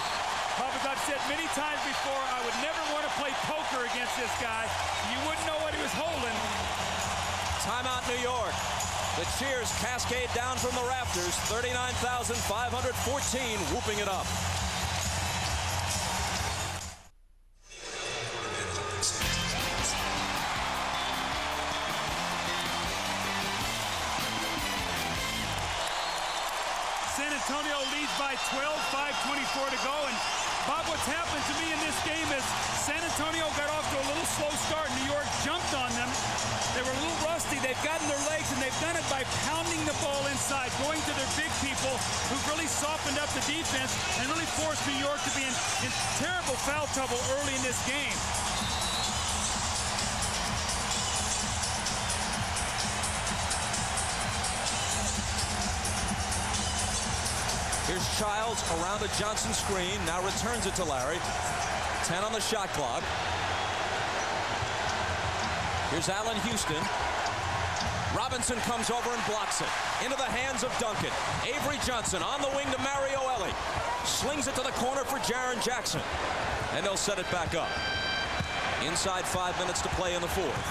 Bob, as I've said many times before, I would never want to play poker against this guy. You wouldn't know what he was holding. Timeout, New York. The cheers cascade down from the rafters. 39,514 whooping it up. San Antonio leads by 12, 5:24 to go. And Bob, what's happened to me in this game is San Antonio got off to a little slow start. New York jumped on them. They were a little rusty. They've gotten their legs, and they've done it by pounding the ball inside, going to their big people who've really softened up the defense and really forced New York to be in terrible foul trouble early in this game. Here's Childs around a Johnson screen. Now returns it to Larry. 10 on the shot clock. Here's Allen Houston. Robinson comes over and blocks it. Into the hands of Duncan. Avery Johnson on the wing to Mario Elie. Slings it to the corner for Jaren Jackson. And they'll set it back up. Inside 5 minutes to play in the 4th.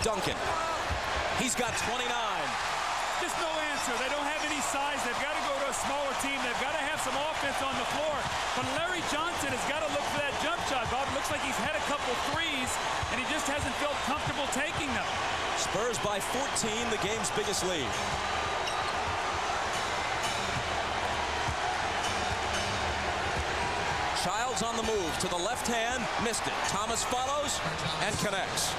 Duncan. He's got 29. Just no answer. They don't have any size. They've got to go to a smaller team. They've got to have some offense on the floor. But Larry Johnson has got to look for that jump shot, Bob. It looks like he's had a couple threes, and he just hasn't felt comfortable taking them. Spurs by 14, the game's biggest lead. Childs on the move to the left hand, missed it. Thomas follows and connects.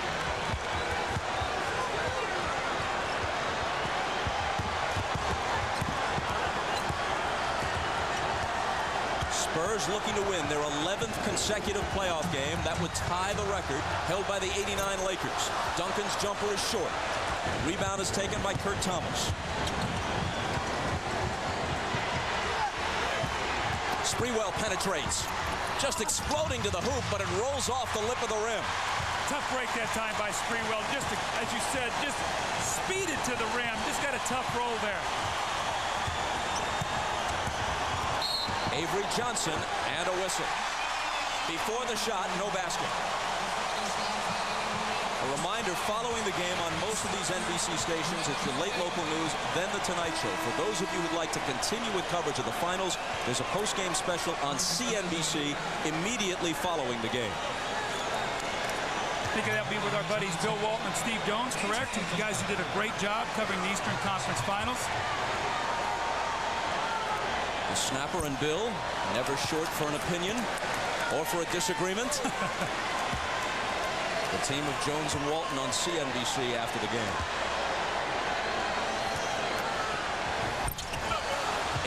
Spurs looking to win their 11th consecutive playoff game. That would tie the record held by the '89 Lakers. Duncan's jumper is short. Rebound is taken by Kurt Thomas. Sprewell penetrates. Just exploding to the hoop, but it rolls off the lip of the rim. Tough break that time by Sprewell. Just, as you said, just speeded to the rim. Just got a tough roll there. Avery Johnson and a whistle. Before the shot, no basket. A reminder, following the game on most of these NBC stations, it's your late local news, then the Tonight Show. For those of you who'd like to continue with coverage of the finals, there's a post-game special on CNBC immediately following the game. I think that'll be with our buddies Bill Walton and Steve Jones, correct? The guys who did a great job covering the Eastern Conference Finals. The snapper and Bill, never short for an opinion or for a disagreement. The team of Jones and Walton on CNBC after the game.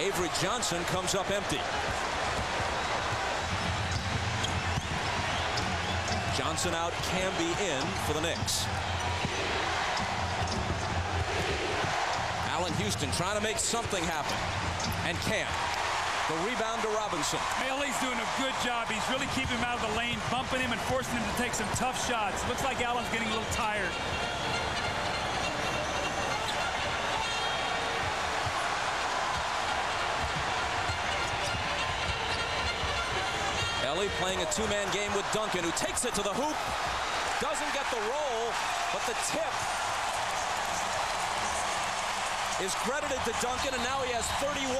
Avery Johnson comes up empty. Johnson out, Camby in for the Knicks. Allen Houston trying to make something happen and can't. The rebound to Robinson. Haley's doing a good job. He's really keeping him out of the lane, bumping him and forcing him to take some tough shots. Looks like Allen's getting a little tired. Ellie playing a two-man game with Duncan, who takes it to the hoop. Doesn't get the roll, but the tip is credited to Duncan, and now he has 31.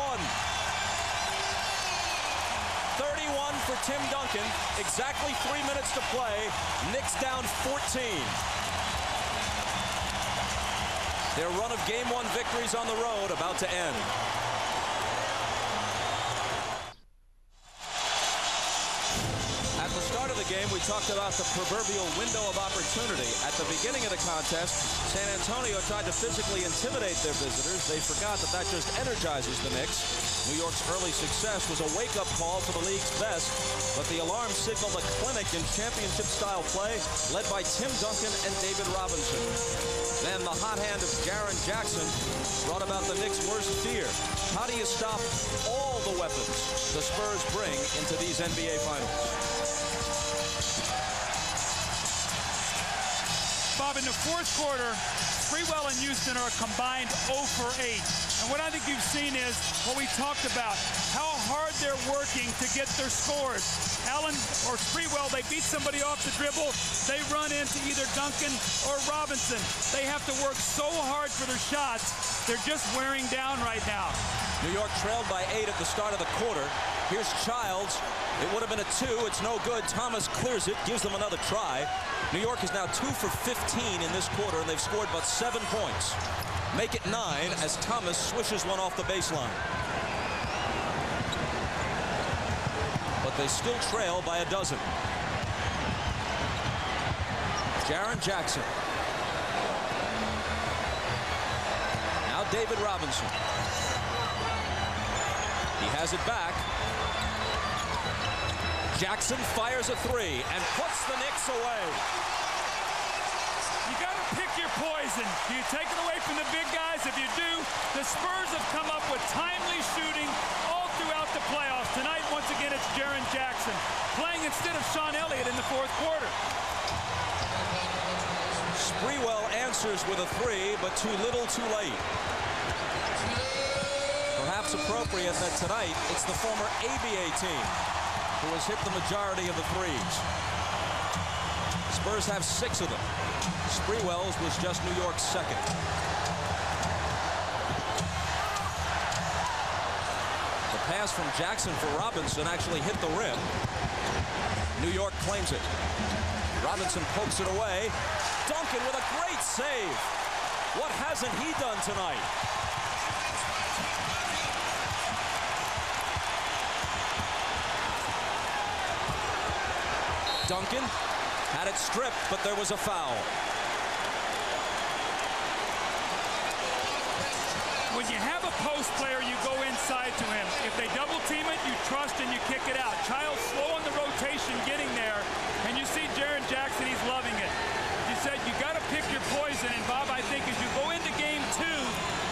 31 for Tim Duncan. Exactly 3 minutes to play. Knicks down 14. Their run of Game 1 victories on the road about to end. At the start of the game, we talked about the proverbial window of opportunity. At the beginning of the contest, San Antonio tried to physically intimidate their visitors. They forgot that that just energizes the Knicks. New York's early success was a wake-up call for the league's best, but the alarm signaled a clinic in championship-style play led by Tim Duncan and David Robinson. Then the hot hand of Jaren Jackson brought about the Knicks' worst fear. How do you stop all the weapons the Spurs bring into these NBA Finals? Bob, in the fourth quarter, Sprewell and Houston are a combined 0 for 8. And what I think you've seen is what we talked about, how hard they're working to get their scores. Allen or Sprewell, they beat somebody off the dribble. They run into either Duncan or Robinson. They have to work so hard for their shots. They're just wearing down right now. New York trailed by 8 at the start of the quarter. Here's Childs. It would have been a 2. It's no good. Thomas clears it, gives them another try. New York is now 2 for 15 in this quarter, and they've scored but 7 points. Make it 9 as Thomas swishes one off the baseline. But they still trail by a dozen. Jaren Jackson. Now David Robinson. He has it back. Jackson fires a 3 and puts the Knicks away. You got to pick your poison. Do you take it away from the big guys? If you do, the Spurs have come up with timely shooting all throughout the playoffs. Tonight, once again, it's Jaren Jackson playing instead of Sean Elliott in the fourth quarter. Sprewell answers with a 3, but too little, too late. Perhaps appropriate that tonight it's the former ABA team who has hit the majority of the threes. Spurs have 6 of them. Sprewell's was just New York's second. The pass from Jackson for Robinson actually hit the rim. New York claims it. Robinson pokes it away. Duncan with a great save. What hasn't he done tonight? Duncan had it stripped, but there was a foul. When you have a post player, you go inside to him. If they double team it, you trust and you kick it out. Childs slow on the rotation getting there, and you see Jaren Jackson, he's loving it. You said you got to pick your poison, and Bob, I think as you go into game 2,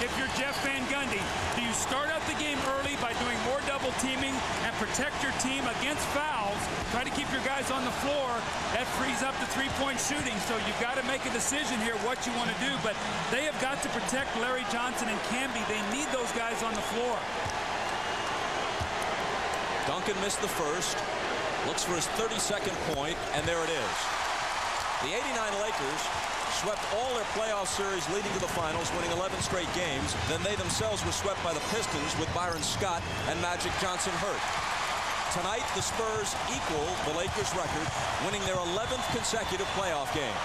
if you're Jeff Van Gundy, do you start out the game early by doing more double teaming and protect your team against fouls, try to keep your guys on the floor? That frees up the three-point shooting, so you've got to make a decision here what you want to do, but they have got to protect Larry Johnson and Camby. They need those guys on the floor. Duncan missed the first, looks for his 32nd point, and there it is. The '89 Lakers swept all their playoff series leading to the finals, winning 11 straight games. Then they themselves were swept by the Pistons with Byron Scott and Magic Johnson hurt. Tonight, the Spurs equal the Lakers record, winning their 11th consecutive playoff game.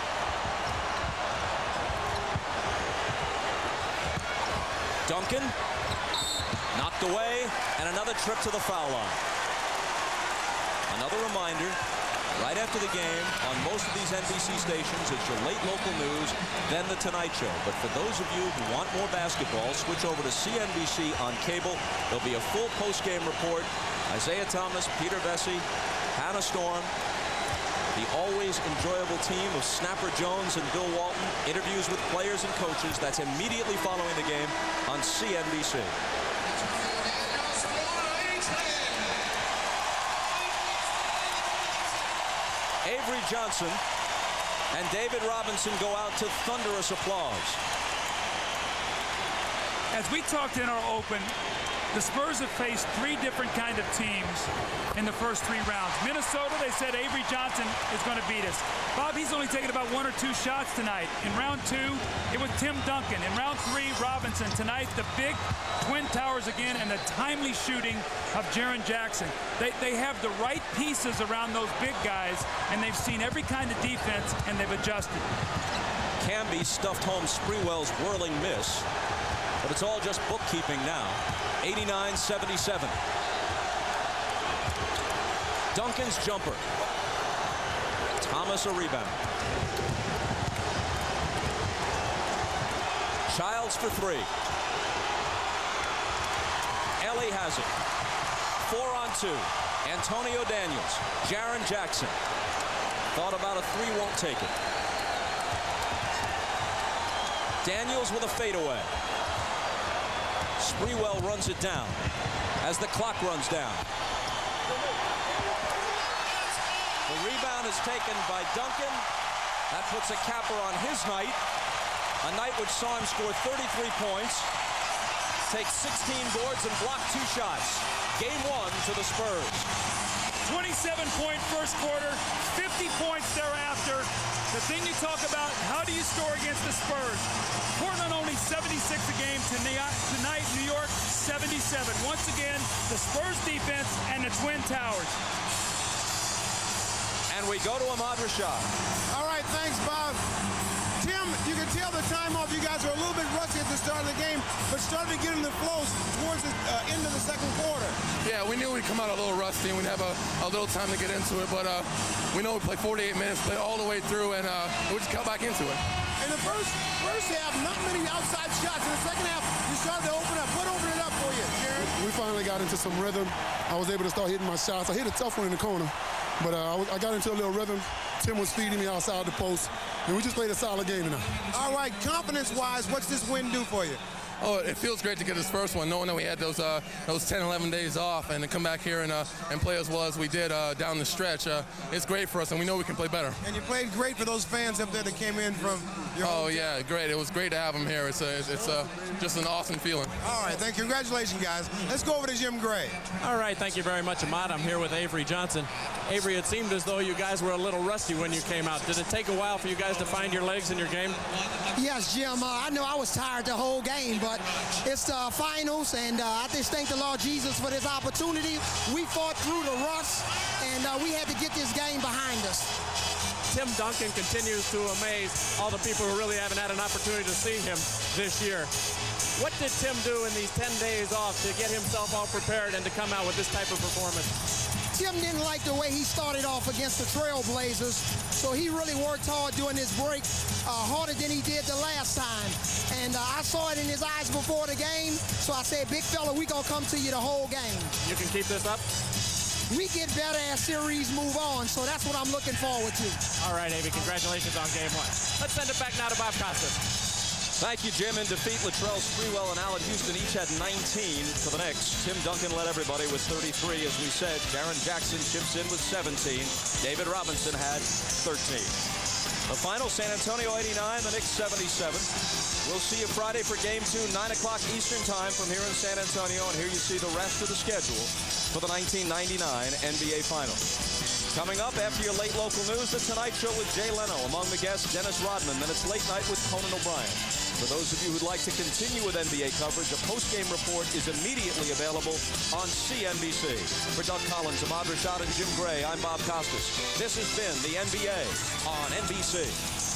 Duncan knocked away, and another trip to the foul line. Another reminder, right after the game, on most of these NBC stations, it's your late local news, then The Tonight Show. But for those of you who want more basketball, switch over to CNBC on cable. There'll be a full post-game report. Isaiah Thomas, Peter Vesey, Hannah Storm, the always enjoyable team of Snapper Jones and Bill Walton, interviews with players and coaches. That's immediately following the game on CNBC. Avery Johnson and David Robinson go out to thunderous applause. As we talked in our open, the Spurs have faced three different kind of teams in the first three rounds. Minnesota, they said Avery Johnson is going to beat us. Bob, he's only taken about 1 or 2 shots tonight. In round 2, it was Tim Duncan. In round 3, Robinson. Tonight, the big Twin Towers again and the timely shooting of Jaren Jackson. They have the right pieces around those big guys, and they've seen every kind of defense, and they've adjusted. Camby stuffed home Sprewell's whirling miss, but it's all just bookkeeping now. 89-77. Duncan's jumper. Thomas a rebound. Childs for 3. Ellie has it. 4-on-2. Antonio Daniels. Jaren Jackson. Thought about a 3, won't take it. Daniels with a fadeaway. Sprewell runs it down as the clock runs down. The rebound is taken by Duncan. That puts a capper on his night. A night which saw him score 33 points, take 16 boards, and block 2 shots. Game 1 to the Spurs. 27-point first quarter, 50 points thereafter. The thing you talk about, how do you score against the Spurs? Portland only 76 a game. Tonight, New York 77. Once again, the Spurs defense and the Twin Towers. And we go to Ahmad Rashad. All right, thanks, Bob. Tim, you can tell the time off. You guys are a little bit rusty at the start of the game, but started to get in the flow towards the end of the second quarter. Yeah, we knew we'd come out a little rusty and we'd have a little time to get into it, but we know we played 48 minutes, played all the way through, and we just got back into it. In the first half, not many outside shots. In the second half, you started to open up. What opened it up for you, Jaren? We finally got into some rhythm. I was able to start hitting my shots. I hit a tough one in the corner, but I got into a little rhythm. Tim was feeding me outside the post, and we just played a solid game tonight. All right, confidence-wise, what's this win do for you? Oh, it feels great to get this first one, knowing that we had those 10, 11 days off, and to come back here and play as well as we did down the stretch. It's great for us, and we know we can play better. And you played great for those fans up there that came in from your home team. Yeah, great. It was great to have them here. It's just an awesome feeling. All right, thank you. Congratulations, guys. Let's go over to Jim Gray. All right, thank you very much, Ahmad. I'm here with Avery Johnson. Avery, it seemed as though you guys were a little rusty when you came out. Did it take a while for you guys to find your legs in your game? Yes, Jim. I know I was tired the whole game, but it's the finals, and I just thank the Lord Jesus for this opportunity. We fought through the rust, and we had to get this game behind us. Tim Duncan continues to amaze all the people who really haven't had an opportunity to see him this year. What did Tim do in these 10 days off to get himself all prepared and to come out with this type of performance? Tim didn't like the way he started off against the Trailblazers, so he really worked hard during this break, harder than he did the last time. And I saw it in his eyes before the game, so I said, big fella, we gonna come to you the whole game. You can keep this up? We get better as series move on, so that's what I'm looking forward to. All right, Avy, congratulations on game 1. Let's send it back now to Bob Costas. Thank you, Jim. In defeat, Latrell Sprewell and Allen Houston each had 19 for the Knicks. Tim Duncan led everybody with 33, as we said. Jaren Jackson chips in with 17. David Robinson had 13. The final, San Antonio 89, the Knicks 77. We'll see you Friday for Game 2, 9 o'clock Eastern Time from here in San Antonio. And here you see the rest of the schedule for the 1999 NBA Finals. Coming up after your late local news, The Tonight Show with Jay Leno. Among the guests, Dennis Rodman. Then it's Late Night with Conan O'Brien. For those of you who'd like to continue with NBA coverage, a post-game report is immediately available on CNBC. For Doug Collins, Ahmad Rashad, and Jim Gray, I'm Bob Costas. This has been the NBA on NBC.